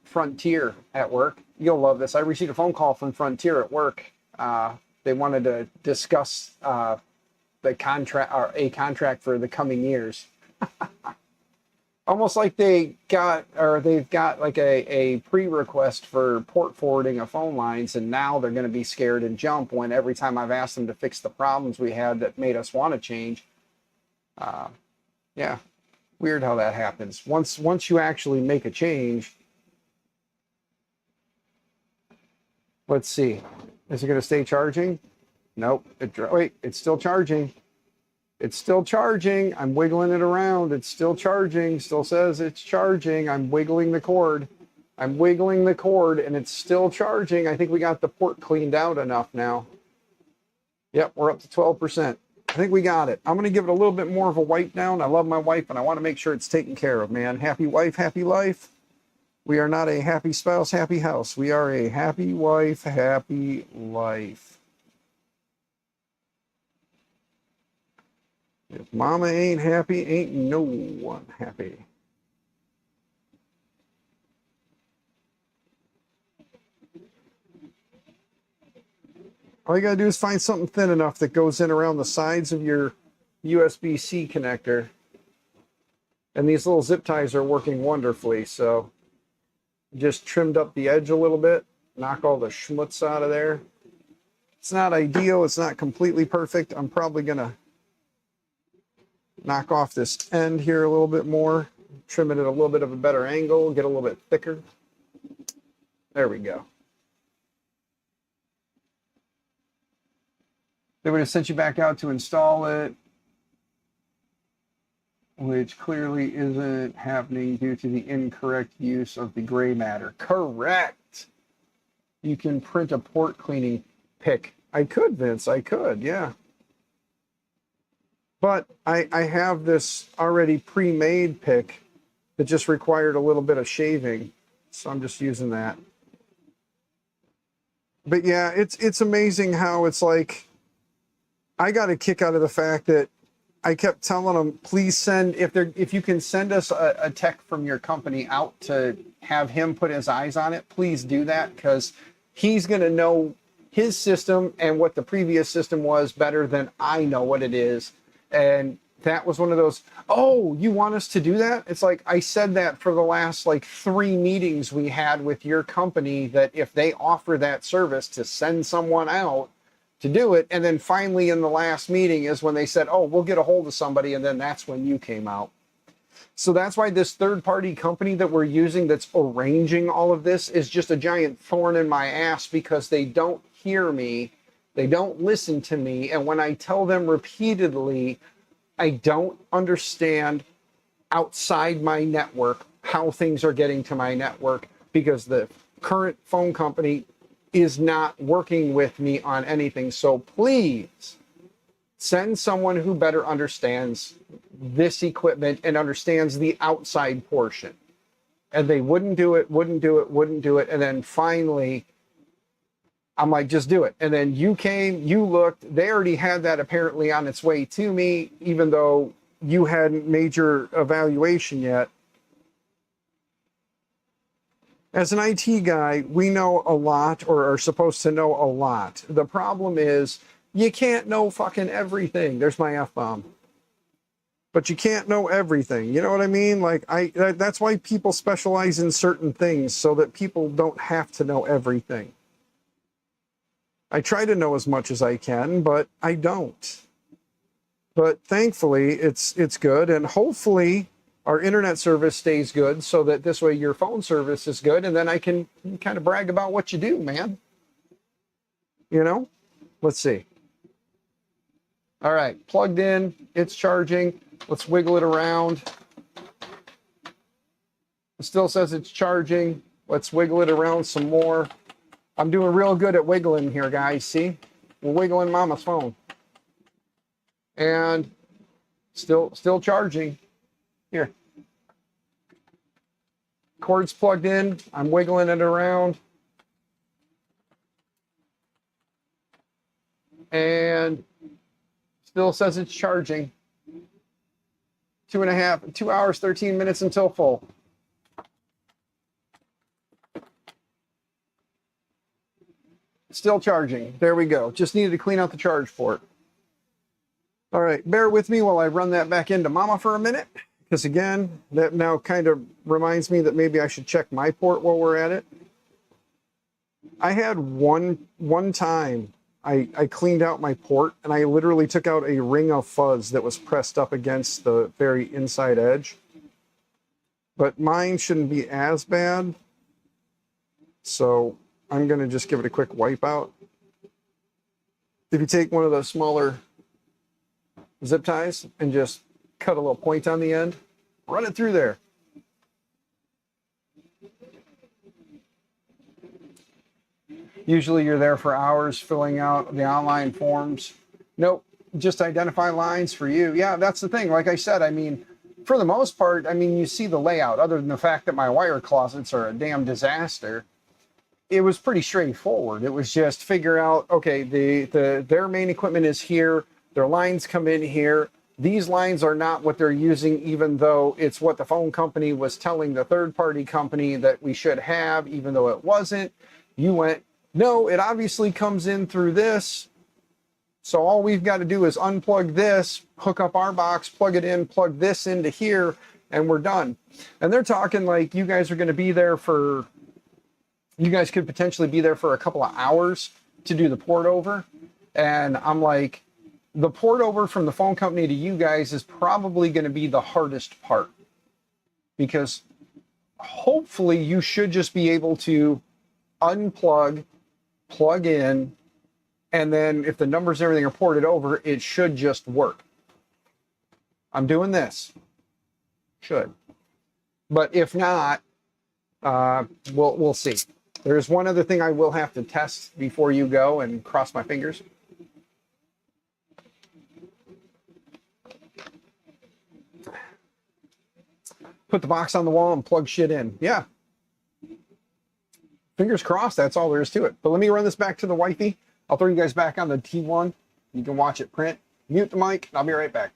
Frontier at work. You'll love this. I received a phone call from Frontier at work. They wanted to discuss the contract or a contract for the coming years. Almost like they've got like a pre-request for port forwarding of phone lines, and now they're going to be scared and jump when every time I've asked them to fix the problems we had that made us want to change. Yeah, weird how that happens. Once you actually make a change, let's see, is it going to stay charging? Nope. Wait, it's still charging. It's still charging. I'm wiggling it around. It's still charging. Still says it's charging. I'm wiggling the cord. I'm wiggling the cord and it's still charging. I think we got the port cleaned out enough now. Yep, we're up to 12%. I think we got it. I'm going to give it a little bit more of a wipe down. I love my wife and I want to make sure it's taken care of, man. Happy wife, happy life. We are not a happy spouse, happy house. We are a happy wife, happy life. If mama ain't happy, ain't no one happy. All you gotta do is find something thin enough that goes in around the sides of your USB-C connector. And these little zip ties are working wonderfully, so just trimmed up the edge a little bit, knock all the schmutz out of there. It's not ideal, it's not completely perfect. I'm probably gonna knock off this end here a little bit more, trim it at a little bit of a better angle, get a little bit thicker. There we go. They would have sent you back out to install it, which clearly isn't happening due to the incorrect use of the gray matter. Correct. You can print a port cleaning pick. I could, Vince, I could, yeah. But I have this already pre-made pick that just required a little bit of shaving. So I'm just using that. But yeah, it's amazing how it's like, I got a kick out of the fact that I kept telling them, please send, if you can send us a tech from your company out to have him put his eyes on it, please do that, because he's going to know his system and what the previous system was better than I know what it is. And that was one of those, oh, you want us to do that? It's like, I said that for the last like 3 meetings we had with your company, that if they offer that service to send someone out to do it. And then finally in the last meeting is when they said, oh, we'll get a hold of somebody. And then that's when you came out. So that's why this third-party company that we're using that's arranging all of this is just a giant thorn in my ass, because they don't hear me. They don't listen to me. And when I tell them repeatedly, I don't understand outside my network how things are getting to my network, because the current phone company is not working with me on anything. So please send someone who better understands this equipment and understands the outside portion. And they wouldn't do it. And then finally, I'm like, just do it. And then you came, you looked, they already had that apparently on its way to me, even though you hadn't made your evaluation yet. As an IT guy, we know a lot, or are supposed to know a lot. The problem is, you can't know fucking everything. There's my F-bomb. but you can't know everything. You know what I mean? Like that's why people specialize in certain things, so that people don't have to know everything. I try to know as much as I can, but I don't. But thankfully, it's good, and hopefully our internet service stays good, so that this way your phone service is good, and then I can kind of brag about what you do, man. You know? Let's see. All right, plugged in, it's charging. Let's wiggle it around. It still says it's charging. Let's wiggle it around some more. I'm doing real good at wiggling here, guys. See? We're wiggling Mama's phone. And still charging. Here. Cord's plugged in. I'm wiggling it around. And still says it's charging. 2 hours, 13 minutes until full. Still charging. There we go. Just needed to clean out the charge port. All right, bear with me while I run that back into Mama for a minute. Because again, that now kind of reminds me that maybe I should check my port while we're at it. I had one time I cleaned out my port, and I literally took out a ring of fuzz that was pressed up against the very inside edge. But mine shouldn't be as bad. So I'm going to just give it a quick wipe out. If you take one of those smaller zip ties and just cut a little point on the end, run it through there. Usually you're there for hours filling out the online forms. Nope, just identify lines for you. Yeah, that's the thing. Like I said, I mean, for the most part, I mean, you see the layout. Other than the fact that my wire closets are a damn disaster, it was pretty straightforward. It was just figure out, okay, their main equipment is here. Their lines come in here. These lines are not what they're using, even though it's what the phone company was telling the third-party company that we should have, even though it wasn't. You went, no, it obviously comes in through this. So all we've got to do is unplug this, hook up our box, plug it in, plug this into here, and we're done. And they're talking like you guys are going to be there for, you guys could potentially be there for a couple of hours to do the port over. And I'm like, the port over from the phone company to you guys is probably going to be the hardest part. Because hopefully you should just be able to unplug, plug in, and then if the numbers and everything are ported over, it should just work. I'm doing this. Should. But if not, we'll see. There's one other thing I will have to test before you go, and cross my fingers. Put the box on the wall and plug shit in. Yeah. Fingers crossed, that's all there is to it. But let me run this back to the wifey. I'll throw you guys back on the T1. You can watch it print. Mute the mic, and I'll be right back.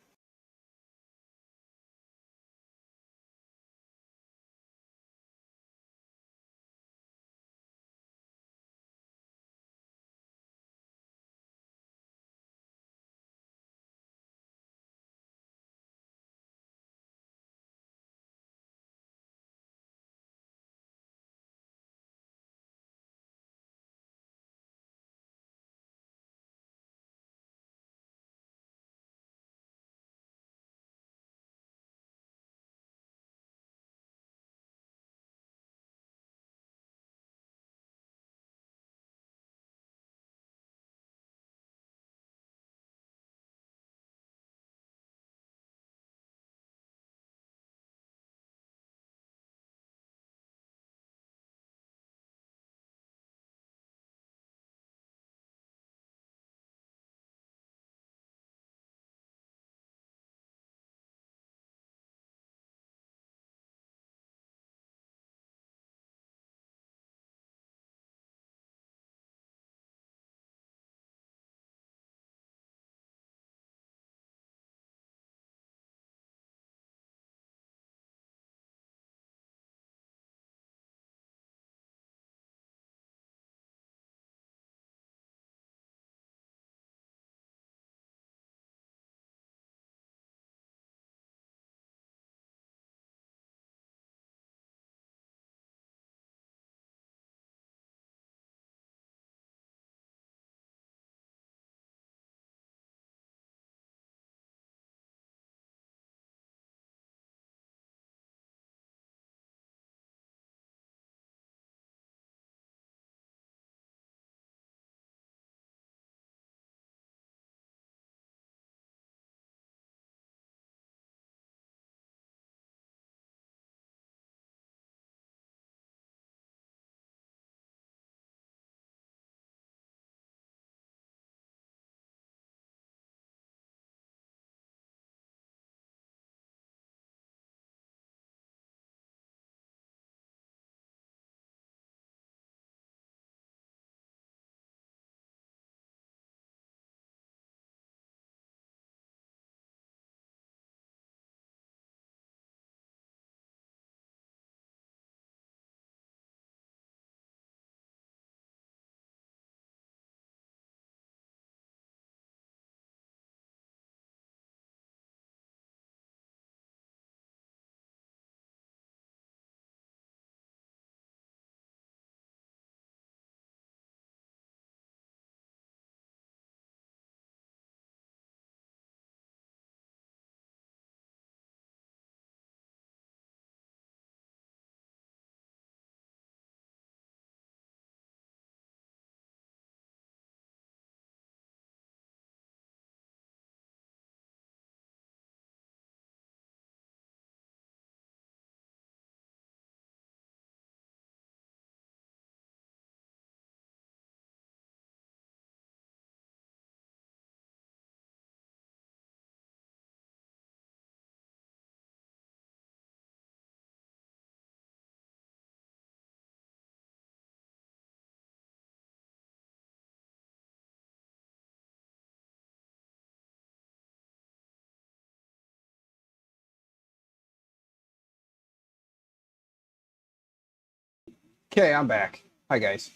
Okay, I'm back. Hi, guys.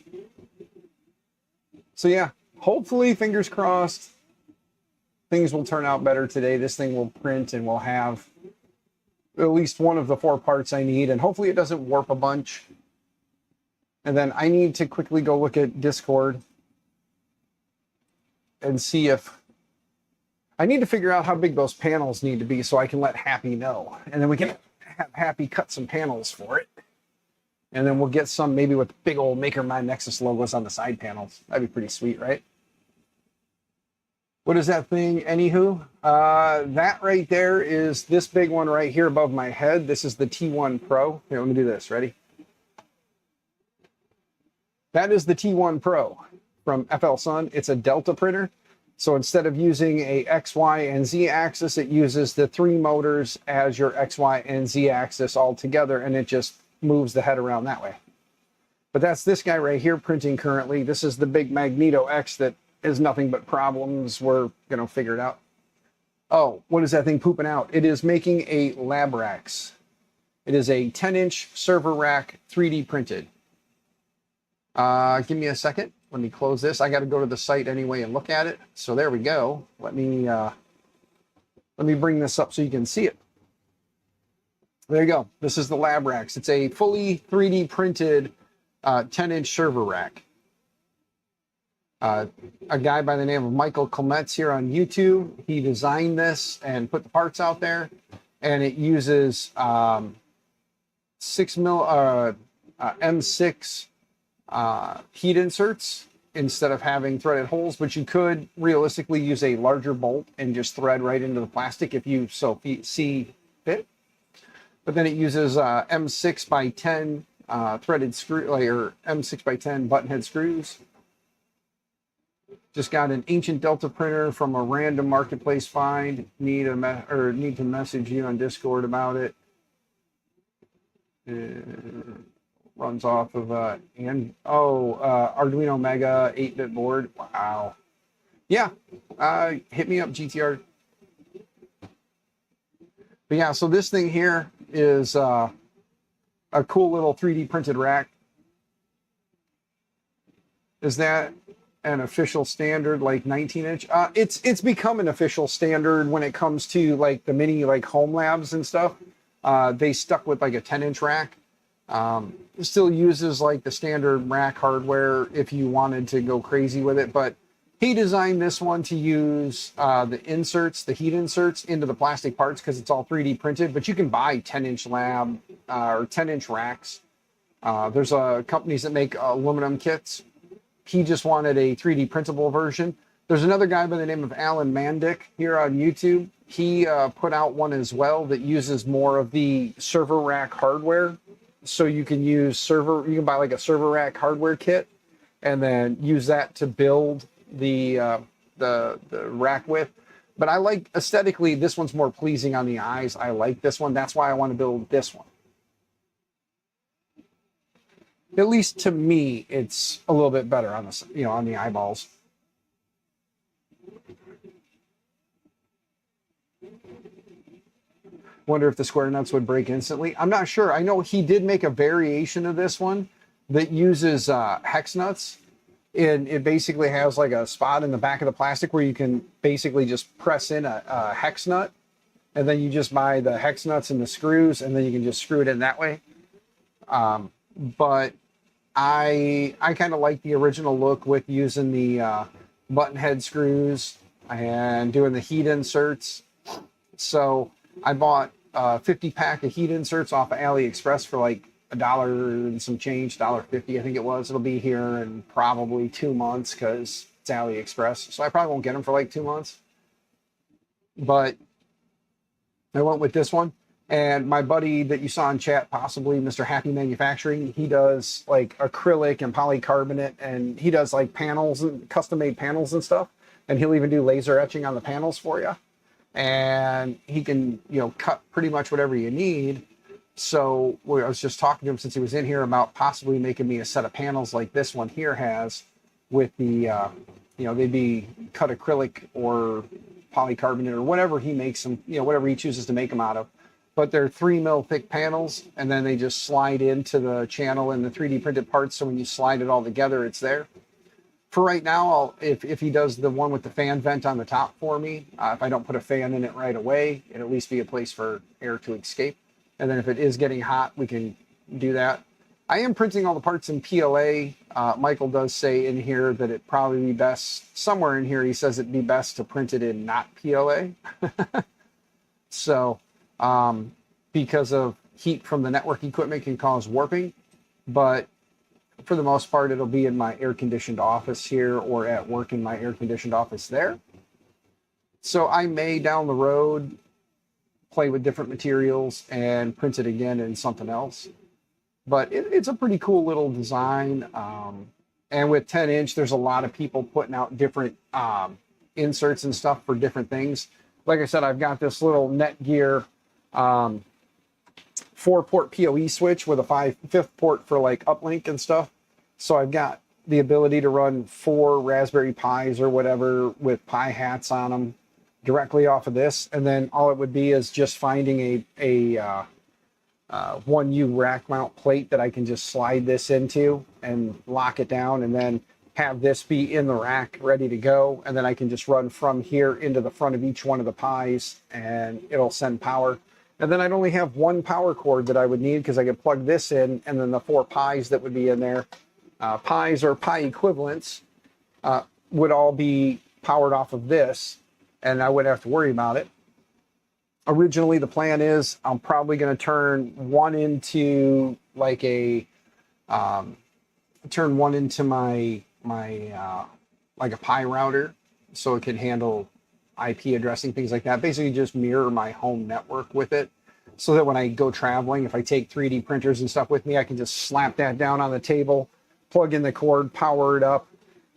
So yeah, hopefully, fingers crossed, things will turn out better today. This thing will print and we'll have at least one of the 4 parts I need, and hopefully it doesn't warp a bunch. And then I need to quickly go look at Discord and see if I need to figure out how big those panels need to be so I can let Happy know. And then we can have Happy cut some panels for it. And then we'll get some maybe with big old Maker My Nexus logos on the side panels. That'd be pretty sweet, right? What is that thing? Anywho, that right there is this big one right here above my head. This is the T1 Pro. Here, let me do this. Ready? That is the T1 Pro from FL Sun. It's a Delta printer. So instead of using a X, Y, and Z axis, it uses the 3 motors as your X, Y, and Z axis all together, and it just moves the head around that way. But that's this guy right here printing currently. This is the big Magneto X that is nothing but problems. We're going to figure it out. Oh, what is that thing pooping out? It is making a lab racks. It is a 10-inch server rack, 3D printed. Give me a second. Let me close this. I got to go to the site anyway and look at it. So there we go. Let me bring this up so you can see it. There you go. This is the lab racks. It's a fully 3D printed 10-inch server rack. A guy by the name of Michael Clements here on YouTube. He designed this and put the parts out there, and it uses M6 heat inserts instead of having threaded holes, but you could realistically use a larger bolt and just thread right into the plastic if you so see fit. But then it uses M6 by 10 threaded screw, or M6 by 10 button head screws. Just got an ancient Delta printer from a random marketplace find. Need to message you on Discord about it. Runs off of Arduino Mega 8-bit board. Wow. Yeah. Hit me up, GTR. But yeah, so this thing here is a cool little 3D printed rack. Is that an official standard, like 19-inch? It's become an official standard when it comes to like the mini like home labs and stuff. They stuck with like a 10-inch rack. It still uses like the standard rack hardware if you wanted to go crazy with it, but he designed this one to use the inserts, the heat inserts into the plastic parts because it's all 3D printed, but you can buy 10-inch lab or 10-inch racks. There's companies that make aluminum kits. He just wanted a 3D printable version. There's another guy by the name of Alan Mandick here on YouTube. He put out one as well that uses more of the server rack hardware. So you can you can buy like a server rack hardware kit and then use that to build the rack with. But I like aesthetically, this one's more pleasing on the eyes. I like this one. That's why I want to build this one. At least to me, it's a little bit better on the, on the eyeballs. Wonder if the square nuts would break instantly. I'm not sure. I know he did make a variation of this one that uses hex nuts. And it basically has like a spot in the back of the plastic where you can basically just press in a hex nut. And then you just buy the hex nuts and the screws, and then you can just screw it in that way. But I kind of like the original look with using the button head screws and doing the heat inserts. So I bought a 50-pack of heat inserts off of AliExpress for like $1 and some change, $1.50 I think it was. It'll be here in probably 2 months because it's AliExpress. So I probably won't get them for like 2 months. But I went with this one. And my buddy that you saw in chat, possibly Mr. Happy Manufacturing, he does like acrylic and polycarbonate, and he does like panels and custom-made panels and stuff. And he'll even do laser etching on the panels for you. And he can, cut pretty much whatever you need. So I was just talking to him since he was in here about possibly making me a set of panels like this one here has with the, they'd be cut acrylic or polycarbonate or whatever he makes them, whatever he chooses to make them out of. but they're 3 mil thick panels, and then they just slide into the channel in the 3D printed parts. So when you slide it all together, it's there. For right now, if he does the one with the fan vent on the top for me, if I don't put a fan in it right away, it'll at least be a place for air to escape. And then if it is getting hot, we can do that. I am printing all the parts in PLA. Michael does say in here that it'd probably be best, somewhere in here he says it'd be best to print it in not PLA. So, because of heat from the network equipment can cause warping, but for the most part, it'll be in my air-conditioned office here or at work in my air-conditioned office there. So I may, down the road, play with different materials and print it again in something else. But it's a pretty cool little design. And with 10-inch, there's a lot of people putting out different inserts and stuff for different things. Like I said, I've got this little Netgear 4-port PoE switch with a 5th port for like uplink and stuff. So I've got the ability to run 4 Raspberry Pis or whatever with Pi hats on them directly off of this. And then all it would be is just finding a 1U rack mount plate that I can just slide this into and lock it down, and then have this be in the rack ready to go. And then I can just run from here into the front of each one of the Pis and it'll send power. And then I'd only have 1 power cord that I would need because I could plug this in, and then the 4 Pis that would be in there, Pis or Pi equivalents, would all be powered off of this, and I wouldn't have to worry about it. Originally, the plan is I'm probably going to turn one into like a, turn one into my like a Pi router, so it can handle IP addressing, things like that. Basically just mirror my home network with it, so that when I go traveling, if I take 3D printers and stuff with me, I can just slap that down on the table, plug in the cord, power it up,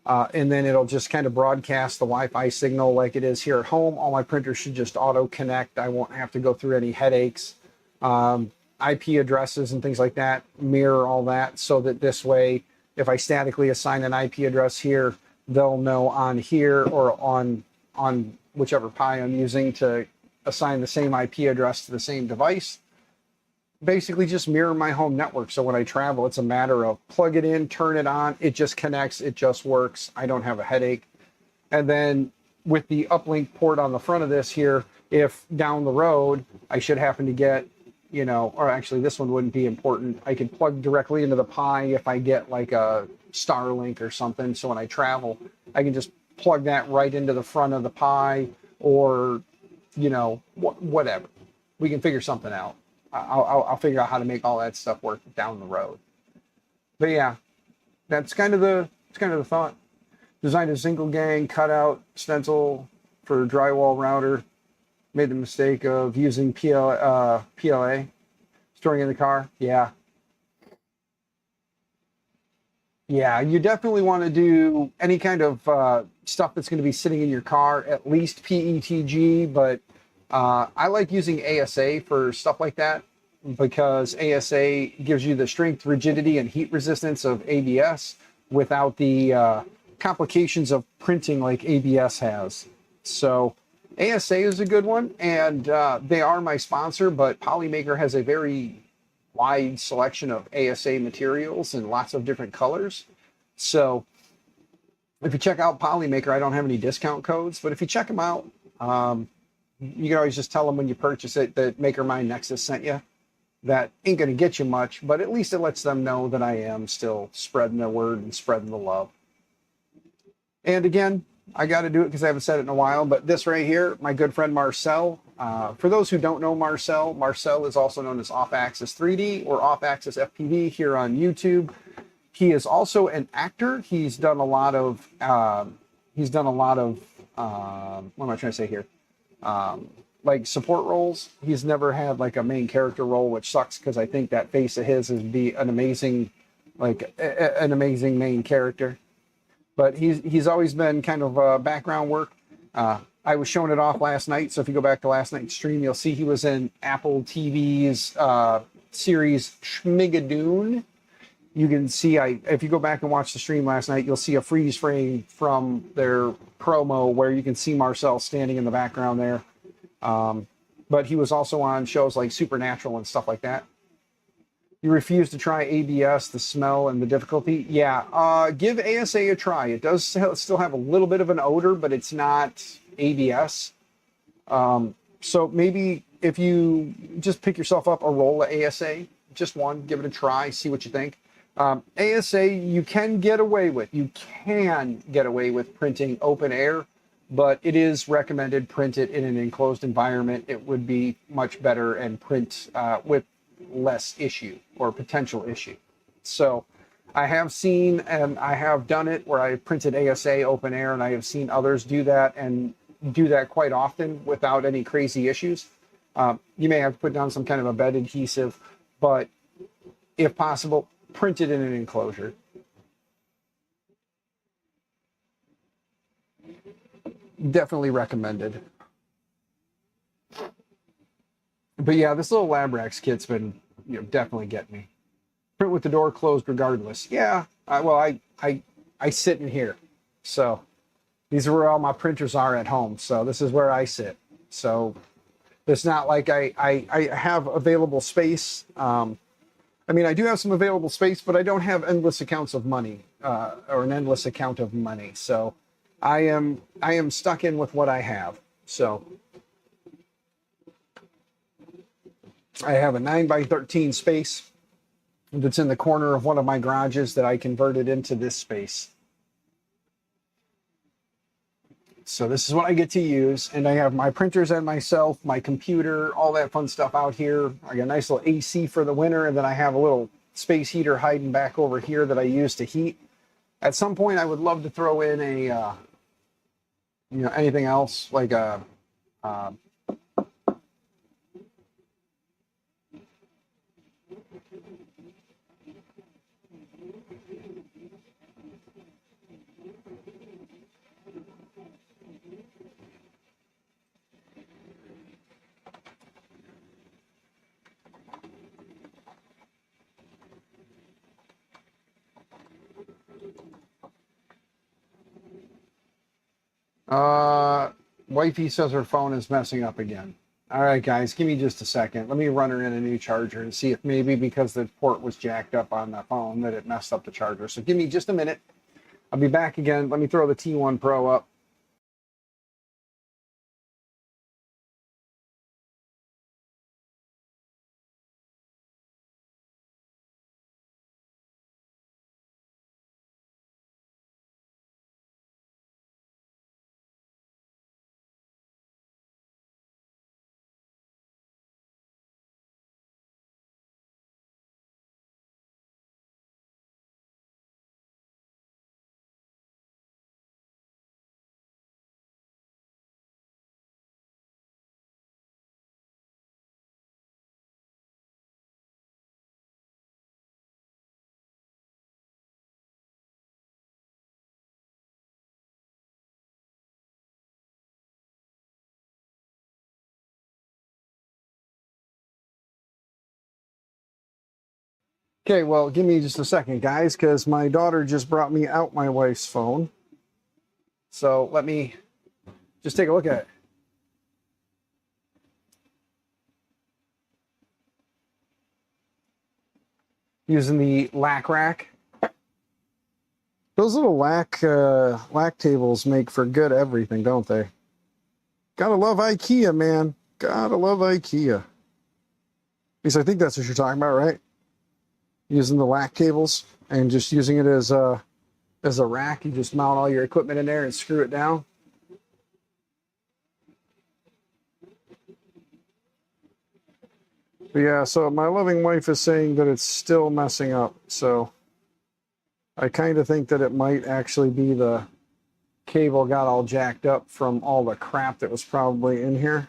and then it'll just kind of broadcast the Wi-Fi signal like it is here at home. All my printers should just auto connect. I won't have to go through any headaches. IP addresses and things like that, mirror all that, so that this way, if I statically assign an IP address here, they'll know on here or on whichever Pi I'm using to assign the same IP address to the same device. Basically just mirror my home network. So when I travel, it's a matter of plug it in, turn it on, it just connects, it just works. I don't have a headache. And then with the uplink port on the front of this here, if down the road I should happen to get, you know, or actually this one wouldn't be important, I could plug directly into the Pi if I get like a Starlink or something. So when I travel, I can just plug that right into the front of the Pi, or, you know, whatever. We can figure something out. I'll figure out how to make all that stuff work down the road. But yeah, that's kind of the thought. Designed a single gang cutout stencil for drywall router. Made the mistake of using PLA, storing in the car. Yeah, you definitely want to do any kind of stuff that's going to be sitting in your car, at least PETG, but I like using ASA for stuff like that, because ASA gives you the strength, rigidity, and heat resistance of ABS without the complications of printing like ABS has. So ASA is a good one, and they are my sponsor, but Polymaker has a very wide selection of ASA materials in lots of different colors. So if you check out Polymaker, I don't have any discount codes, but if you check them out, you can always just tell them when you purchase it that MakerMind Nexus sent you. That ain't going to get you much, but at least it lets them know that I am still spreading the word and spreading the love. And again, I got to do it because I haven't said it in a while, but this right here, my good friend Marcel. For those who don't know Marcel, Marcel is also known as Off Axis 3D or Off Axis FPV here on YouTube. He is also an actor. He's done a lot of, what am I trying to say here? Like support roles. He's never had like a main character role, which sucks because I think that face of his would be an amazing, like an amazing main character. But he's always been kind of background work. I was showing it off last night, so if you go back to last night's stream, you'll see he was in Apple TV's series Schmigadoon. You can see, if you go back and watch the stream last night, you'll see a freeze frame from their promo where you can see Marcel standing in the background there. but he was also on shows like Supernatural and stuff like that. You refuse to try ABS, the smell and the difficulty. Yeah, give ASA a try. It does still have a little bit of an odor, but it's not ABS. So maybe if you just pick yourself up a roll of ASA, just one, give it a try, see what you think. ASA, you can get away with printing open air, but it is recommended print it in an enclosed environment. It would be much better and print with less issue or potential issue. So I have seen and I have done it where I printed ASA open air, and I have seen others do that and do that quite often without any crazy issues. You may have to put down some kind of a bed adhesive, but if possible, print it in an enclosure. Definitely recommended. But yeah, this little Labrax kit's been, definitely getting me. Print with the door closed regardless. Yeah, I sit in here. So these are where all my printers are at home. So this is where I sit. So it's not like I have available space. I mean, I do have some available space, but I don't have endless accounts of money or an endless account of money. So I am stuck in with what I have. So I have a 9x13 space that's in the corner of one of my garages that I converted into this space. So this is what I get to use, and I have my printers and myself, my computer, all that fun stuff out here. I got a nice little AC for the winter, and then I have a little space heater hiding back over here that I use to heat. At some point, I would love to throw in a, anything else like a, wifey says her phone is messing up again. All right, guys, give me just a second. Let me run her in a new charger and see if maybe because the port was jacked up on the phone that it messed up the charger. So give me just a minute. I'll be back again. Let me throw the T1 Pro up. Okay, well, give me just a second, guys, because my daughter just brought me out my wife's phone. So let me just take a look at it. Using the lac rack. Those little lac tables make for good everything, don't they? Gotta love IKEA, man. Gotta love IKEA. At least I think that's what you're talking about, right? Using the lac tables and just using it as a rack. You just mount all your equipment in there and screw it down. But yeah, so my loving wife is saying that it's still messing up. So I kind of think that it might actually be the cable got all jacked up from all the crap that was probably in here.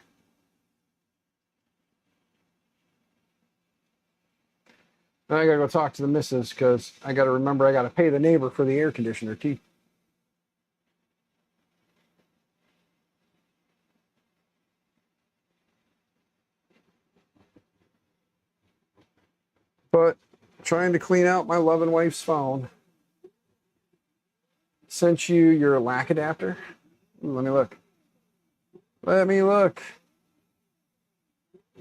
Then I gotta go talk to the missus because I gotta remember I gotta pay the neighbor for the air conditioner too. But trying to clean out my loving wife's phone. Sent you your lac adapter. Let me look. Let me look.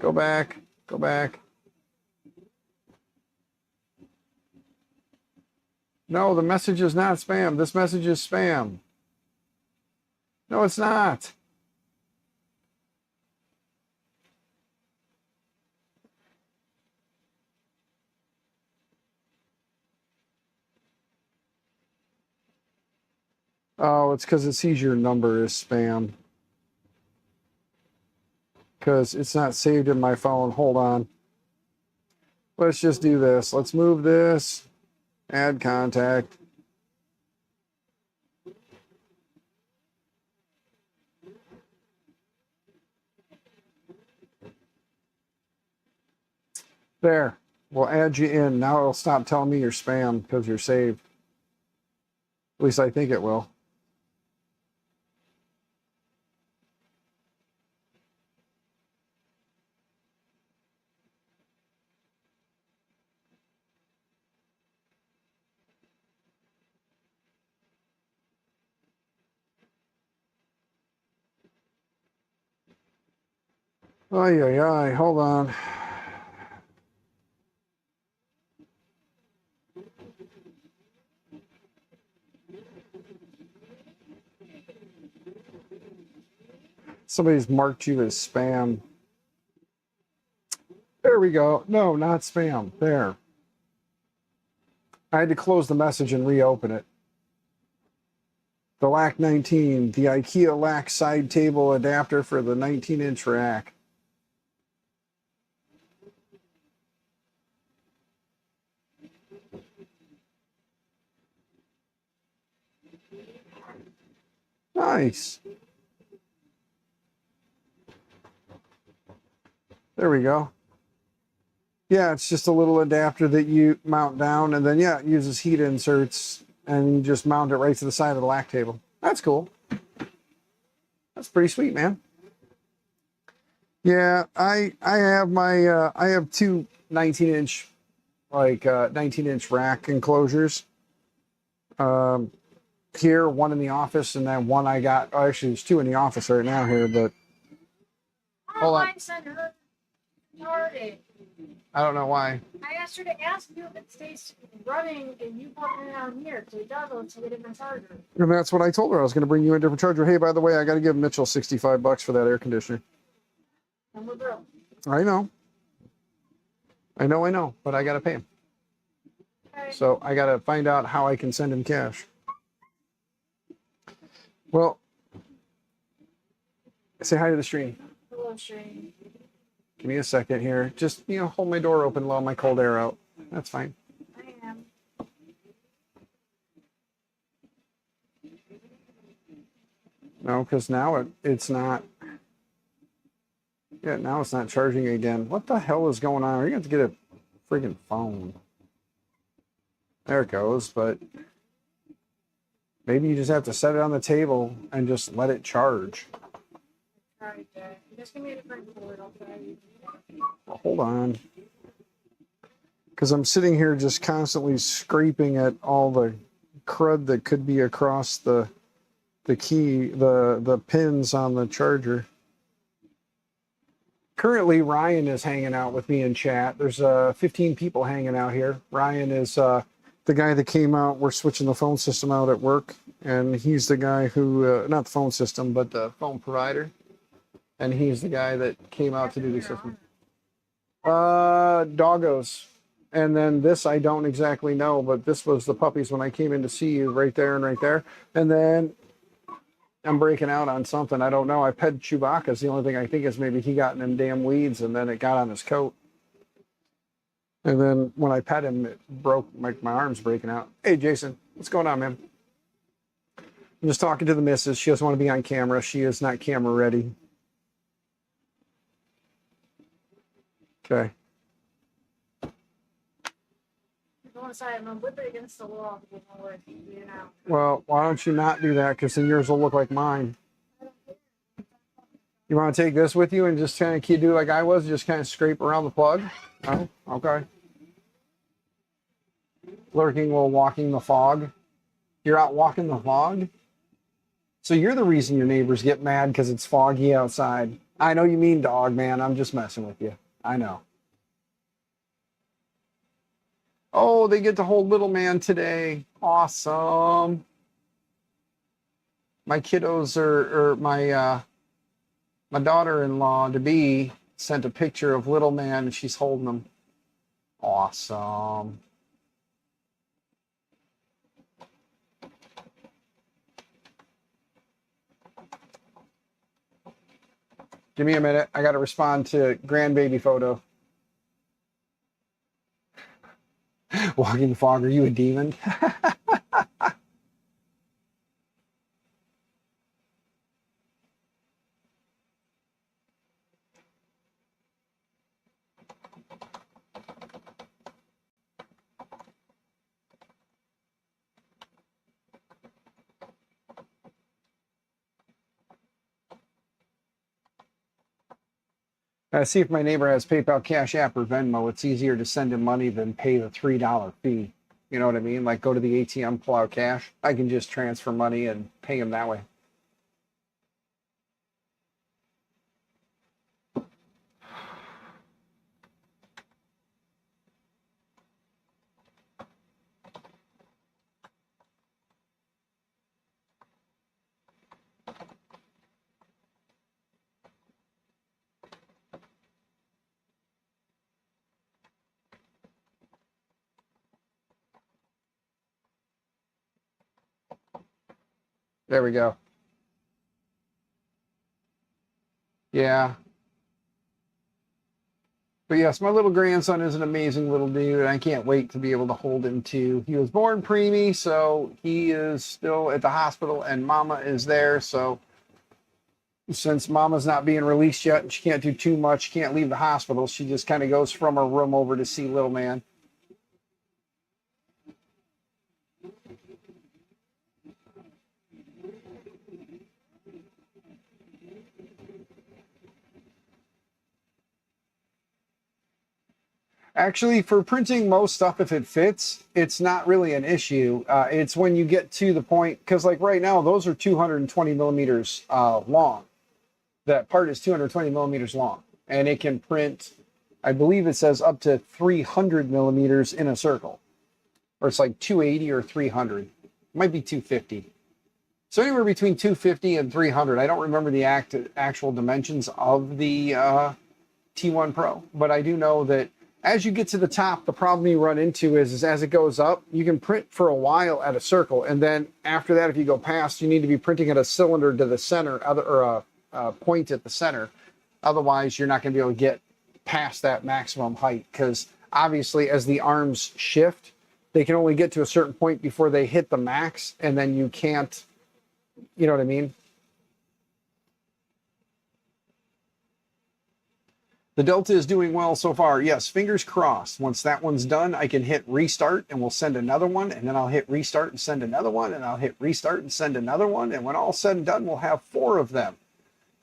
Go back. Go back. No, the message is not spam. This message is spam. No, it's not. Oh, it's because it sees your number as spam. Because it's not saved in my phone. Hold on. Let's just do this. Let's move this. Add contact. There. We'll add you in. Now it'll stop telling me you're spam because you're saved. At least I think it will. Ay, ay, ay. Hold on. Somebody's marked you as spam. There we go. No, not spam. There. I had to close the message and reopen it. The LAC 19, the IKEA LAC side table adapter for the 19-inch rack. Nice. There we go. Yeah, it's just a little adapter that you mount down, and then, yeah, it uses heat inserts, and you just mount it right to the side of the LAC table. That's cool. That's pretty sweet, man. Yeah, I have my, I have two 19-inch, like, 19-inch rack enclosures. Here, one in the office, and then one I got, oh, actually, there's two in the office right now here, but hold on. I don't know why. I asked her to ask you if it stays running and you put it on here. So it does, let's get a different charger. And that's what I told her. I was going to bring you a different charger. Hey, by the way, I got to give Mitchell $65 for that air conditioner. And we're broke. I know. I know, but I got to pay him. Okay. So I got to find out how I can send him cash. Well, say hi to the stream. Hello, stream. Give me a second here. Just, hold my door open, allow my cold air out. That's fine. I am. No, because now it's not. Yeah, now it's not charging again. What the hell is going on? Are you going to have to get a freaking phone? There it goes, but maybe you just have to set it on the table and just let it charge. Alright, Dad. Just give me a different cord. I'll try you. Well, hold on. Because I'm sitting here just constantly scraping at all the crud that could be across the key, the pins on the charger. Currently, Ryan is hanging out with me in chat. There's 15 people hanging out here. Ryan is the guy that came out. We're switching the phone system out at work, and he's the guy who, not the phone system, but the phone provider. And he's the guy that came out to do the system. Doggos. And then this, I don't exactly know, but this was the puppies when I came in to see you, right there and right there. And then I'm breaking out on something. I don't know. I pet Chewbacca's. The only thing I think is maybe he got in them damn weeds and then it got on his coat. And then when I pet him, it broke, my arm's breaking out. Hey, Jason, what's going on, man? I'm just talking to the missus. She doesn't want to be on camera. She is not camera ready. Okay. I'm gonna whip it against the wall. Well, why don't you not do that? Because then yours will look like mine. You want to take this with you and just kind of do like I was, just kind of scrape around the plug? Oh, okay. Lurking while walking the fog. You're out walking the fog? So you're the reason your neighbors get mad because it's foggy outside. I know you mean dog, man. I'm just messing with you. I know. Oh, they get to hold little man today. Awesome. My kiddos or my daughter-in-law to be sent a picture of little man and she's holding him. Awesome. Give me a minute. I got to respond to grandbaby photo. Walking the fog, are you a demon? See if my neighbor has PayPal, Cash App, or Venmo. It's easier to send him money than pay the $3 fee. You know what I mean? Like go to the ATM, pull out cash. I can just transfer money and pay him that way. There we go. Yeah. But yes, my little grandson is an amazing little dude. I can't wait to be able to hold him too. He was born preemie, so he is still at the hospital and mama is there. So since mama's not being released yet and she can't do too much, can't leave the hospital, she just kind of goes from her room over to see little man. Actually, for printing most stuff, if it fits, it's not really an issue. It's when you get to the point, because like right now, those are 220 millimeters long. That part is 220 millimeters long, and it can print, I believe it says up to 300 millimeters in a circle, or it's like 280 or 300. It might be 250. So anywhere between 250 and 300. I don't remember the actual dimensions of the T1 Pro, but I do know that as you get to the top, the problem you run into is as it goes up, you can print for a while at a circle. And then after that, if you go past, you need to be printing at a cylinder to the center or a point at the center. Otherwise, you're not going to be able to get past that maximum height because obviously as the arms shift, they can only get to a certain point before they hit the max. And then you can't, you know what I mean? The Delta is doing well so far. Yes, fingers crossed. Once that one's done, I can hit restart and we'll send another one. And then I'll hit restart and send another one. And I'll hit restart and send another one. And when all's said and done, we'll have 4 of them.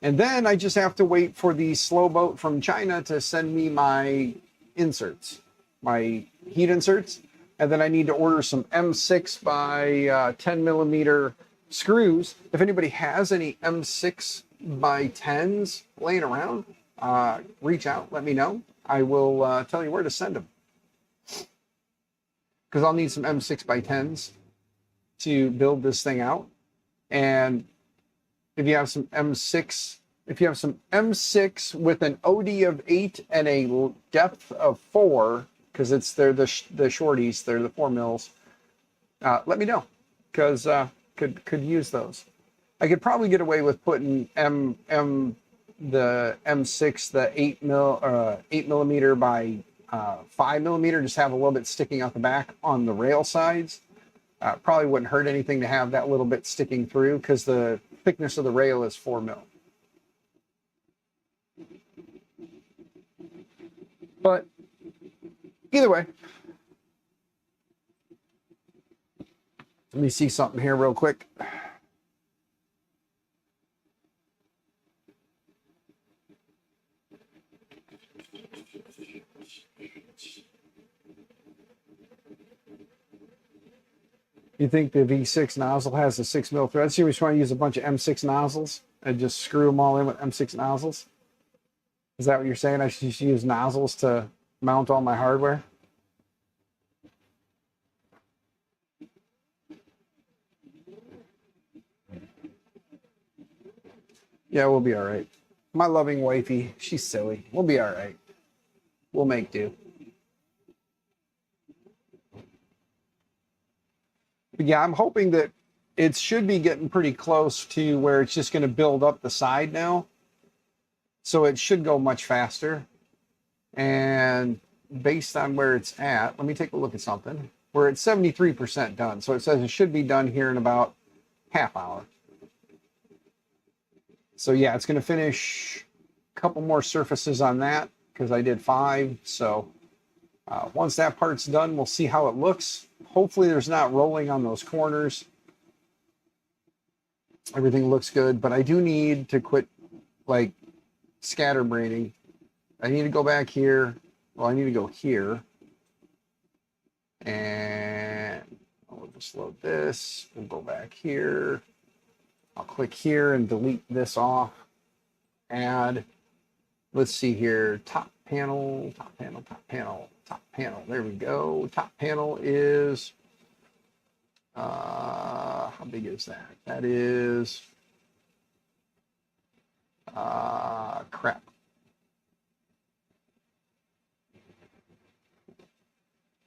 And then I just have to wait for the slow boat from China to send me my inserts, my heat inserts. And then I need to order some M6 by 10 millimeter screws. If anybody has any M6 by 10s laying around, reach out, let me know. I will tell you where to send them. Because I'll need some M6 by 10s to build this thing out. And if you have some M6, with an OD of 8 and a depth of 4, because they're the shorties, they're the 4 mils, let me know. Because could use those. I could probably get away with putting the M6, the 8 millimeter by 5 millimeter, just have a little bit sticking out the back on the rail sides. Probably wouldn't hurt anything to have that little bit sticking through because the thickness of the rail is 4 mil. But either way, let me see something here real quick. You think the V6 nozzle has a 6 mil thread? So you just want to use a bunch of M6 nozzles and just screw them all in with M6 nozzles? Is that what you're saying? I should just use nozzles to mount all my hardware? Yeah, we'll be all right. My loving wifey, she's silly. We'll be all right. We'll make do. But yeah, I'm hoping that it should be getting pretty close to where it's just going to build up the side now. So it should go much faster. And based on where it's at, let me take a look at something. We're at 73% done. So it says it should be done here in about half hour. So yeah, it's going to finish a couple more surfaces on that because I did 5. So once that part's done, we'll see how it looks. Hopefully there's not rolling on those corners. Everything looks good, but I do need to quit like scatterbraining. I need to go back here. Well, I need to go here. And we'll just load this. We'll go back here. I'll click here and delete this off. Add. Let's see here. Top panel, top panel, top panel, top panel. There we go. Top panel is, how big is that? That is, crap.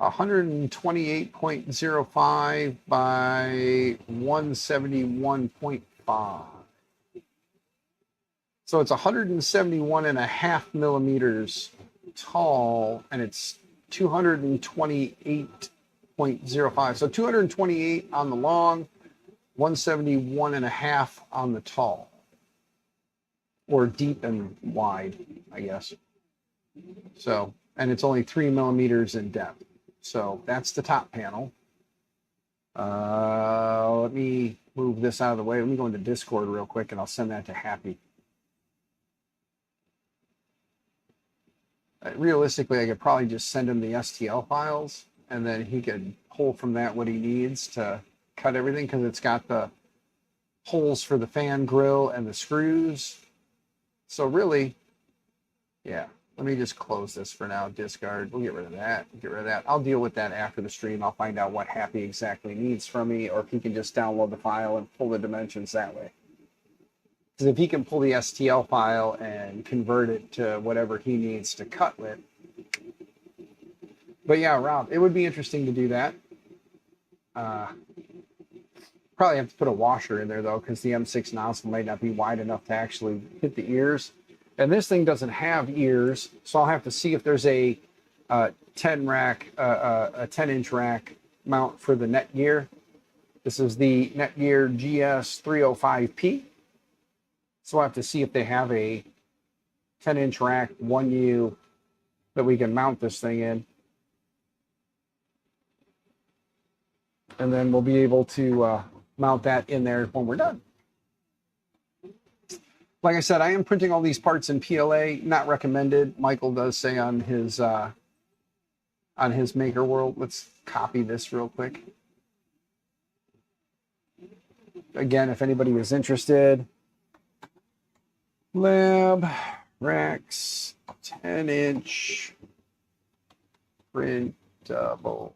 128.05 by 171.5. So it's 171.5 millimeters tall, and it's 228.05. So 228 on the long, 171.5 on the tall, or deep and wide, I guess. So, and it's only 3 millimeters in depth. So that's the top panel. Let me move this out of the way. Let me go into Discord real quick, and I'll send that to Happy. Realistically, I could probably just send him the STL files, and then he could pull from that what he needs to cut everything, because it's got the holes for the fan grill and the screws. So really, yeah. Let me just close this for now. Discard. We'll get rid of that. Get rid of that. I'll deal with that after the stream. I'll find out what Happy exactly needs from me, or if he can just download the file and pull the dimensions that way. Because if he can pull the STL file and convert it to whatever he needs to cut with. But yeah, Rob, it would be interesting to do that. Probably have to put a washer in there, though, because the M6 nozzle might not be wide enough to actually hit the ears. And this thing doesn't have ears, so I'll have to see if there's a 10-inch rack mount for the Netgear. This is the Netgear GS305P. So I'll have to see if they have a 10-inch rack 1U that we can mount this thing in. And then we'll be able to mount that in there when we're done. Like I said, I am printing all these parts in PLA, not recommended. Michael does say on his Maker World. Let's copy this real quick. Again, if anybody is interested, Lab Racks 10-inch printable.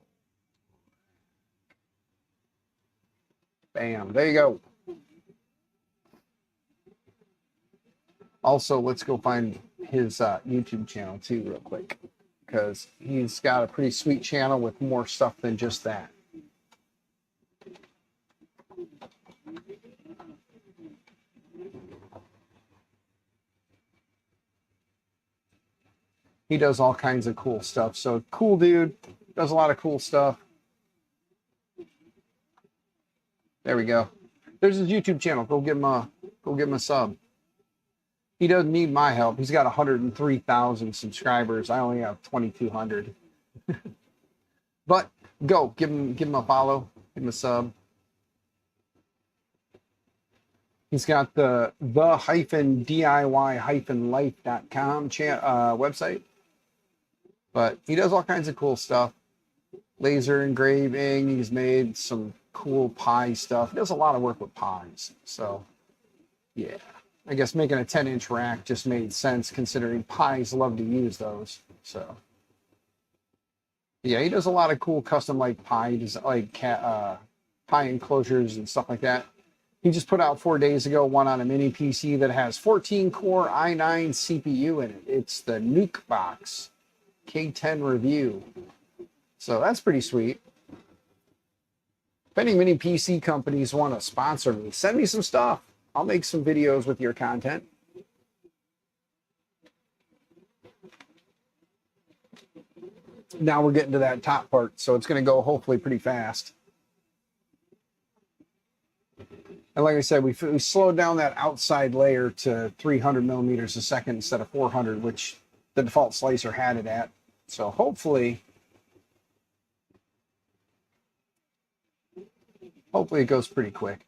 Bam, there you go. Also, let's go find his YouTube channel too real quick, because he's got a pretty sweet channel with more stuff than just that. He does all kinds of cool stuff. So cool dude, does a lot of cool stuff. There we go. There's his YouTube channel. Go give him a sub. He doesn't need my help. He's got 103,000 subscribers. I only have 2,200. But go give him a follow, give him a sub. He's got the -DIY-life.com website. But he does all kinds of cool stuff. Laser engraving. He's made some cool pie stuff. He does a lot of work with pies. So, yeah. I guess making a 10-inch rack just made sense considering pies love to use those. So yeah, he does a lot of cool custom like pie, pie enclosures and stuff like that. He just put out 4 days ago one on a mini PC that has 14-core i9 CPU in it. It's the Nuke Box K10 review. So that's pretty sweet. If any mini PC companies want to sponsor me, send me some stuff. I'll make some videos with your content. Now we're getting to that top part, so it's going to go hopefully pretty fast. And like I said, we slowed down that outside layer to 300 millimeters a second instead of 400, which the default slicer had it at. So hopefully it goes pretty quick.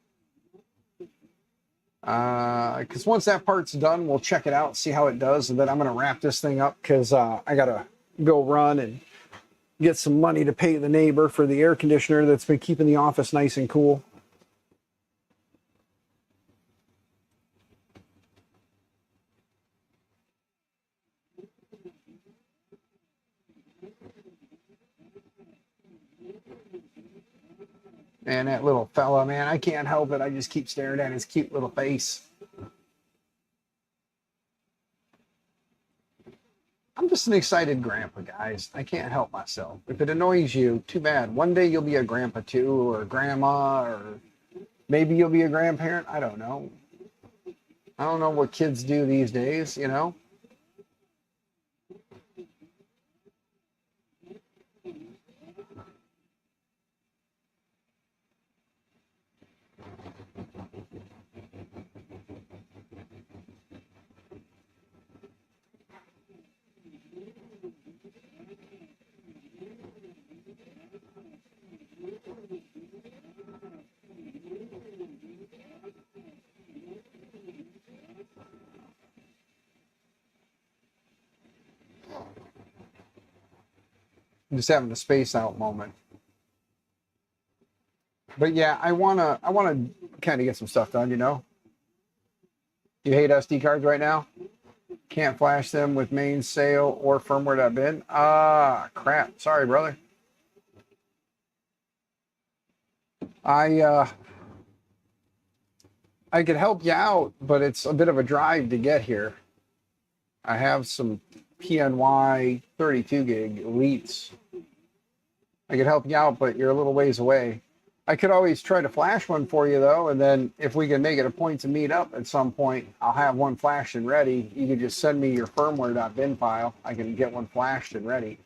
Because once that part's done, we'll check it out, see how it does, and then I'm going to wrap this thing up because I got to go run and get some money to pay the neighbor for the air conditioner that's been keeping the office nice and cool. And that little fella, man, I can't help it. I just keep staring at his cute little face. I'm just an excited grandpa, guys. I can't help myself. If it annoys you, too bad. One day you'll be a grandpa too, or a grandma, or maybe you'll be a grandparent. I don't know. I don't know what kids do these days, you know? I'm just having a space out moment. But yeah, I wanna kind of get some stuff done, you know? You hate SD cards right now? Can't flash them with mainsail or firmware.bin? Ah, crap. Sorry, brother. I could help you out, but it's a bit of a drive to get here. I have some PNY 32 gig elites. I could help you out, but you're a little ways away. I could always try to flash one for you, though, and then if we can make it a point to meet up at some point, I'll have one flashed and ready. You can just send me your firmware.bin file. I can get one flashed and ready.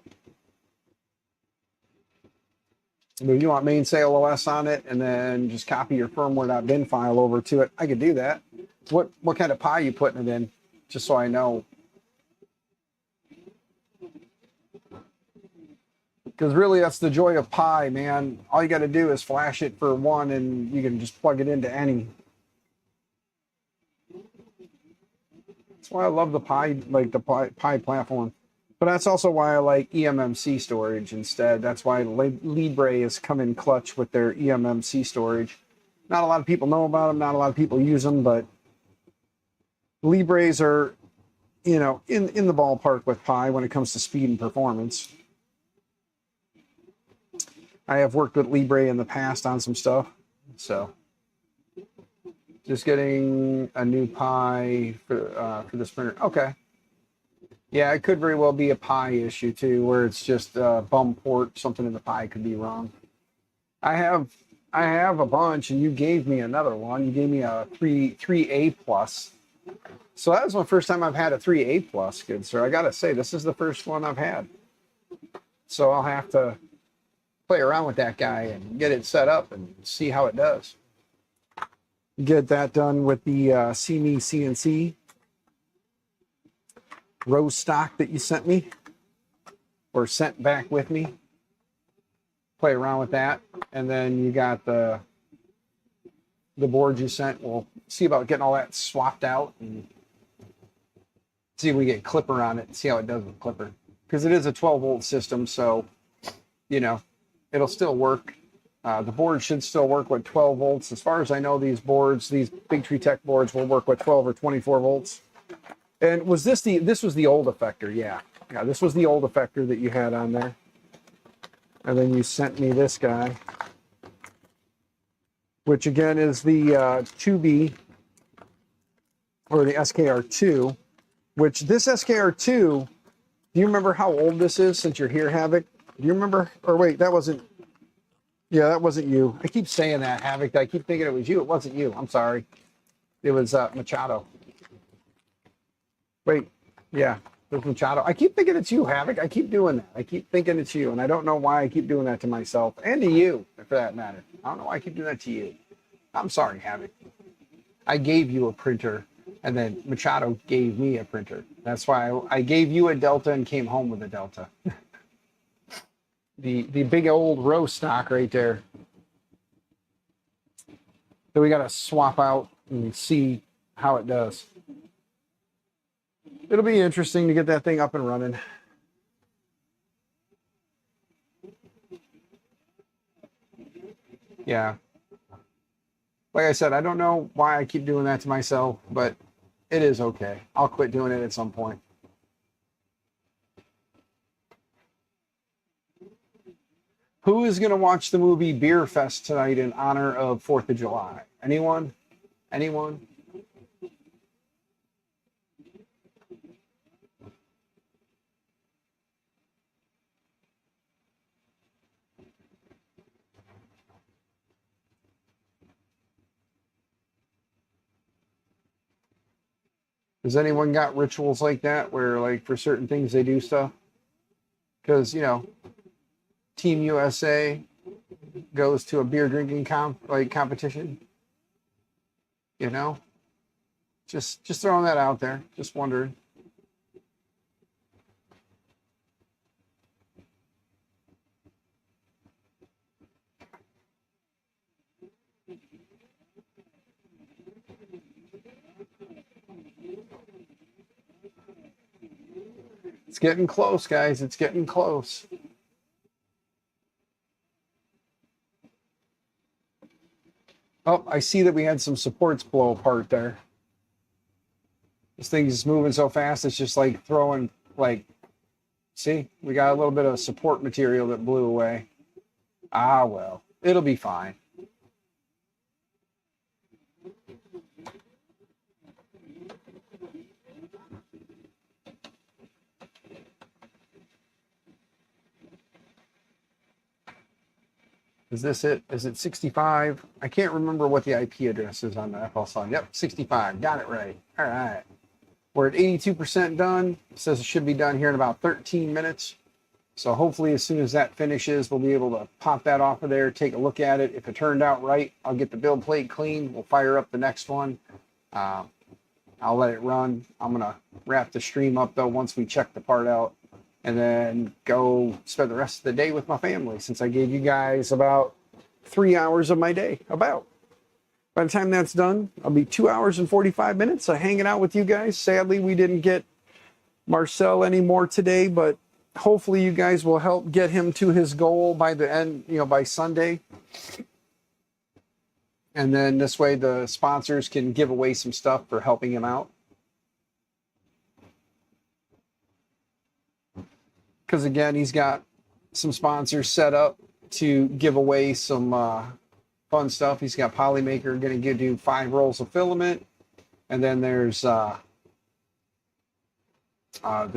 But if you want mainsail OS on it, and then just copy your firmware.bin file over to it, I could do that. What kind of pie you putting it in, just so I know. Because really, that's the joy of Pi, man. All you got to do is flash it for one, and you can just plug it into any. That's why I love the Pi, like the Pi platform. But that's also why I like eMMC storage instead. That's why Libre has come in clutch with their eMMC storage. Not a lot of people know about them. Not a lot of people use them, but Libres are, you know, in the ballpark with Pi when it comes to speed and performance. I have worked with Libre in the past on some stuff, so just getting a new Pi for this printer. Okay, yeah, it could very well be a Pi issue too, where it's just a bum port. Something in the Pi could be wrong. I have a bunch, and you gave me another one. You gave me a 3A plus. So that was my first time I've had a 3A plus, good sir. I gotta say, this is the first one I've had. So I'll have to play around with that guy and get it set up and see how it does. Get that done with the See Me CNC rose stock that you sent me, or sent back with me. Play around with that, and then you got the board you sent. We'll see about getting all that swapped out and see if we get Clipper on it and see how it does with Clipper, because it is a 12-volt system, so you know it'll still work The board should still work with 12 volts. As far as I know, these boards, these Big Tree Tech boards, will work with 12 or 24 volts. And was this was the old effector? Yeah, this was the old effector that you had on there. And then you sent me this guy, which again is the 2B or the SKR2. Which this SKR2, do you remember how old this is? Since you're here, Havoc, do you remember? Or wait, that wasn't. Yeah, that wasn't you. I keep saying that, Havoc. I keep thinking it was you. It wasn't you. I'm sorry. It was Machado. Wait, yeah, it was Machado. I keep thinking it's you, Havoc. I keep doing that. I keep thinking it's you, and I don't know why I keep doing that to myself and to you, for that matter. I don't know why I keep doing that to you. I'm sorry, Havoc. I gave you a printer, and then Machado gave me a printer. That's why I gave you a Delta and came home with a Delta. The big old row stock right there. So we got to swap out and see how it does. It'll be interesting to get that thing up and running. Yeah. Like I said, I don't know why I keep doing that to myself, but it is okay. I'll quit doing it at some point. Who is going to watch the movie Beer Fest tonight in honor of 4th of July? Anyone? Anyone? Has anyone got rituals like that where, like, for certain things they do stuff? Because, you know, Team USA goes to a beer drinking competition. You know, just throwing that out there. Just wondering. It's getting close, guys. It's getting close. Oh, I see that we had some supports blow apart there. This thing's just moving so fast, it's just like throwing, like, see? We got a little bit of support material that blew away. Ah, well, it'll be fine. Is this it? Is it 65? I can't remember what the IP address is on the FL Sun. Yep, 65. Got it right. All right. We're at 82% done. It says it should be done here in about 13 minutes. So hopefully as soon as that finishes, we'll be able to pop that off of there, take a look at it. If it turned out right, I'll get the build plate clean. We'll fire up the next one. I'll let it run. I'm going to wrap the stream up, though, once we check the part out. And then go spend the rest of the day with my family, since I gave you guys about 3 hours of my day. About. By the time that's done, I'll be 2 hours and 45 minutes of hanging out with you guys. Sadly, we didn't get Marcel anymore today, but hopefully you guys will help get him to his goal by the end, by Sunday. And then this way the sponsors can give away some stuff for helping him out. Because again, he's got some sponsors set up to give away some fun stuff. He's got Polymaker going to do 5 rolls of filament, and then there's the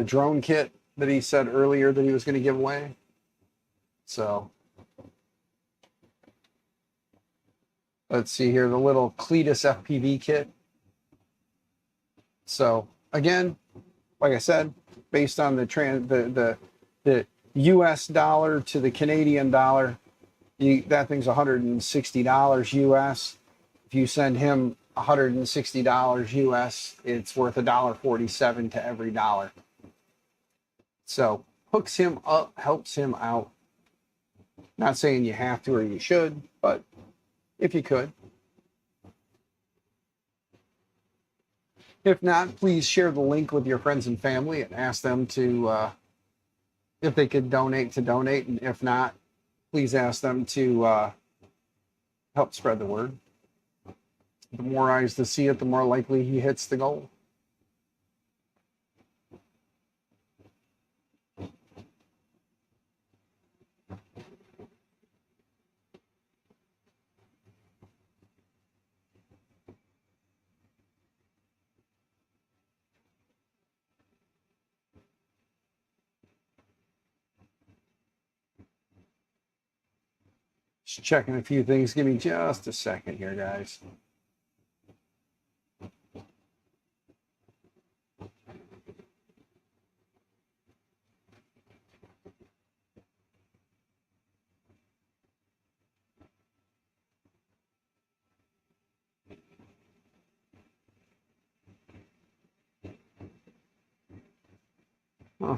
drone kit that he said earlier that he was going to give away. So let's see here, the little Cletus FPV kit. So again, like I said, based on the US dollar to the Canadian dollar, that thing's $160 US. If you send him $160 US, it's worth $1.47 to every dollar. So hooks him up, helps him out. Not saying you have to or you should, but if you could. If not, please share the link with your friends and family and ask them to, if they could donate, and if not, please ask them to help spread the word. The more eyes to see it, the more likely he hits the goal. Just checking a few things. Give me just a second here, guys. Huh.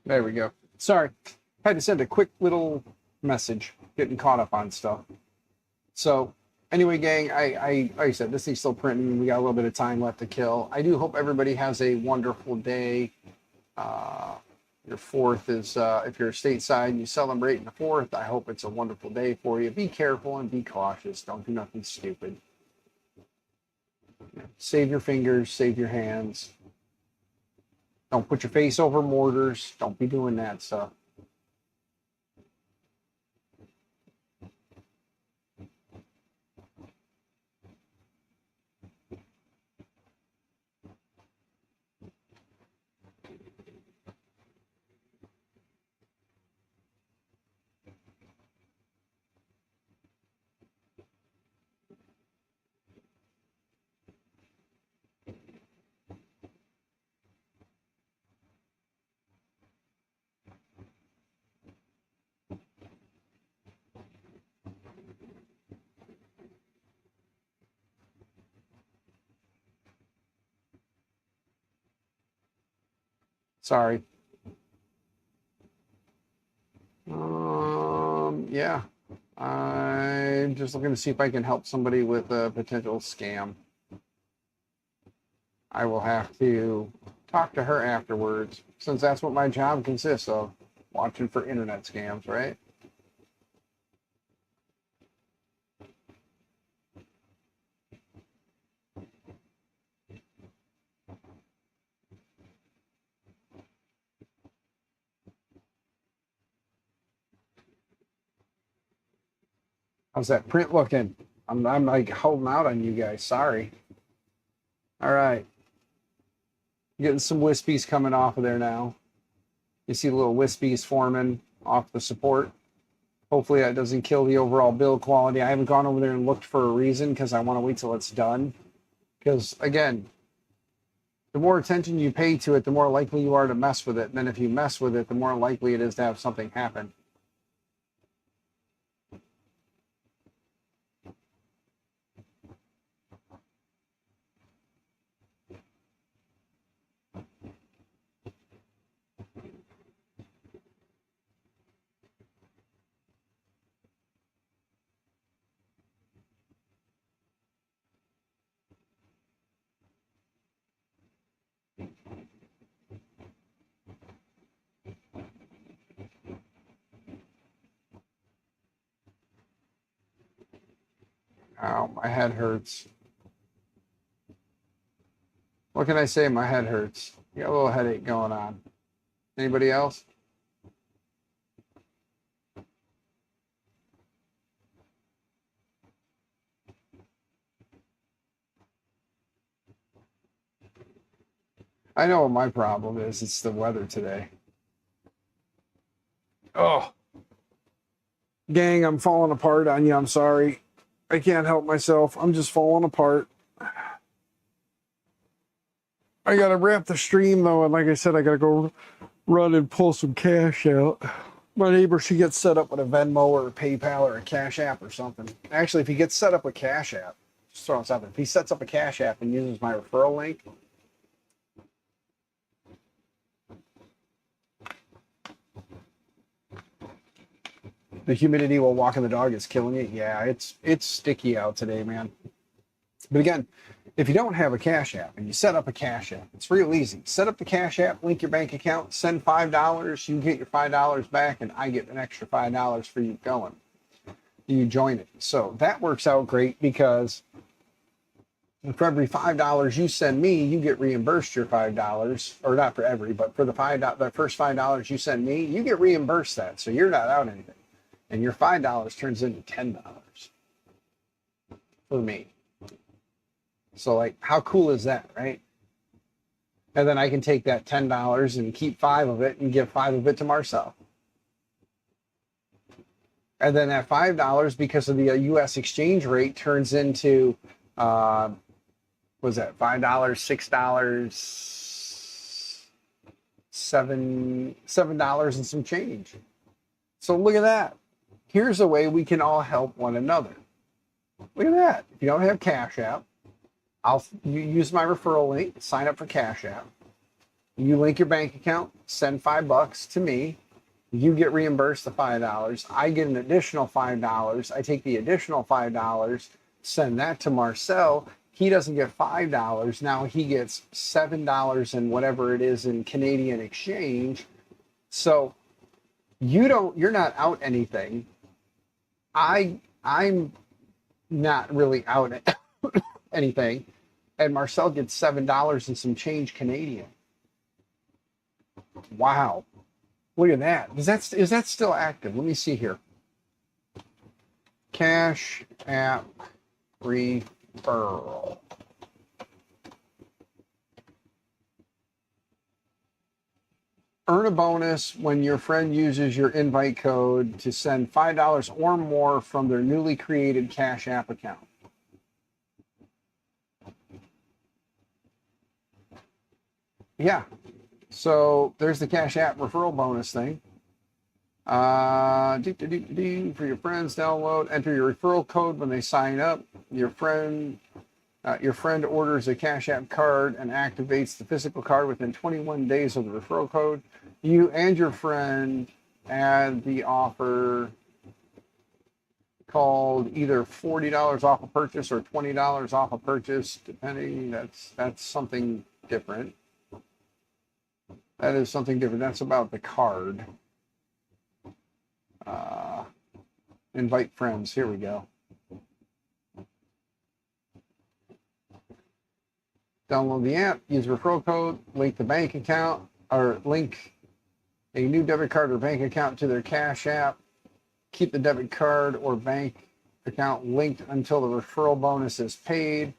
There we go. Sorry. Had to send a quick little message, getting caught up on stuff. So, anyway, gang, like I said, this thing's still printing. We got a little bit of time left to kill. I do hope everybody has a wonderful day. Your 4th is, if you're stateside and you celebrate the 4th, I hope it's a wonderful day for you. Be careful and be cautious. Don't do nothing stupid. Save your fingers, save your hands. Don't put your face over mortars. Don't be doing that stuff. Sorry. Yeah. I'm just looking to see if I can help somebody with a potential scam. I will have to talk to her afterwards, since that's what my job consists of, watching for internet scams, right? How's that print looking? I'm like holding out on you guys. Sorry. All right. Getting some wispies coming off of there now. You see little wispies forming off the support. Hopefully that doesn't kill the overall build quality. I haven't gone over there and looked for a reason because I want to wait till it's done. Because again, the more attention you pay to it, the more likely you are to mess with it. And then if you mess with it, the more likely it is to have something happen. Ow, my head hurts. What can I say? My head hurts. Got a little headache going on. Anybody else? I know what my problem is. It's the weather today. Oh, gang, I'm falling apart on you. I'm sorry. I can't help myself. I'm just falling apart. I got to wrap the stream, though. And like I said, I got to go run and pull some cash out. My neighbor, she gets set up with a Venmo or a PayPal or a Cash App or something. Actually, if he gets set up with Cash App, just throwing something. If he sets up a Cash App and uses my referral link, the humidity while walking the dog is killing you. Yeah, it's sticky out today, man. But again, if you don't have a Cash App and you set up a Cash App, it's real easy. Set up the Cash App, link your bank account, send $5. You get your $5 back, and I get an extra $5 for you going. You join it. So that works out great because for every $5 you send me, you get reimbursed your $5, or not for every, but for the first $5 you send me, you get reimbursed that. So you're not out anything. And your $5 turns into $10 for me. So, like, how cool is that, right? And then I can take that $10 and keep 5 of it and give 5 of it to Marcel. And then that $5, because of the U.S. exchange rate, turns into, what was that, $5, $6, $7 and some change. So look at that. Here's a way we can all help one another. Look at that. If you don't have Cash App, you use my referral link, sign up for Cash App. You link your bank account, send $5 to me. You get reimbursed the $5. I get an additional $5. I take the additional $5, send that to Marcel. He doesn't get $5. Now he gets $7 and whatever it is in Canadian exchange. So you're not out anything. I'm not really out anything. And Marcel gets $7 and some change Canadian. Wow. Look at that. Is that still active? Let me see here. Cash App referral. Earn a bonus when your friend uses your invite code to send $5 or more from their newly created Cash App account. Yeah. So there's the Cash App referral bonus thing. For your friends, download, enter your referral code when they sign up. Your friend orders a Cash App card and activates the physical card within 21 days of the referral code. You and your friend add the offer called either $40 off a purchase or $20 off a purchase, depending. That's something different. That is something different. That's about the card. Invite friends. Here we go. Download the app, use referral code, link the bank account, or link a new debit card or bank account to their Cash App. Keep the debit card or bank account linked until the referral bonus is paid.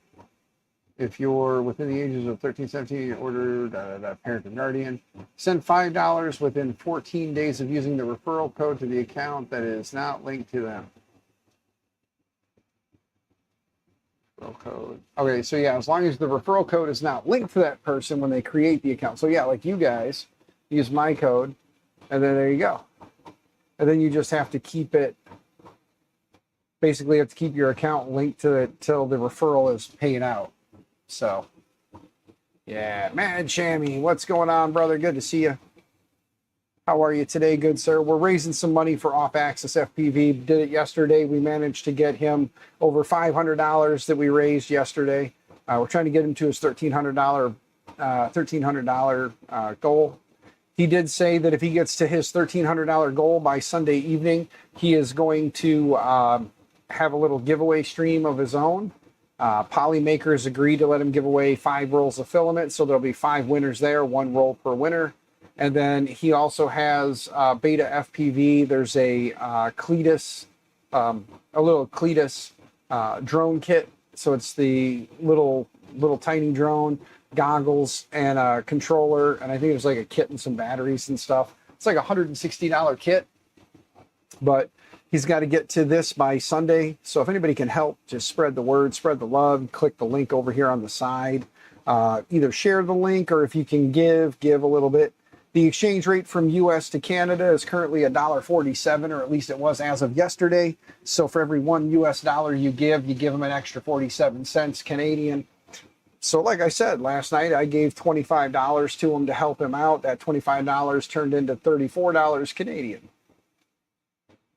If you're within the ages of 13, 17, order parent or guardian. Send $5 within 14 days of using the referral code to the account that is not linked to them. Referral code. Okay, so yeah, as long as the referral code is not linked to that person when they create the account. So yeah, like you guys, use my code, and then there you go. And then you just have to keep it, basically you have to keep your account linked to it till the referral is paid out. So, yeah, Mad Shammy, what's going on, brother? Good to see you. How are you today, good sir? We're raising some money for Off-Axis FPV. Did it yesterday. We managed to get him over $500 that we raised yesterday. We're trying to get him to his $1,300 goal. He did say that if he gets to his $1,300 goal by Sunday evening, he is going to have a little giveaway stream of his own. Polymakers agreed to let him give away 5 rolls of filament, so there'll be 5 winners there, 1 roll per winner. And then he also has Beta FPV. There's a Cletus, a little Cletus drone kit. So it's the little tiny drone goggles and a controller, and I think there's like a kit and some batteries and stuff. It's like a $160 kit, but he's got to get to this by Sunday. So if anybody can help, just spread the word, spread the love, click the link over here on the side. Either share the link, or if you can give a little bit. The exchange rate from US to Canada is currently $1.47, or at least it was as of yesterday. So for every $1 US you give them an extra 47 cents Canadian. So like I said, last night I gave $25 to him to help him out. That $25 turned into $34 Canadian.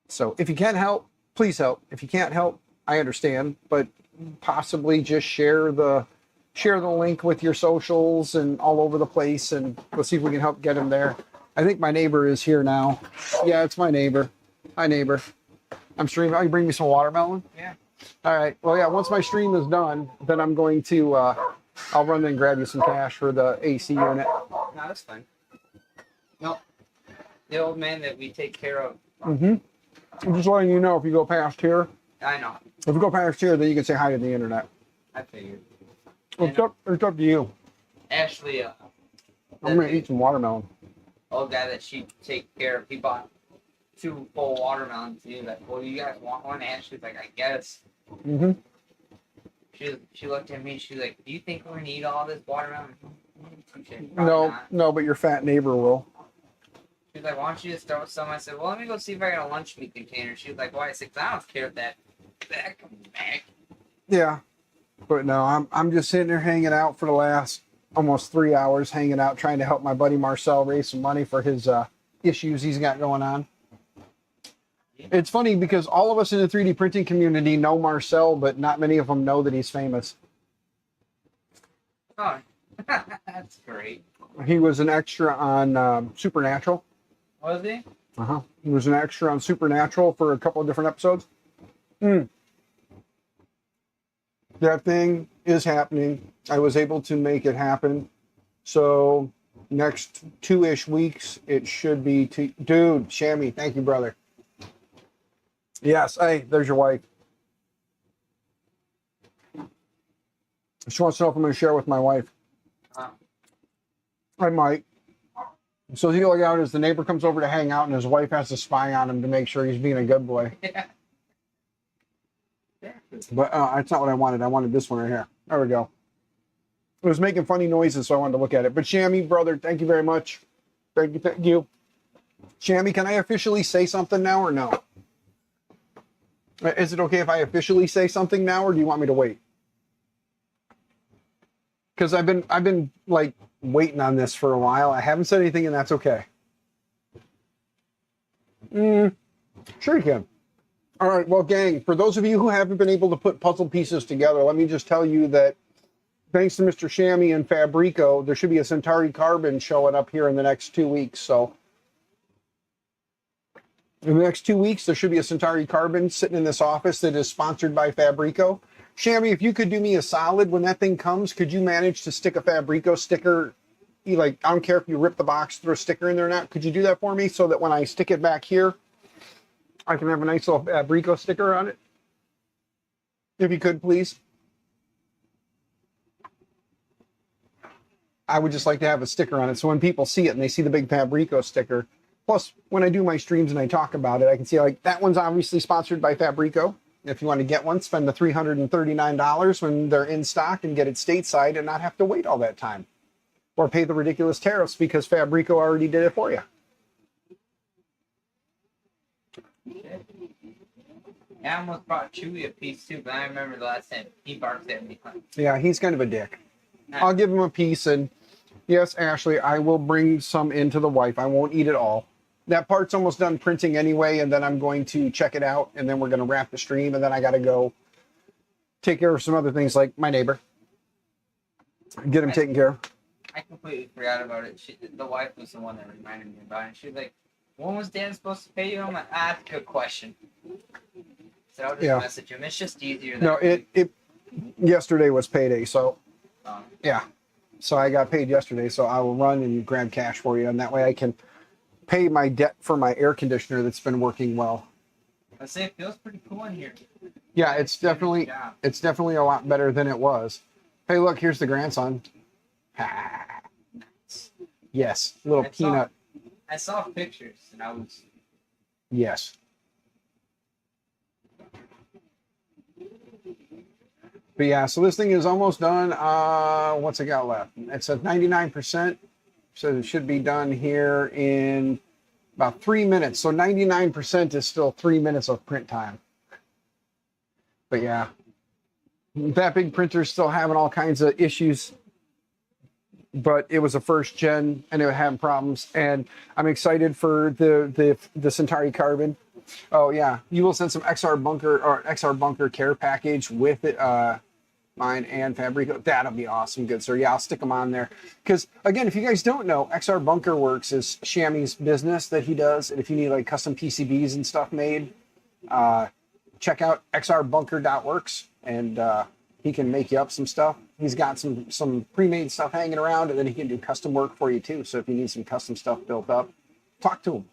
So if you can help, please help. If you can't help, I understand, but possibly just share the link with your socials and all over the place, and let's see if we can help get him there. I think my neighbor is here now. Yeah, it's my neighbor. Hi, neighbor. I'm streaming. Oh, you bring me some watermelon? Yeah. All right. Well, yeah, once my stream is done, then I'm going to, I'll run and grab you some cash for the AC unit. No, that's fine. No. The old man that we take care of. Mm-hmm. I'm just letting you know, if you go past here, I know. if you go past here, then you can say hi to the internet. I figured. It's up to you. Ashley, I'm going to eat some watermelon. old guy that she take care of, he bought 2 full watermelons. He was like, well, you guys want one? And she's like, I guess. Mm-hmm. She looked at me, she's like, do you think we're going to eat all this watermelon? No, but your fat neighbor will. She was like, why don't you just throw some? I said, well, let me go see if I got a lunch meat container. She was like, why? I said, 'cause I don't care if that comes back. Yeah, but no, I'm just sitting there hanging out for the last almost 3 hours, hanging out, trying to help my buddy Marcel raise some money for his issues he's got going on. It's funny because all of us in the 3D printing community know Marcel, but not many of them know that he's famous. Oh, that's great. He was an extra on Supernatural. Was he? Uh-huh. He was an extra on Supernatural for a couple of different episodes. That thing is happening. I was able to make it happen. So next 2-ish weeks, it should be... Dude, Shammy, thank you, brother. Yes, hey, there's your wife. She wants to know if I'm going to share with my wife. I might. So he'll look out as the neighbor comes over to hang out, and his wife has to spy on him to make sure he's being a good boy. Yeah. But that's not what I wanted. I wanted this one right here. There we go. It was making funny noises, so I wanted to look at it. But Shammy, brother, thank you very much. Thank you. Shammy, can I officially say something now or no? Is it okay if I officially say something now, or do you want me to wait? Because I've been like waiting on this for a while. I haven't said anything, and that's okay. Sure you can. All right, well, gang, for those of you who haven't been able to put puzzle pieces together, let me just tell you that thanks to Mr. Shammy and Fabrico, there should be a Centauri Carbon showing up here in the next 2 weeks. So in the next 2 weeks, there should be a Centauri Carbon sitting in this office that is sponsored by Fabrico. Shammy, if you could do me a solid when that thing comes, could you manage to stick a Fabrico sticker? Like, I don't care if you rip the box, throw a sticker in there or not. Could you do that for me so that when I stick it back here, I can have a nice little Fabrico sticker on it? If you could, please. I would just like to have a sticker on it so when people see it and they see the big Fabrico sticker. Plus, when I do my streams and I talk about it, I can see, like, that one's obviously sponsored by Fabrico. If you want to get one, spend the $339 when they're in stock and get it stateside and not have to wait all that time. Or pay the ridiculous tariffs because Fabrico already did it for you. I almost brought Chewy a piece too, but I remember the last time he barked at me. Yeah, he's kind of a dick. I'll give him a piece, and yes, Ashley, I will bring some into the wife. I won't eat it all. That part's almost done printing anyway, and then I'm going to check it out, and then we're going to wrap the stream, and then I got to go take care of some other things like my neighbor. Get him taken care of. I completely forgot about it. The wife was the one that reminded me about it. She was like, when was Dad supposed to pay you? I'm like, that's a good question. So I'll just message him. It's just easier. No, yesterday was payday, so yeah. So I got paid yesterday, so I will run and grab cash for you, and that way I can pay my debt for my air conditioner that's been working well. I say it feels pretty cool in here. Yeah, it's definitely a lot better than it was. Hey, look, here's the grandson. Yes, little peanut. I saw pictures and I was. Yes. But yeah, so this thing is almost done. What's it got left? It's at 99%. So it should be done here in about 3 minutes. So 99% is still 3 minutes of print time. But yeah, that big printer's still having all kinds of issues. But it was a first gen and it was having problems. And I'm excited for the Centauri Carbon. Oh yeah, you will send some XR bunker care package with it. Mine and Fabrico. That'll be awesome. Good, sir. Yeah, I'll stick them on there. Because, again, if you guys don't know, XR Bunker Works is Shammy's business that he does. And if you need, like, custom PCBs and stuff made, check out xrbunker.works, and he can make you up some stuff. He's got some pre-made stuff hanging around, and then he can do custom work for you, too. So if you need some custom stuff built up, talk to him.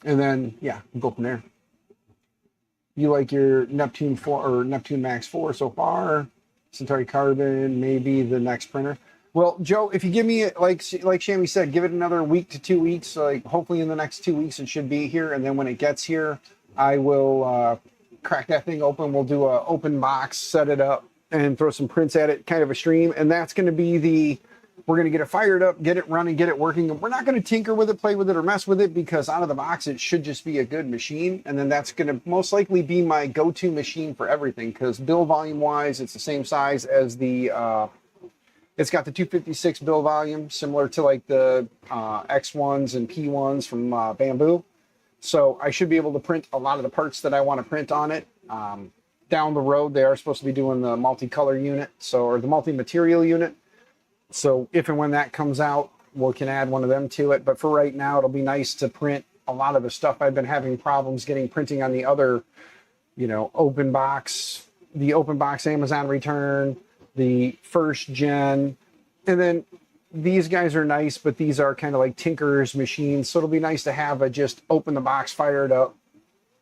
And then, yeah, we'll go from there. You like your Neptune 4 or Neptune Max 4 so far? Centauri Carbon, maybe the next printer. Well, Joe, if you give me, like Shammy said, give it another week to 2 weeks. Like hopefully in the next 2 weeks it should be here. And then when it gets here, I will crack that thing open. We'll do an open box, set it up, and throw some prints at it, kind of a stream. And that's going to be we're going to get it fired up, get it running, get it working. We're not going to tinker with it, play with it, or mess with it, because out of the box, it should just be a good machine. And then that's going to most likely be my go-to machine for everything, because build volume-wise, it's the same size as the, it's got the 256 build volume, similar to like the X1s and P1s from Bamboo. So I should be able to print a lot of the parts that I want to print on it. Down the road, they are supposed to be doing the multicolor unit, or the multi-material unit. So if and when that comes out, we can add one of them to it. But for right now, it'll be nice to print a lot of the stuff I've been having problems getting printing on the other, open box, the open box Amazon return, the first gen. And then these guys are nice, but these are kind of like tinkerer's machines. So it'll be nice to have a just open the box, fire it up,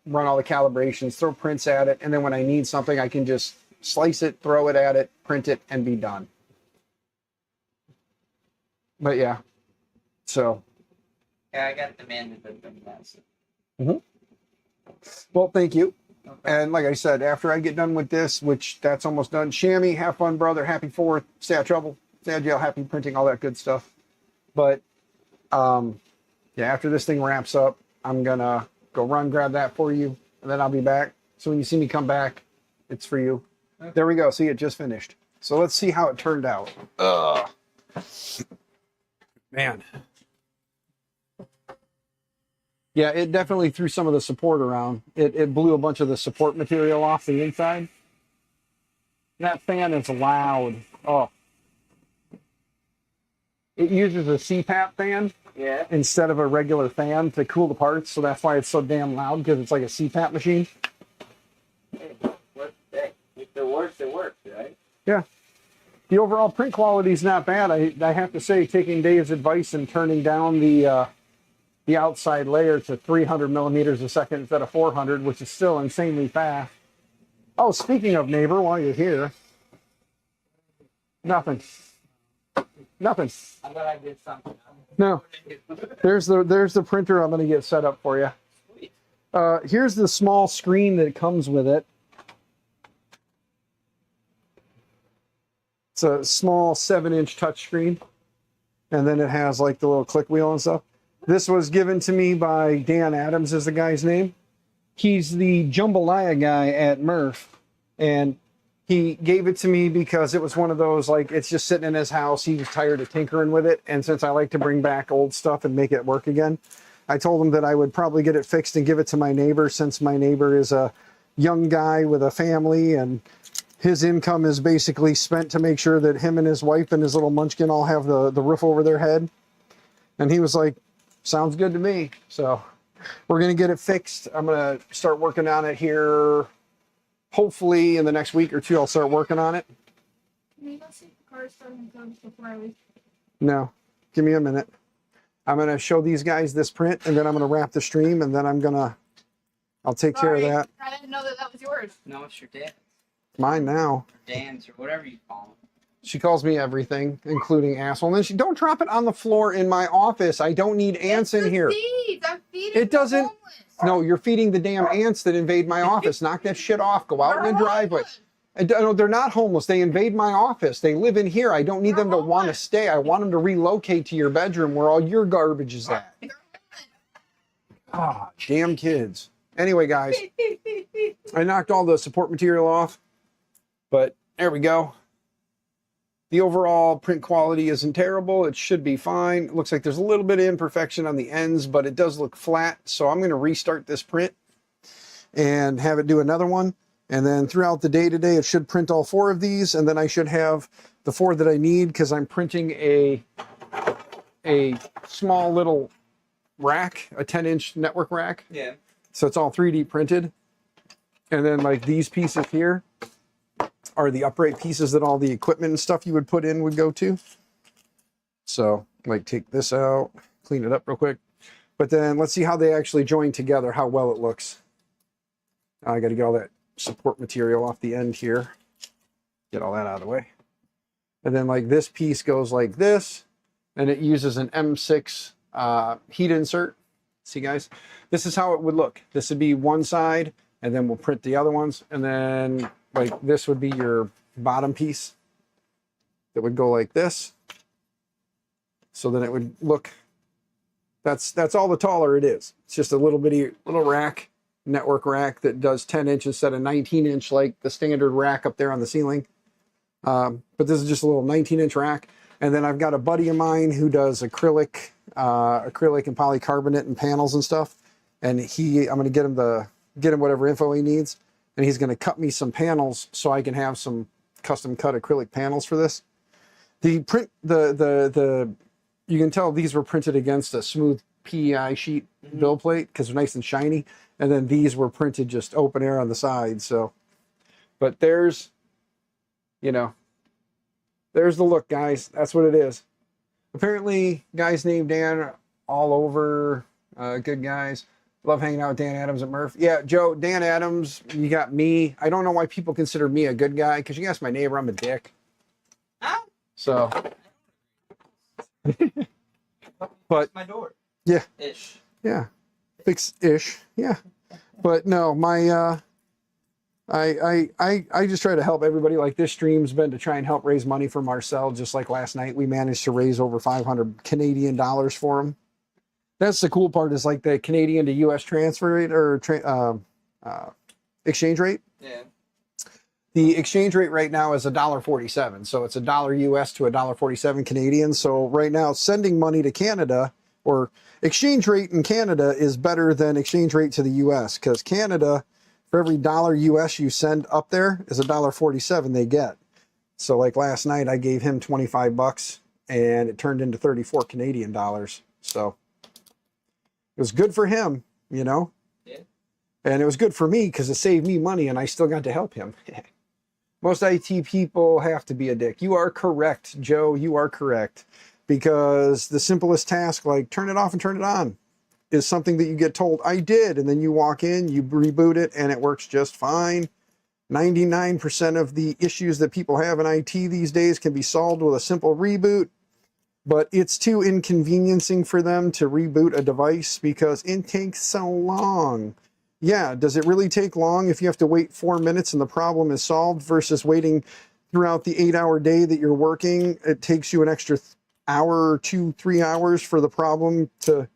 run all the calibrations, throw prints at it. And then when I need something, I can just slice it, throw it at it, print it, and be done. But yeah, so. Yeah, I got demanded of them last. Well, thank you. Okay. And like I said, after I get done with this, which that's almost done, Shammy, have fun, brother. Happy 4th. Stay out of trouble. Stay out of jail. Happy printing, all that good stuff. But yeah, after this thing wraps up, I'm going to go run, grab that for you, and then I'll be back. So when you see me come back, it's for you. Okay. There we go. See, it just finished. So let's see how it turned out. Ugh. Man. Yeah, it definitely threw some of the support around. It blew a bunch of the support material off the inside. That fan is loud. Oh. It uses a CPAP fan instead of a regular fan to cool the parts, so that's why it's so damn loud, because it's like a CPAP machine. Hey, if it works, right? Yeah. The overall print quality is not bad. I have to say, taking Dave's advice and turning down the outside layer to 300 millimeters a second instead of 400, which is still insanely fast. Oh, speaking of neighbor, while you're here, nothing. I thought I did something. No. There's the printer I'm going to get set up for you. Here's the small screen that comes with it. It's a small 7-inch touchscreen, and then it has like the little click wheel and stuff. This was given to me by Dan Adams, is the guy's name. He's the jambalaya guy at Murph, and he gave it to me because it was one of those, like, it's just sitting in his house. He was tired of tinkering with it, and since I like to bring back old stuff and make it work again, I told him that I would probably get it fixed and give it to my neighbor, since my neighbor is a young guy with a family, and his income is basically spent to make sure that him and his wife and his little munchkin all have the roof over their head. And he was like, sounds good to me. So we're going to get it fixed. I'm going to start working on it here. Hopefully in the next week or two, I'll start working on it. Can you go see if the car's starting to come before I leave? No, give me a minute. I'm going to show these guys this print, and then I'm going to wrap the stream, and then I'll take care of that. I didn't know that was yours. No, it's your dad. Mine now. Dan's or whatever you call him. She calls me everything, including asshole. And then she, don't drop it on the floor in my office. I don't need ants in here. Seeds. I'm feeding It doesn't. the homeless. No, you're feeding the damn ants that invade my office. Knock that shit off. Go out in the driveway. No, they're not homeless. They invade my office. They live in here. I don't need them to want to stay. I want them to relocate to your bedroom where all your garbage is at. Ah, damn kids. Anyway, guys, I knocked all the support material off, but there we go. The overall print quality isn't terrible. It should be fine. It looks like there's a little bit of imperfection on the ends, but it does look flat. So I'm going to restart this print and have it do another one. And then throughout the day today, it should print all 4 of these. And then I should have the 4 that I need because I'm printing a small little rack, a 10-inch network rack. Yeah. So it's all 3D printed. And then like these pieces here are the upright pieces that all the equipment and stuff you would put in would go to. So like take this out, clean it up real quick. But then let's see how they actually join together, how well it looks. I got to get all that support material off the end here. Get all that out of the way. And then like this piece goes like this, and it uses an M6 heat insert. See guys, this is how it would look. This would be one side, and then we'll print the other ones. And then like this would be your bottom piece that would go like this. So then it would look, that's all the taller it is. It's just a little bitty little rack, network rack that does 10 inch instead of 19 inch like the standard rack up there on the ceiling. But this is just a little 19-inch rack. And then I've got a buddy of mine who does acrylic and polycarbonate and panels and stuff. And I'm going to get him whatever info he needs. And he's going to cut me some panels so I can have some custom cut acrylic panels for this. The print, you can tell these were printed against a smooth PEI sheet bill plate because they're nice and shiny. And then these were printed just open air on the side. So, but there's, you know, there's the look, guys. That's what it is. Apparently, guys named Dan all over, good guys. Love hanging out with Dan Adams at Murph. Yeah, Joe, Dan Adams, you got me. I don't know why people consider me a good guy, because you ask my neighbor, I'm a dick. So. But my door. Yeah. Ish. Yeah. Fix-ish. Yeah. But no, my I just try to help everybody. Like this stream's been to try and help raise money for Marcel. Just like last night, we managed to raise over 500 Canadian dollars for him. That's the cool part, is like the Canadian to US transfer rate or exchange rate. Yeah. The exchange rate right now is $1.47. So it's $1 US to $1.47 Canadian. So right now sending money to Canada, or exchange rate in Canada, is better than exchange rate to the US, because Canada, for every $1 US you send up there is $1.47 they get. So like last night I gave him 25 bucks and it turned into 34 Canadian dollars. So it was good for him, you know? Yeah. And it was good for me because it saved me money and I still got to help him. Most IT people have to be a dick. You are correct, Joe. You are correct. Because the simplest task, like turn it off and turn it on, is something that you get told, I did. And then you walk in, you reboot it, and it works just fine. 99% of the issues that people have in IT these days can be solved with a simple reboot. But it's too inconveniencing for them to reboot a device because it takes so long. Yeah, does it really take long if you have to wait 4 minutes and the problem is solved, versus waiting throughout the 8-hour day that you're working? It takes you an extra hour or 2-3 hours for the problem to,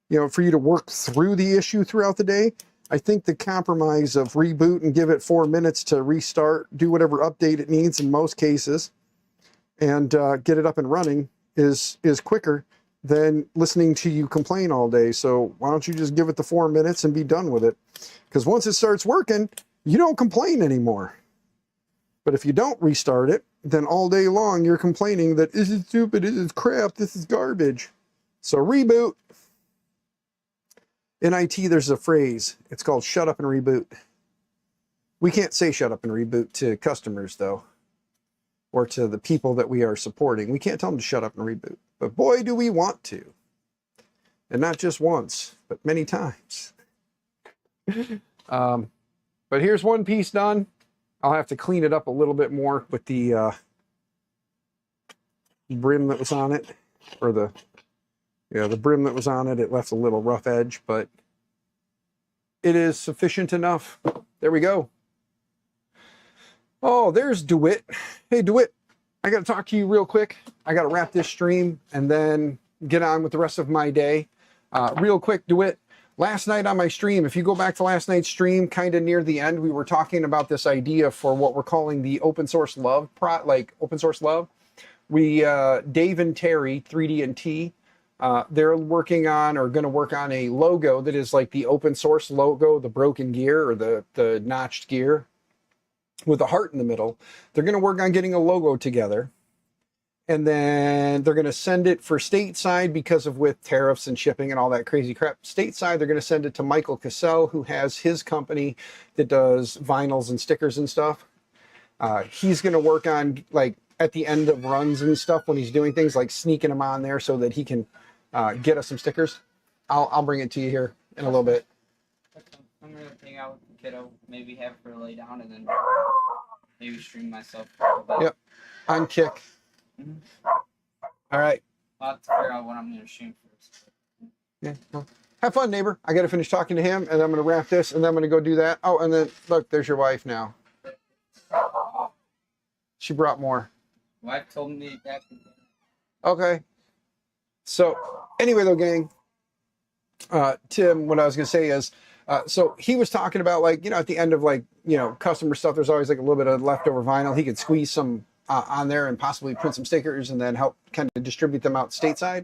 you know, for you to work through the issue throughout the day. I think the compromise of reboot and give it 4 minutes to restart, do whatever update it needs in most cases, and get it up and running is quicker than listening to you complain all day. So why don't you just give it the 4 minutes and be done with it? Because once it starts working, you don't complain anymore. But if you don't restart it, then all day long you're complaining that this is stupid, this is crap, this is garbage. So reboot. In IT, there's a phrase. It's called shut up and reboot. We can't say shut up and reboot to customers, though, or to the people that we are supporting. We can't tell them to shut up and reboot. But boy, do we want to. And not just once, but many times. But here's one piece done. I'll have to clean it up a little bit more with the brim that was on it, or the brim that was on it. It left a little rough edge, but it is sufficient enough. There we go. Oh, there's DeWitt. Hey, DeWitt, I got to talk to you real quick. I got to wrap this stream and then get on with the rest of my day. Real quick, DeWitt, last night on my stream, if you go back to last night's stream, kind of near the end, we were talking about this idea for what we're calling the open source love, open source love. We, Dave and Terry, 3D and T, they're working on or going to work on a logo that is like the open source logo, the broken gear or the notched gear with a heart in the middle. They're going to work on getting a logo together. And then they're going to send it for stateside because of with tariffs and shipping and all that crazy crap. Stateside, they're going to send it to Michael Cassell, who has his company that does vinyls and stickers and stuff. He's going to work on, like, at the end of runs and stuff when he's doing things, like sneaking them on there so that he can get us some stickers. I'll bring it to you here in a little bit. I'm going to hang out with the kiddo, maybe have her lay down, and then maybe stream myself. Yep, on Kick. Mm-hmm. All right. I'll have to figure out what I'm going to stream first. Yeah. Well, have fun, neighbor. I got to finish talking to him, and then I'm going to wrap this, and then I'm going to go do that. Oh, and then, look, there's your wife now. She brought more. Wife told me that. Okay. So, anyway, though, gang, Tim, what I was going to say is, so he was talking about, like, at the end of, like, customer stuff, there's always, like, a little bit of leftover vinyl. He could squeeze some on there and possibly print some stickers and then help kind of distribute them out stateside.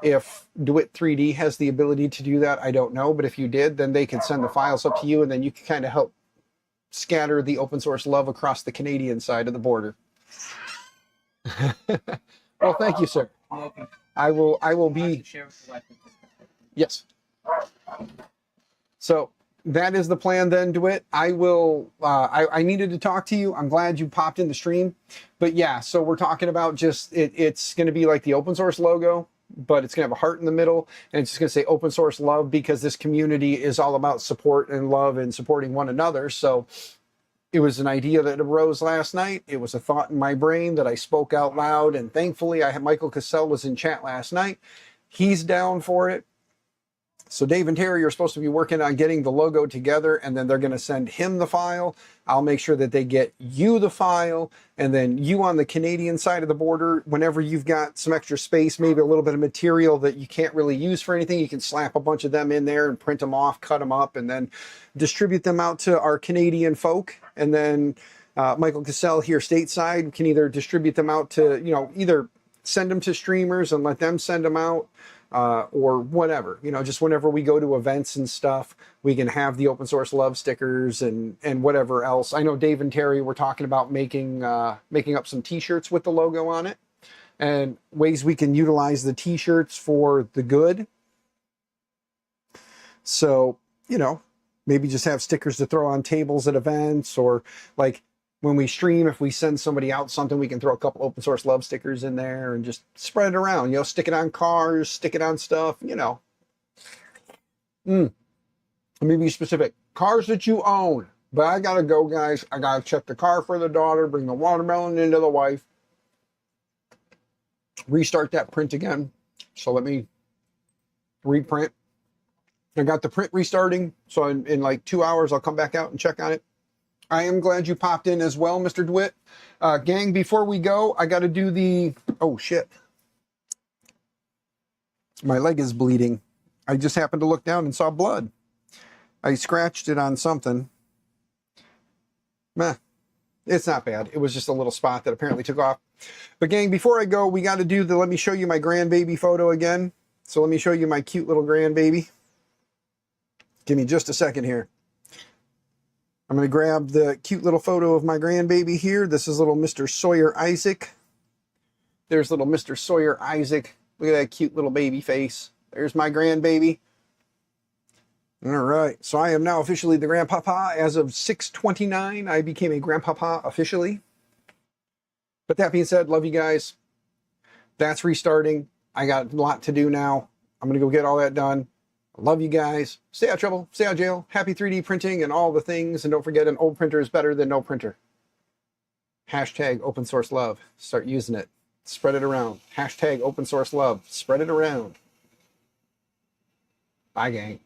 If DeWitt 3D has the ability to do that, I don't know. But if you did, then they could send the files up to you, and then you can kind of help scatter the open source love across the Canadian side of the border. Well, thank you, sir. Welcome. I will be. Yes. So that is the plan then, DeWitt. I will, I needed to talk to you. I'm glad you popped in the stream. But yeah, so we're talking about just, it's going to be like the open source logo, but it's going to have a heart in the middle, and it's just going to say open source love because this community is all about support and love and supporting one another. So it was an idea that arose last night. It was a thought in my brain that I spoke out loud, and thankfully Michael Cassell was in chat last night. He's down for it. So Dave and Terry are supposed to be working on getting the logo together, and then they're going to send him the file. I'll make sure that they get you the file, and then you on the Canadian side of the border, whenever you've got some extra space, maybe a little bit of material that you can't really use for anything, you can slap a bunch of them in there and print them off, cut them up, and then distribute them out to our Canadian folk. And then Michael Cassell here stateside can either distribute them out to, either send them to streamers and let them send them out, or whatever, just whenever we go to events and stuff, we can have the open source love stickers and whatever else. I know Dave and Terry were talking about making up some t-shirts with the logo on it, and ways we can utilize the t-shirts for the good. So, maybe just have stickers to throw on tables at events, or like when we stream, if we send somebody out something, we can throw a couple open source love stickers in there and just spread it around, stick it on cars, stick it on stuff, Let me be specific. Cars that you own. But I gotta go, guys. I gotta check the car for the daughter, bring the watermelon into the wife, restart that print again. So let me reprint. I got the print restarting. So in like 2 hours, I'll come back out and check on it. I am glad you popped in as well, Mr. DeWitt. Gang, before we go, I got to do the... Oh, shit. My leg is bleeding. I just happened to look down and saw blood. I scratched it on something. Meh. It's not bad. It was just a little spot that apparently took off. But gang, before I go, we got to do the... Let me show you my grandbaby photo again. So let me show you my cute little grandbaby. Give me just a second here. I'm going to grab the cute little photo of my grandbaby here. This is little Mr. Sawyer Isaac. There's little Mr. Sawyer Isaac. Look at that cute little baby face. There's my grandbaby. All right. So I am now officially the grandpapa. As of 6/29, I became a grandpapa officially. But that being said, love you guys. That's restarting. I got a lot to do now. I'm going to go get all that done. Love you guys. Stay out of trouble. Stay out of jail. Happy 3D printing and all the things. And don't forget, an old printer is better than no printer. Hashtag open source love. Start using it. Spread it around. Hashtag open source love. Spread it around. Bye, gang.